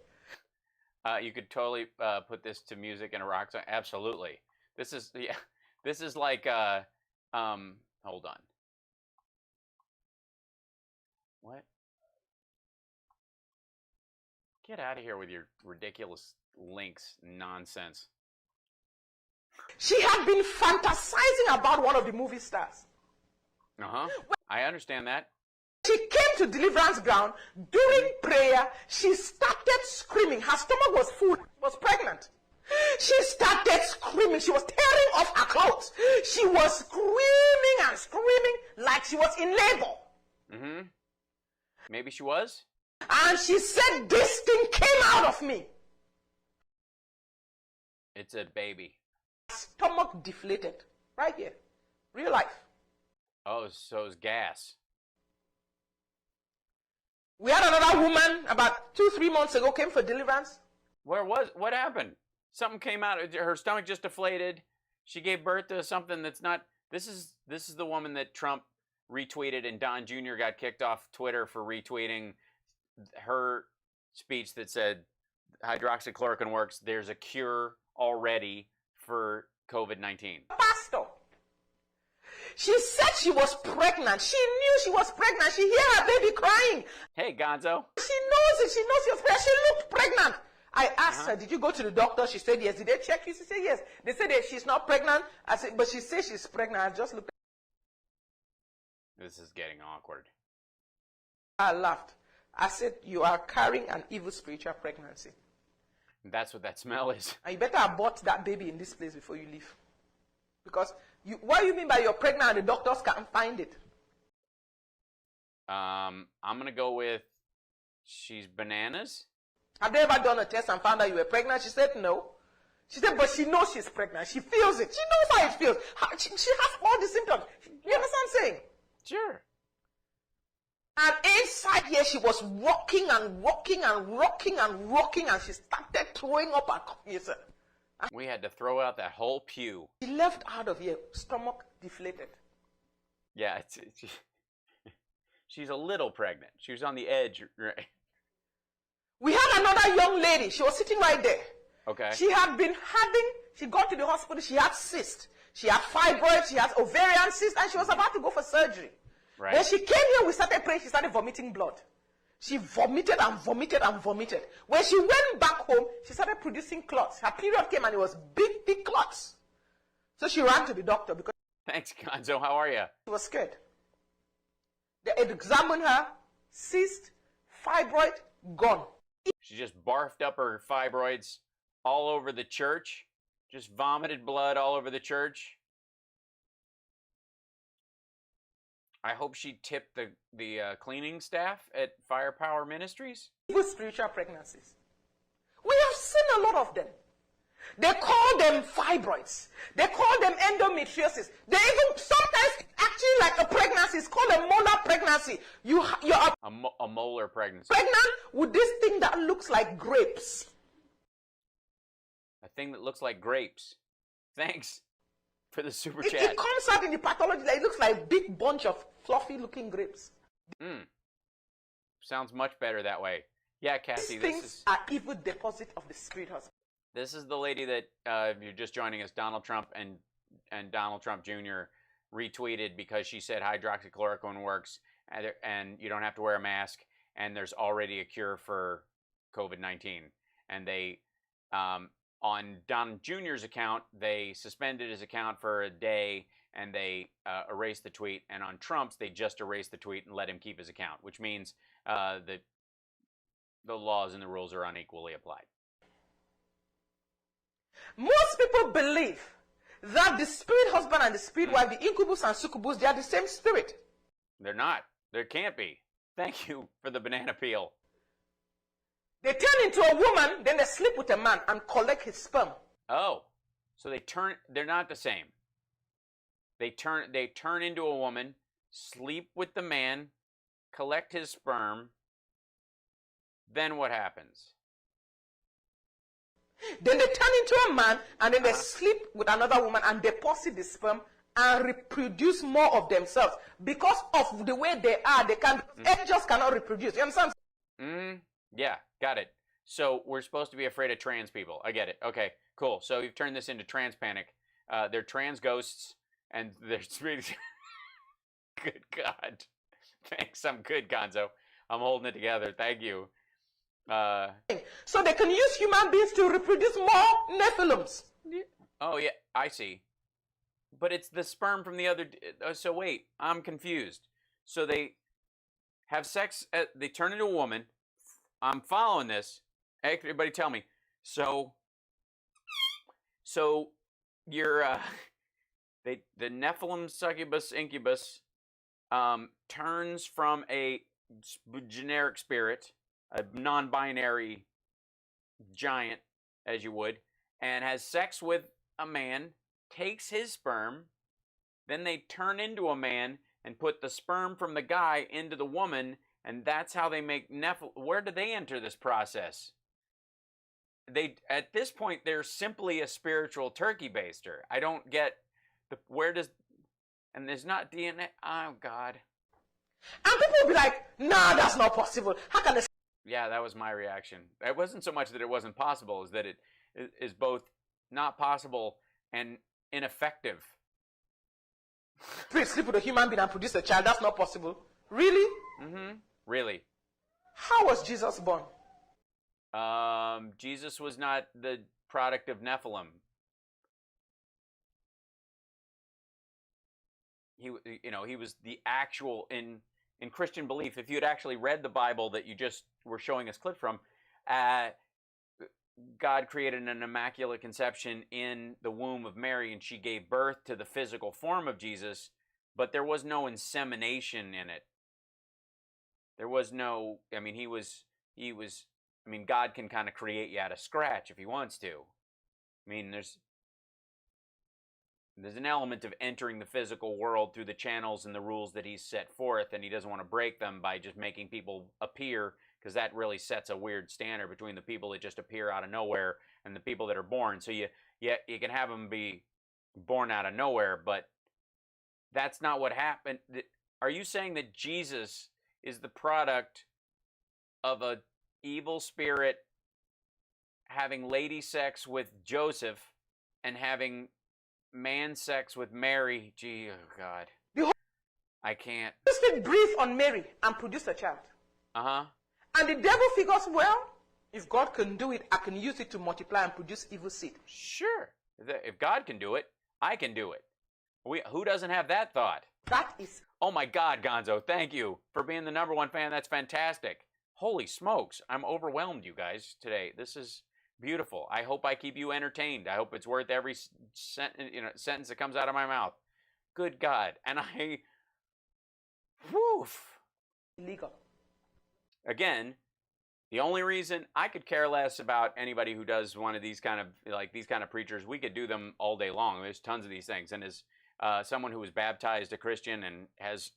Speaker 13: You could totally put this to music and a rock song. Absolutely. This is This is like hold on. What? Get out of here with your ridiculous links nonsense.
Speaker 8: She had been fantasizing about one of the movie stars.
Speaker 13: I understand that.
Speaker 8: She came to deliverance ground. During prayer, she started screaming. Her stomach was full. She was pregnant. She started screaming. She was tearing off her clothes. She was screaming and screaming like she was in labor.
Speaker 13: Mm-hmm. Maybe she was?
Speaker 8: And she said, this thing came out of me.
Speaker 13: It's a baby.
Speaker 8: Stomach deflated. Right here. Real life.
Speaker 13: Oh, so it's gas.
Speaker 8: We had another woman about 2-3 months ago came for deliverance.
Speaker 13: What happened? Something came out. Her stomach just deflated. She gave birth to something that's not. This is the woman that Trump retweeted, and Don Jr. got kicked off Twitter for retweeting her speech that said hydroxychloroquine works. There's a cure already for COVID-19.
Speaker 8: Pastor. She said she was pregnant. She knew she was pregnant. She heard her baby crying.
Speaker 13: Hey, Gonzo.
Speaker 8: She knows it. She knows she was pregnant. She looked pregnant. I asked her, did you go to the doctor? She said yes. Did they check you? She said yes. They said that she's not pregnant. I said, but she says she's pregnant. I just looked.
Speaker 13: This is getting awkward.
Speaker 8: I laughed. I said, you are carrying an evil spiritual pregnancy.
Speaker 13: That's what that smell is.
Speaker 8: And you better abort that baby in this place before you leave. Because what do you mean by you're pregnant and the doctors can't find it?
Speaker 13: I'm going to go with she's bananas.
Speaker 8: Have they ever done a test and found out you were pregnant? She said no. She said, but she knows she's pregnant. She feels it. She knows how it feels. She has all the symptoms. You understand what I'm saying?
Speaker 13: Sure.
Speaker 8: And inside here, she was rocking and rocking and rocking and rocking, and she started throwing up her computer.
Speaker 13: We had to throw out that whole pew.
Speaker 8: She left out of here, stomach deflated.
Speaker 13: Yeah, she's a little pregnant. She was on the edge, right?
Speaker 8: We had another young lady. She was sitting right there.
Speaker 13: Okay.
Speaker 8: She got to the hospital. She had cysts. She had fibroids. She had ovarian cysts, and she was about to go for surgery.
Speaker 13: Right.
Speaker 8: When she came here, we started praying. She started vomiting blood. She vomited and vomited and vomited. When she went back home, she started producing clots. Her period came and it was big, big clots. So she ran to the doctor because...
Speaker 13: Thanks, Gonzo. How are you?
Speaker 8: She was scared. They examined her. Cyst, fibroid, gone.
Speaker 13: She just barfed up her fibroids all over the church. Just vomited blood all over the church. I hope she tipped the cleaning staff at Firepower Ministries.
Speaker 8: Evil spiritual pregnancies. We have seen a lot of them. They call them fibroids. They call them endometriosis. They even sometimes actually like a pregnancy. It's called a molar pregnancy. You're
Speaker 13: a molar pregnancy.
Speaker 8: Pregnant with this thing that looks like grapes.
Speaker 13: A thing that looks like grapes. Thanks for the super chat.
Speaker 8: It comes out in the pathology. It looks like a big bunch of fluffy looking grapes.
Speaker 13: Sounds much better that way. Yeah, Cassie.
Speaker 8: These things are evil deposit of the spirit husband.
Speaker 13: This is the lady that, if you're just joining us, Donald Trump and Donald Trump Jr. retweeted because she said hydroxychloroquine works and you don't have to wear a mask and there's already a cure for COVID-19. And they, on Donald Jr.'s account, they suspended his account for a day and they erased the tweet. And on Trump's, they just erased the tweet and let him keep his account, which means that the laws and the rules are unequally applied.
Speaker 8: Most people believe that the spirit husband and the spirit wife, the incubus and succubus, they are the same spirit.
Speaker 13: They're not. There can't be. Thank you for the banana peel.
Speaker 8: They turn into a woman, then they sleep with a man and collect his sperm.
Speaker 13: Oh, so they're not the same. They turn into a woman, sleep with the man, collect his sperm. Then what happens?
Speaker 8: Then they turn into a man and then they sleep with another woman and deposit the sperm and reproduce more of themselves. Because of the way they are, they can't, angels cannot reproduce. You understand?
Speaker 13: Yeah, got it. So we're supposed to be afraid of trans people. I get it. Okay, cool. So you've turned this into trans panic. They're trans ghosts, and they're really... Good God. Thanks, I'm good, Gonzo. I'm holding it together. Thank you.
Speaker 8: So they can use human beings to reproduce more Nephilims.
Speaker 13: Oh, yeah, I see. But it's the sperm from the other... So wait, I'm confused. So they have sex, they turn into a woman. I'm following this. Everybody tell me. So you're, the Nephilim succubus incubus turns from a generic spirit, a non-binary giant, as you would, and has sex with a man, takes his sperm, then they turn into a man and put the sperm from the guy into the woman, and that's how they make Nephilim. Where do they enter this process? At this point, they're simply a spiritual turkey baster. I don't get and there's not DNA. Oh, God.
Speaker 8: And people will be like, nah, that's not possible. How can they?
Speaker 13: Yeah, that was my reaction. It wasn't so much that it wasn't possible, as that it is both not possible and ineffective.
Speaker 8: Please sleep with a human being and produce a child. That's not possible. Really?
Speaker 13: Really.
Speaker 8: How was Jesus born?
Speaker 13: Jesus was not the product of Nephilim. He was the actual, in Christian belief, if you had actually read the Bible that you just were showing us clips from, God created an immaculate conception in the womb of Mary, and she gave birth to the physical form of Jesus, but there was no insemination in it. There was no, God can kind of create you out of scratch if he wants to. There's an element of entering the physical world through the channels and the rules that he's set forth, and he doesn't want to break them by just making people appear, because that really sets a weird standard between the people that just appear out of nowhere and the people that are born. So you can have them be born out of nowhere, but that's not what happened. Are you saying that Jesus is the product of an evil spirit having lady sex with Joseph and having man sex with Mary? Gee, oh God. I can't.
Speaker 8: Just breathe on Mary and produce a child. And the devil figures, well, if God can do it, I can use it to multiply and produce evil seed.
Speaker 13: Sure. If God can do it, I can do it. Who doesn't have that thought?
Speaker 8: That is...
Speaker 13: Oh my God, Gonzo, thank you for being the #1 fan. That's fantastic. Holy smokes. I'm overwhelmed, you guys, today. This is beautiful. I hope I keep you entertained. I hope it's worth every sentence that comes out of my mouth. Good God. And
Speaker 8: illegal.
Speaker 13: Again, the only reason I could care less about anybody who does one of these kind of preachers, we could do them all day long. There's tons of these things. And as someone who was baptized a Christian and has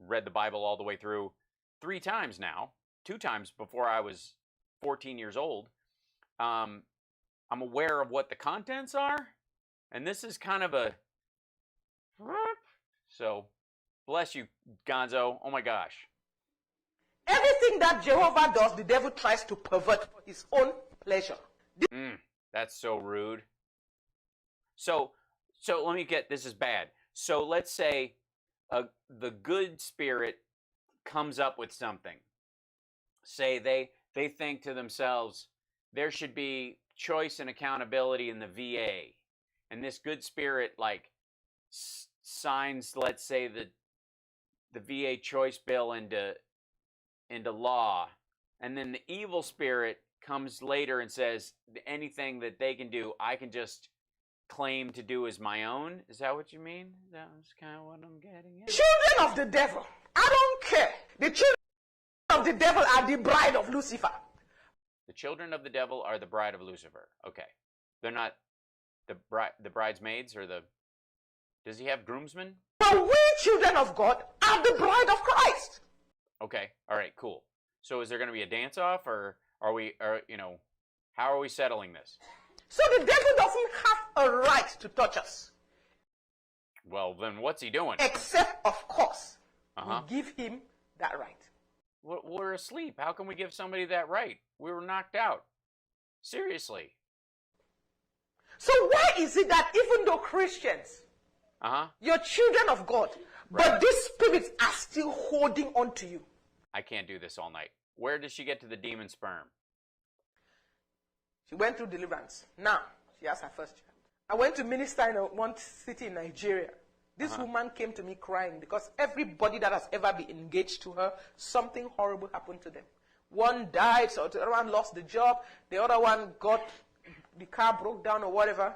Speaker 13: read the Bible all the way through 3 times now, 2 times before I was 14 years old, I'm aware of what the contents are. And this is kind of a... So, bless you, Gonzo. Oh my gosh.
Speaker 8: Everything that Jehovah does, the devil tries to pervert for his own pleasure.
Speaker 13: That's so rude. So let me get, this is bad. So let's say the good spirit comes up with something. Say they think to themselves, there should be choice and accountability in the VA. And this good spirit signs, let's say, the VA choice bill into law, and then the evil spirit comes later and says anything that they can do, I can just claim to do as my own. Is that what you mean? That was kind of what I'm getting at.
Speaker 8: Children of the devil. I don't care. The children of the devil are the bride of Lucifer.
Speaker 13: The children of the devil are the bride of Lucifer. Okay. They're not the bridesmaids or the... Does he have groomsmen?
Speaker 8: But we children of God are the bride of Christ.
Speaker 13: Okay. All right, cool. So is there going to be a dance-off, or are we, how are we settling this?
Speaker 8: So the devil doesn't have a right to touch us.
Speaker 13: Well, then what's he doing?
Speaker 8: Except, of course, we give him that right.
Speaker 13: We're asleep. How can we give somebody that right? We were knocked out. Seriously.
Speaker 8: So why is it that even though Christians, you're children of God, but these spirits are still holding on to you?
Speaker 13: I can't do this all night. Where does she get to the demon sperm?
Speaker 8: She went through deliverance. Now, she has her first child. I went to minister in one city in Nigeria. This woman came to me crying because everybody that has ever been engaged to her, something horrible happened to them. One died, so the other one lost the job. The other one the car broke down or whatever.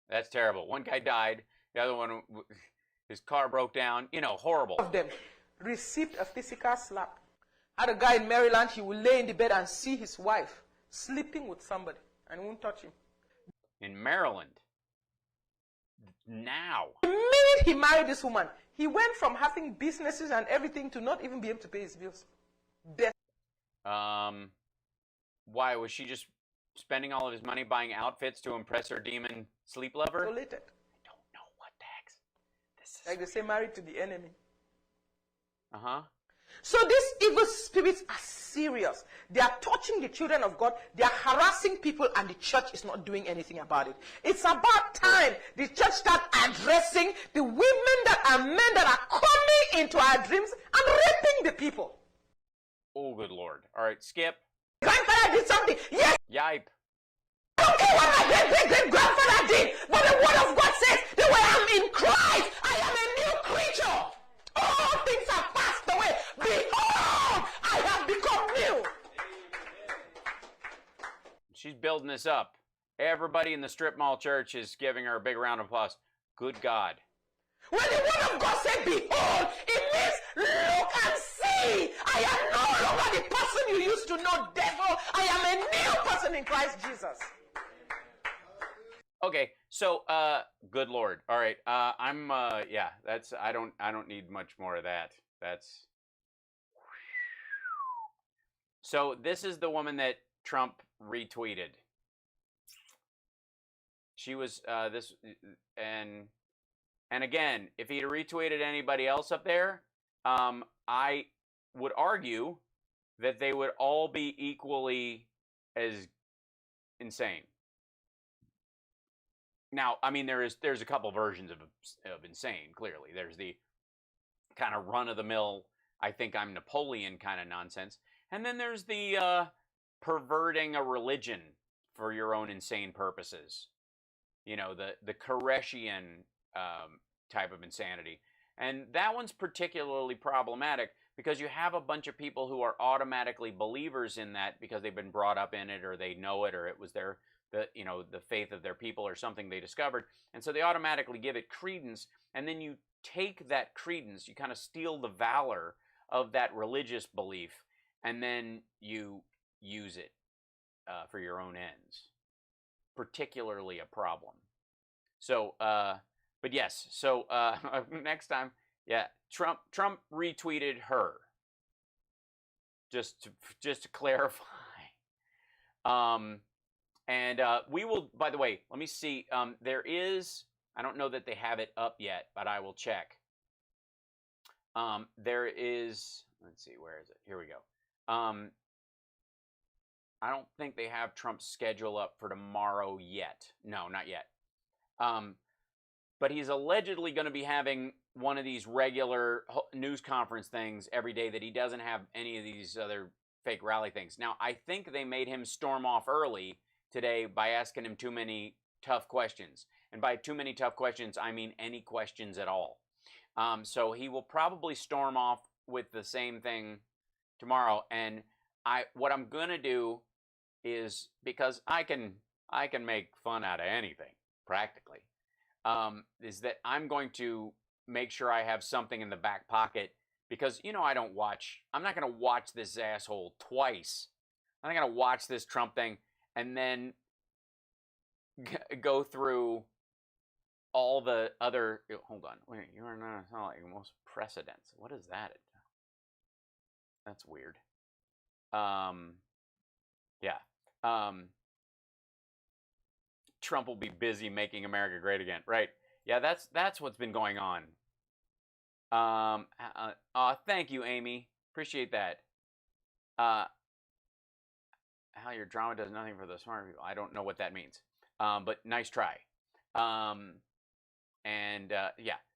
Speaker 13: That's terrible. One guy died. The other one, his car broke down. Horrible.
Speaker 8: Of them received a physical slap. Had a guy in Maryland, he would lay in the bed and see his wife sleeping with somebody and won't touch him.
Speaker 13: In Maryland. Now.
Speaker 8: The minute he married this woman, he went from having businesses and everything to not even be able to pay his bills. Death.
Speaker 13: Why was she just spending all of his money buying outfits to impress her demon sleep lover?
Speaker 8: Isolated.
Speaker 13: I don't know what the heck. This is
Speaker 8: like they say, married to the enemy.
Speaker 13: So
Speaker 8: these evil spirits are serious. They are touching the children of God. They are harassing people, and the church is not doing anything about it. It's about time the church start addressing the women that are men that are coming into our dreams and raping the people.
Speaker 13: Oh, good Lord. All right, Skip.
Speaker 8: Grandfather did something. Yes.
Speaker 13: Yipe.
Speaker 8: I don't care what my great-great-grandfather did, but the word of God says that when I'm in Christ, I am a new creature. All things are passed away. Behold, I have become new.
Speaker 13: She's building this up. Everybody in the strip mall church is giving her a big round of applause. Good God.
Speaker 8: When the word of God said, behold, it means look and see. I am no longer the person you used to know, devil. I am a new person in Christ Jesus.
Speaker 13: Okay, so good Lord. All right, that's I don't need much more of that. That's so this is the woman that Trump retweeted. She was and again, if he'd retweeted anybody else up there, I would argue that they would all be equally as insane. Now, I mean, there's a couple versions of insane, clearly. There's the kind of run-of-the-mill, I think I'm Napoleon kind of nonsense. And then there's the perverting a religion for your own insane purposes. The Koreshian type of insanity. And that one's particularly problematic because you have a bunch of people who are automatically believers in that because they've been brought up in it, or they know it, or it was the faith of their people or something they discovered. And so they automatically give it credence. And then you take that credence, you kind of steal the valor of that religious belief, and then you use it for your own ends. Particularly a problem. So, but yes, so next time, yeah, Trump retweeted her. Just to clarify. And we will, by the way, let me see, there is, I don't know that they have it up yet, but I will check. There is, let's see, where is it? Here we go. I don't think they have Trump's schedule up for tomorrow yet. No, not yet. But he's allegedly going to be having one of these regular news conference things every day that he doesn't have any of these other fake rally things. Now, I think they made him storm off early today by asking him too many tough questions. And by too many tough questions, I mean any questions at all. So he will probably storm off with the same thing tomorrow. And what I'm going to do is, because I can make fun out of anything, practically, is that I'm going to make sure I have something in the back pocket because, you know, I'm not going to watch this asshole twice. I'm not going to watch this Trump thing and then go through all the other, hold on, wait, you are not like most precedents. What is that? That's weird. Yeah. Trump will be busy making America great again. Right. Yeah, that's what's been going on. Thank you, Amy. Appreciate that. How your drama does nothing for the smart people. I don't know what that means. But nice try. Yeah.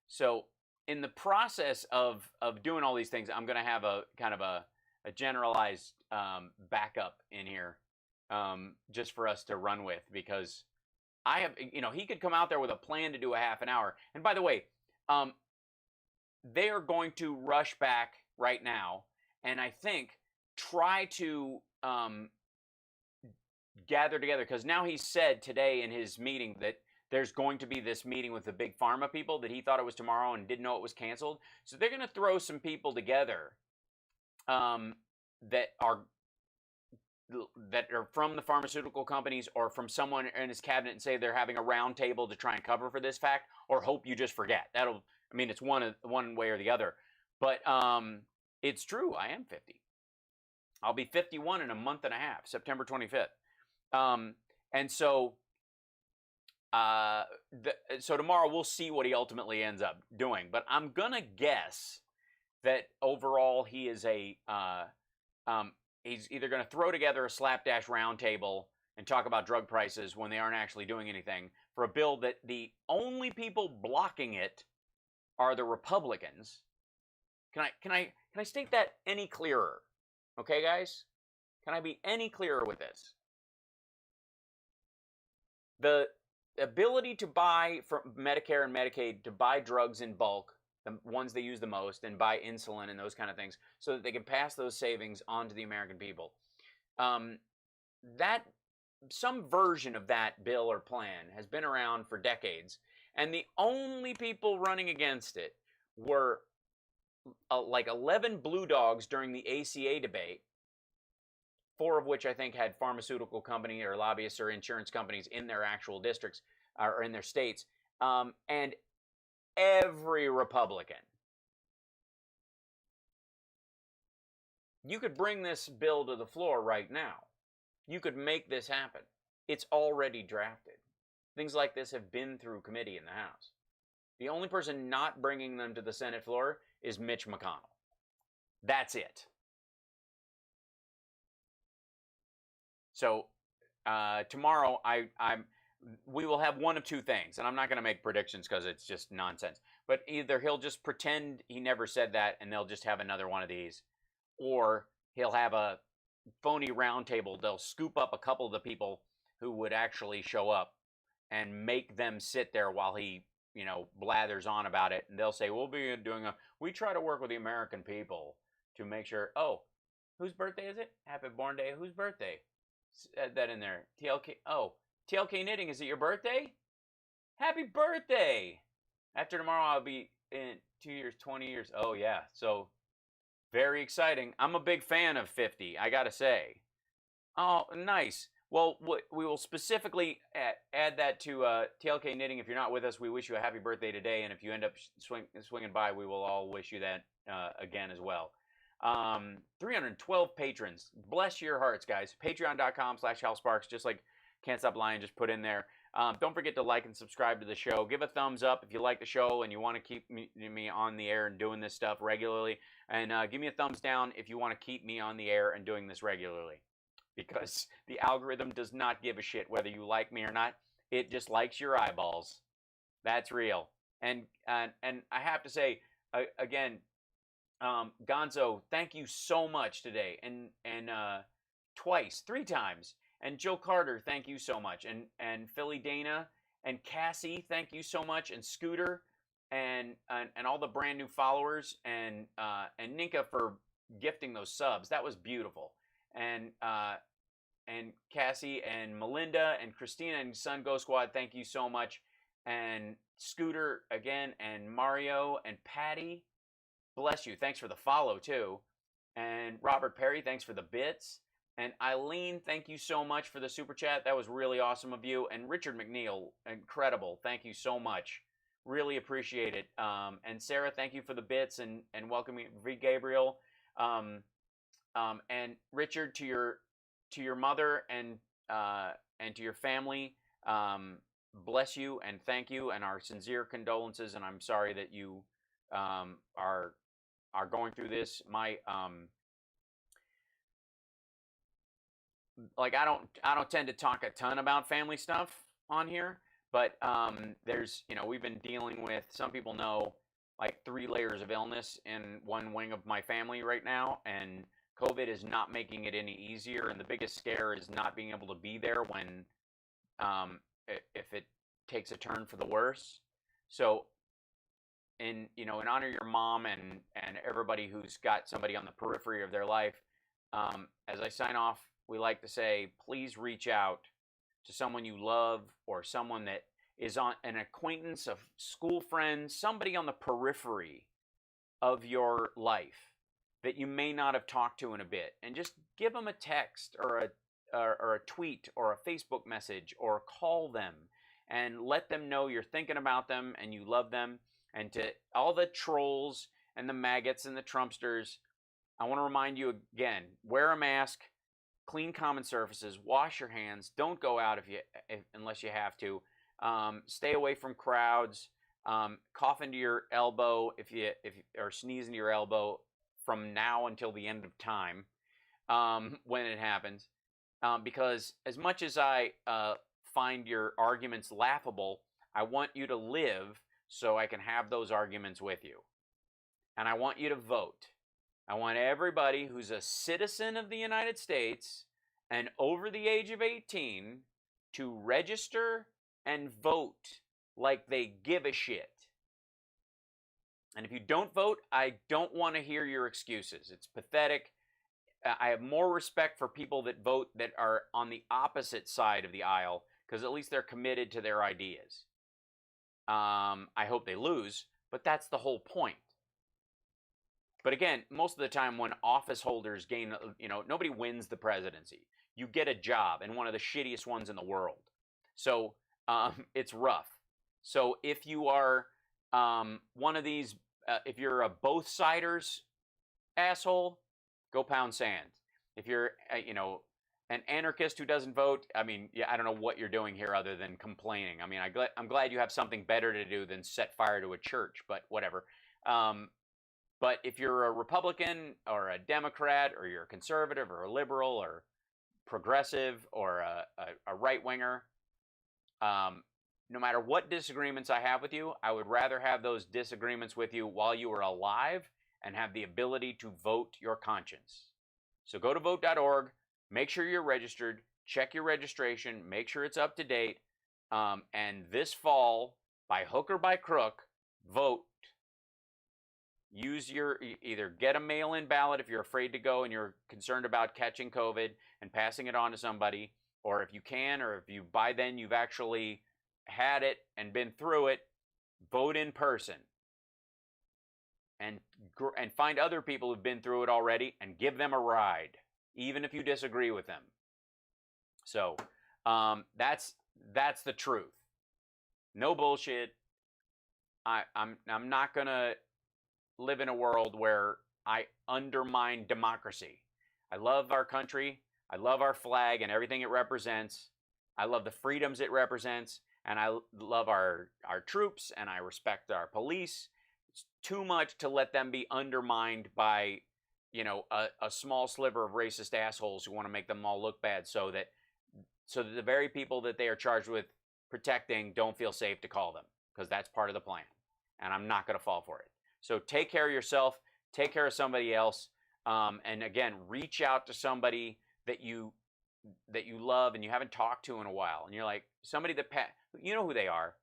Speaker 13: So in the process of doing all these things, I'm going to have a kind of a generalized backup in here just for us to run with, because I have, you know, he could come out there with a plan to do a half an hour. And by the way, they are going to rush back right now and I think try to gather together, because now he said today in his meeting that there's going to be this meeting with the big pharma people that he thought it was tomorrow and didn't know it was canceled. So they're going to throw some people together that are from the pharmaceutical companies or from someone in his cabinet and say they're having a round table to try and cover for this fact, or hope you just forget. It's one way or the other. But it's true. I am 50. I'll be 51 in a month and a half, September 25th. And so tomorrow we'll see what he ultimately ends up doing. But I'm going to guess that overall he is he's either going to throw together a slapdash roundtable and talk about drug prices when they aren't actually doing anything for a bill that the only people blocking it are the Republicans. Can I state that any clearer? Okay, guys? Can I be any clearer with this? The ability to buy from Medicare and Medicaid to buy drugs in bulk, the ones they use the most, and buy insulin and those kind of things, so that they can pass those savings on to the American people. That some version of that bill or plan has been around for decades, and the only people running against it were like 11 blue dogs during the ACA debate, 4 of which I think had pharmaceutical company or lobbyists or insurance companies in their actual districts or in their states, and every Republican. You could bring this bill to the floor right now. You could make this happen. It's already drafted. Things like this have been through committee in the House. The only person not bringing them to the Senate floor is Mitch McConnell. That's it. So tomorrow we will have one of two things, and I'm not going to make predictions because it's just nonsense. But either he'll just pretend he never said that and they'll just have another one of these, or he'll have a phony roundtable. They'll scoop up a couple of the people who would actually show up and make them sit there while he, blathers on about it. And they'll say, we try to work with the American people to make sure, whose birthday is it? Happy born day. Whose birthday? Add that in there. TLK Knitting, is it your birthday? Happy birthday! After tomorrow, I'll be in 2 years, 20 years. Oh, yeah. So, very exciting. I'm a big fan of 50, I gotta say. Oh, nice. Well, we will specifically add that to TLK Knitting. If you're not with us, we wish you a happy birthday today. And if you end up swinging by, we will all wish you that again as well. 312 patrons. Bless your hearts, guys. Patreon.com/HalSparks. Just like Can't Stop Lying, just put in there. Don't forget to like and subscribe to the show. Give a thumbs up if you like the show and you want to keep me on the air and doing this stuff regularly. And give me a thumbs down if you want to keep me on the air and doing this regularly. Because the algorithm does not give a shit whether you like me or not. It just likes your eyeballs. That's real. And I have to say, again, Gonzo, thank you so much today. And twice, 3 times. And Joe Carter, thank you so much. And Philly Dana and Cassie, thank you so much. And Scooter and all the brand new followers and Ninka for gifting those subs. That was beautiful. And Cassie and Melinda and Christina and Sun Go Squad, thank you so much. And Scooter again and Mario and Patty. bless you. Thanks for the follow, too. And Robert Perry, thanks for the bits. And Eileen, thank you so much for the super chat. That was really awesome of you. And Richard McNeil, incredible. Thank you so much. Really appreciate it. And Sarah, thank you for the bits and welcoming V. Gabriel. And Richard, to your mother and to your family, bless you and thank you and our sincere condolences. And I'm sorry that you are going through this. My like I don't tend to talk a ton about family stuff on here, but there's, you know, we've been dealing with, some people know, like 3 layers of illness in one wing of my family right now, and COVID is not making it any easier. And the biggest scare is not being able to be there when if it takes a turn for the worse. So in honor of your mom and everybody who's got somebody on the periphery of their life, as I sign off, we like to say, please reach out to someone you love or someone that is on an acquaintance, of school friends, somebody on the periphery of your life that you may not have talked to in a bit, and just give them a text or a tweet or a Facebook message or call them and let them know you're thinking about them and you love them. And to all the trolls and the maggots and the Trumpsters, I want to remind you again, wear a mask, clean common surfaces, wash your hands, don't go out unless you have to, stay away from crowds, cough into your elbow or sneeze into your elbow from now until the end of time, when it happens, because as much as I find your arguments laughable, I want you to live so I can have those arguments with you. And I want you to vote. I want everybody who's a citizen of the United States and over the age of 18 to register and vote like they give a shit. And if you don't vote, I don't want to hear your excuses. It's pathetic. I have more respect for people that vote that are on the opposite side of the aisle, because at least they're committed to their ideas. I hope they lose, but that's the whole point. But again, most of the time when office holders gain, nobody wins the presidency. You get a job, and one of the shittiest ones in the world. So it's rough. So if you are one of these, if you're a both-siders asshole, go pound sand. If you're, an anarchist who doesn't vote, I mean, I don't know what you're doing here other than complaining. I mean, I'm glad you have something better to do than set fire to a church, but whatever. But if you're a Republican or a Democrat or you're a conservative or a liberal or progressive or a right-winger, no matter what disagreements I have with you, I would rather have those disagreements with you while you are alive and have the ability to vote your conscience. So go to vote.org, make sure you're registered, check your registration, make sure it's up to date, and this fall, by hook or by crook, vote. Either get a mail-in ballot if you're afraid to go and you're concerned about catching COVID and passing it on to somebody, or if you can, or if you by then you've actually had it and been through it, vote in person. And find other people who've been through it already and give them a ride, even if you disagree with them. So that's the truth. No bullshit. I'm not gonna live in a world where I undermine democracy. I love our country. I love our flag and everything it represents. I love the freedoms it represents, and I love our troops, and I respect our police. It's too much to let them be undermined by, a small sliver of racist assholes who want to make them all look bad, so that the very people that they are charged with protecting don't feel safe to call them, because that's part of the plan, and I'm not going to fall for it. So take care of yourself, take care of somebody else, and again, reach out to somebody that you love and you haven't talked to in a while, and you're like, somebody that you know who they are.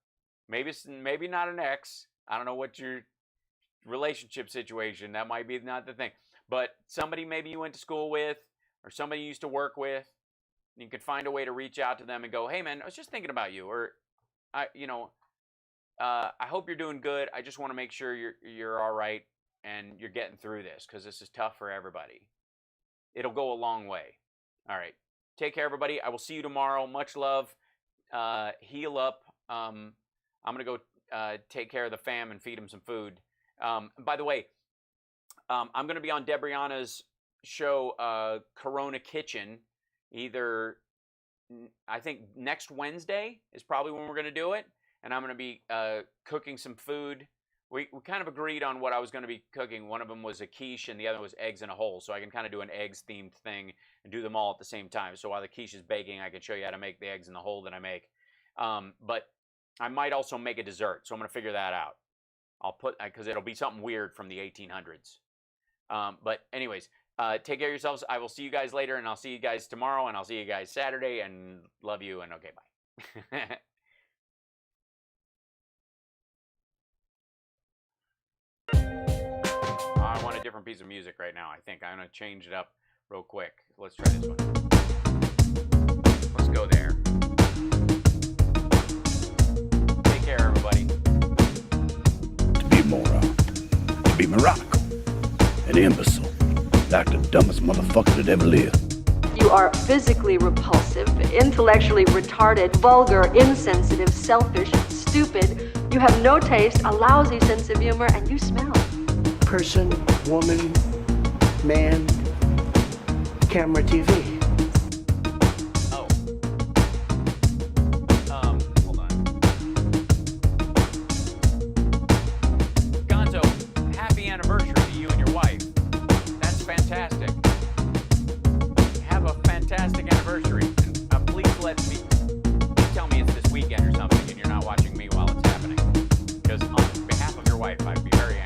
Speaker 13: Maybe not an ex. I don't know what your relationship situation, that might be not the thing, but somebody maybe you went to school with or somebody you used to work with. And you could find a way to reach out to them and go, hey man, I was just thinking about you, or I hope you're doing good. I just want to make sure you're all right. and you're getting through this, because this is tough for everybody. It'll go a long way. All right. Take care, everybody. I will see you tomorrow. Much love. Heal up. I'm going to go take care of the fam and feed him some food. By the way, I'm going to be on Debriana's show, Corona Kitchen, either, I think next Wednesday is probably when we're going to do it. And I'm going to be cooking some food. We kind of agreed on what I was going to be cooking. One of them was a quiche and the other was eggs in a hole. So I can kind of do an eggs themed thing and do them all at the same time. So while the quiche is baking, I can show you how to make the eggs in the hole that I make. But I might also make a dessert. So I'm going to figure that out. I'll put, because it'll be something weird from the 1800s. But anyways, take care of yourselves. I will see you guys later, and I'll see you guys tomorrow, and I'll see you guys Saturday, and love you, and okay, bye. I want a different piece of music right now, I think. I'm going to change it up real quick. Let's try this one. Let's go there. Take care, everybody.
Speaker 6: To be a moron, to be Morocco, an imbecile, like the dumbest motherfucker that ever lived.
Speaker 5: You are physically repulsive, intellectually retarded, vulgar, insensitive, selfish, stupid. You have no taste, a lousy sense of humor, and you smell.
Speaker 1: Person, woman, man, camera, TV.
Speaker 13: Hold on. Gonzo, happy anniversary to you and your wife. That's fantastic. Have a fantastic anniversary. And, please please tell me it's this weekend or something and you're not watching me while it's happening. Because on behalf of your wife, I'd be very angry.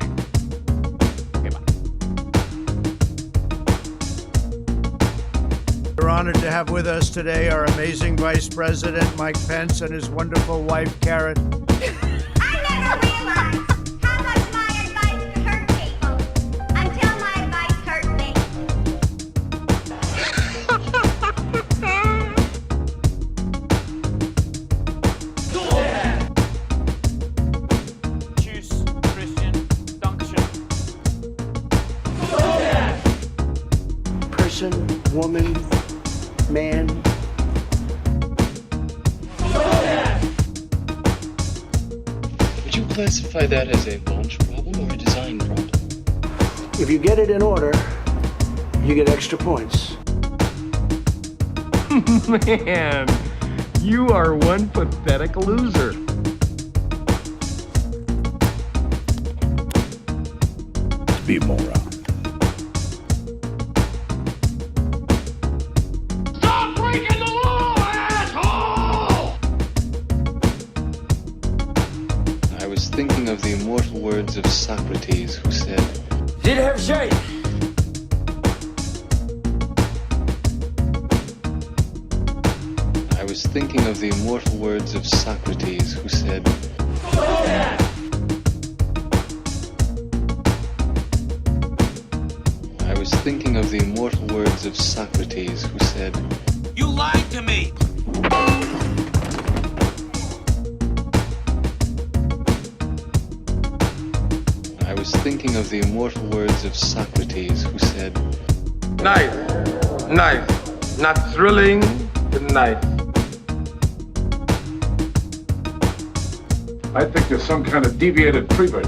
Speaker 3: We're honored to have with us today our amazing Vice President, Mike Pence, and his wonderful wife, Karen.
Speaker 9: I never realized how much my advice hurt people until my advice hurt me.
Speaker 13: Choose Christian Dunction.
Speaker 1: Person, woman, man.
Speaker 2: Would you classify that as a launch problem or a design problem?
Speaker 1: If you get it in order, you get extra points.
Speaker 10: Man, you are one pathetic loser.
Speaker 6: To be a moron.
Speaker 12: Stop breaking the law, asshole!
Speaker 2: I was thinking of the immortal words of Socrates, who said,
Speaker 11: Did have shade.
Speaker 2: I was thinking of the immortal words of Socrates, who said, I was thinking of the immortal words of Socrates, who said,
Speaker 11: You lied to me.
Speaker 2: I was thinking of the immortal words of Socrates, who said,
Speaker 14: Night, not thrilling, but night.
Speaker 6: I think there's some kind of deviated prevert.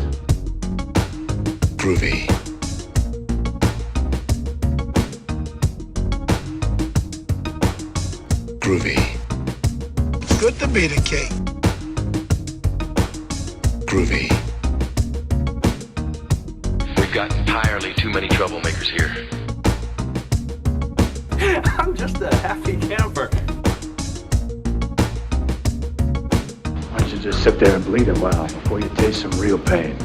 Speaker 15: Groovy. Groovy.
Speaker 3: Good to be the king.
Speaker 15: Groovy.
Speaker 24: We've got entirely too many troublemakers here.
Speaker 10: I'm just a happy camper.
Speaker 6: Why don't you just sit there and bleed a while before you taste some real pain?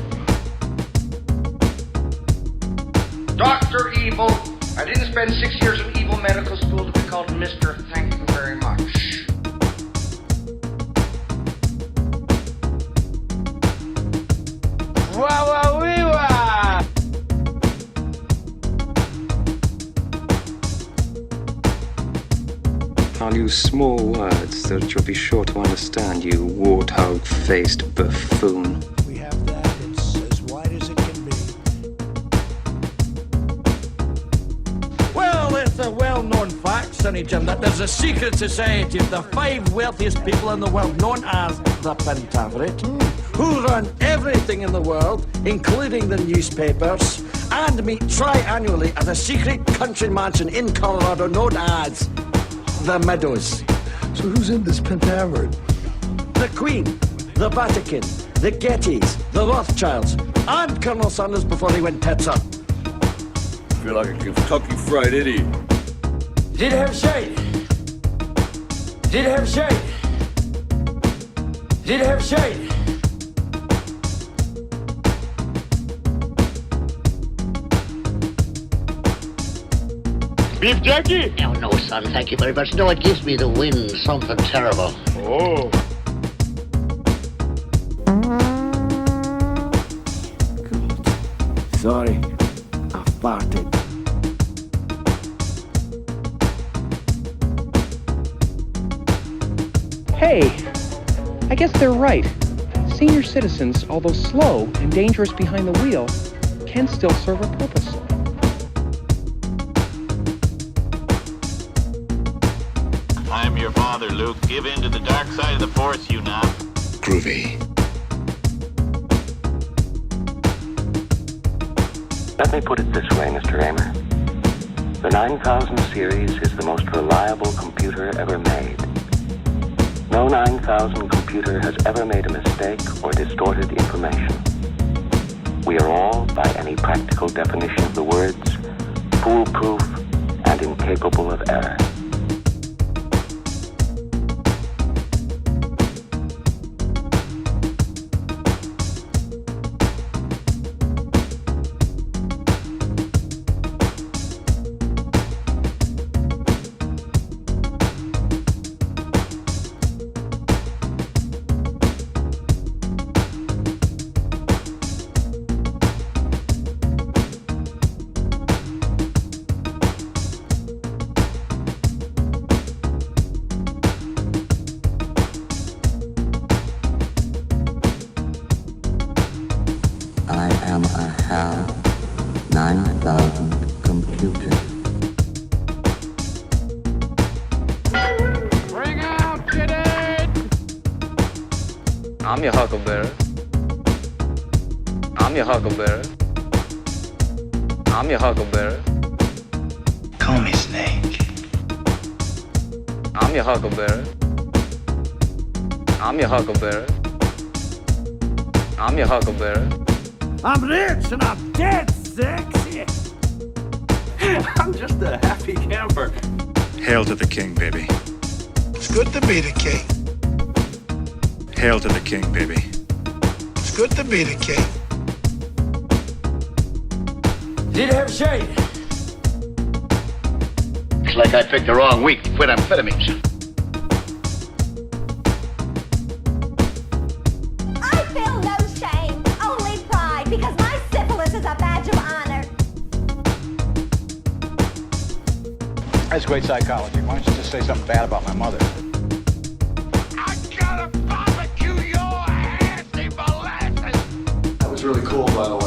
Speaker 12: Dr. Evil. I didn't spend 6 years in evil medical school to be called Mr. Thank you very much.
Speaker 10: Wow, wow, wee, wow.
Speaker 25: I'll use small words that you'll be sure to understand, you warthog-faced buffoon.
Speaker 3: We have that. It's as wide as it can be.
Speaker 4: well-known fact, Sonny Jim, that there's a secret society of the 5 wealthiest people in the world, known as the Pentaverate, who run everything in the world, including the newspapers, and meet tri-annually at a secret country mansion in Colorado known as the Meadows.
Speaker 6: So who's in this Pentaverate?
Speaker 4: The Queen, the Vatican, the Gettys, the Rothschilds, and Colonel Sanders before he went tits up.
Speaker 6: I feel like a Kentucky Fried Idiot.
Speaker 4: Did have shade. Did have shade. Did have shade.
Speaker 16: Beef jerky? No, no, son, thank you very much. No, it gives me the wind, something terrible. Oh.
Speaker 4: Sorry, I farted.
Speaker 18: Hey, I guess they're right. Senior citizens, although slow and dangerous behind the wheel, can still serve a purpose.
Speaker 19: I am your father, Luke. Give in to the dark side of the Force, you now.
Speaker 6: Groovy.
Speaker 20: Let me put it this way, Mr. Raymer. The 9000 series is the most reliable computer ever made. No 9000 computer has ever made a mistake or distorted information. We are all, by any practical definition of the words, foolproof and incapable of error.
Speaker 11: I am a HAL 9000 computer.
Speaker 10: Bring out Janet!
Speaker 25: I'm your huckleberry. I'm your huckleberry. I'm your huckleberry.
Speaker 11: Call me Snake.
Speaker 25: I'm your huckleberry. I'm your huckleberry. I'm your huckleberry.
Speaker 4: I'm rich and I'm dead sexy.
Speaker 6: I'm just a happy camper.
Speaker 26: Hail to the king, baby.
Speaker 15: It's good to be the king.
Speaker 26: Hail to the king, baby.
Speaker 15: It's good to be the king.
Speaker 4: Did have shade.
Speaker 16: Looks like I picked the wrong week to quit amphetamines.
Speaker 9: I feel no shame, only pride, because my syphilis is a badge of honor.
Speaker 12: That's great psychology. Why don't you just say something bad about my mother? That was really cool, by the way.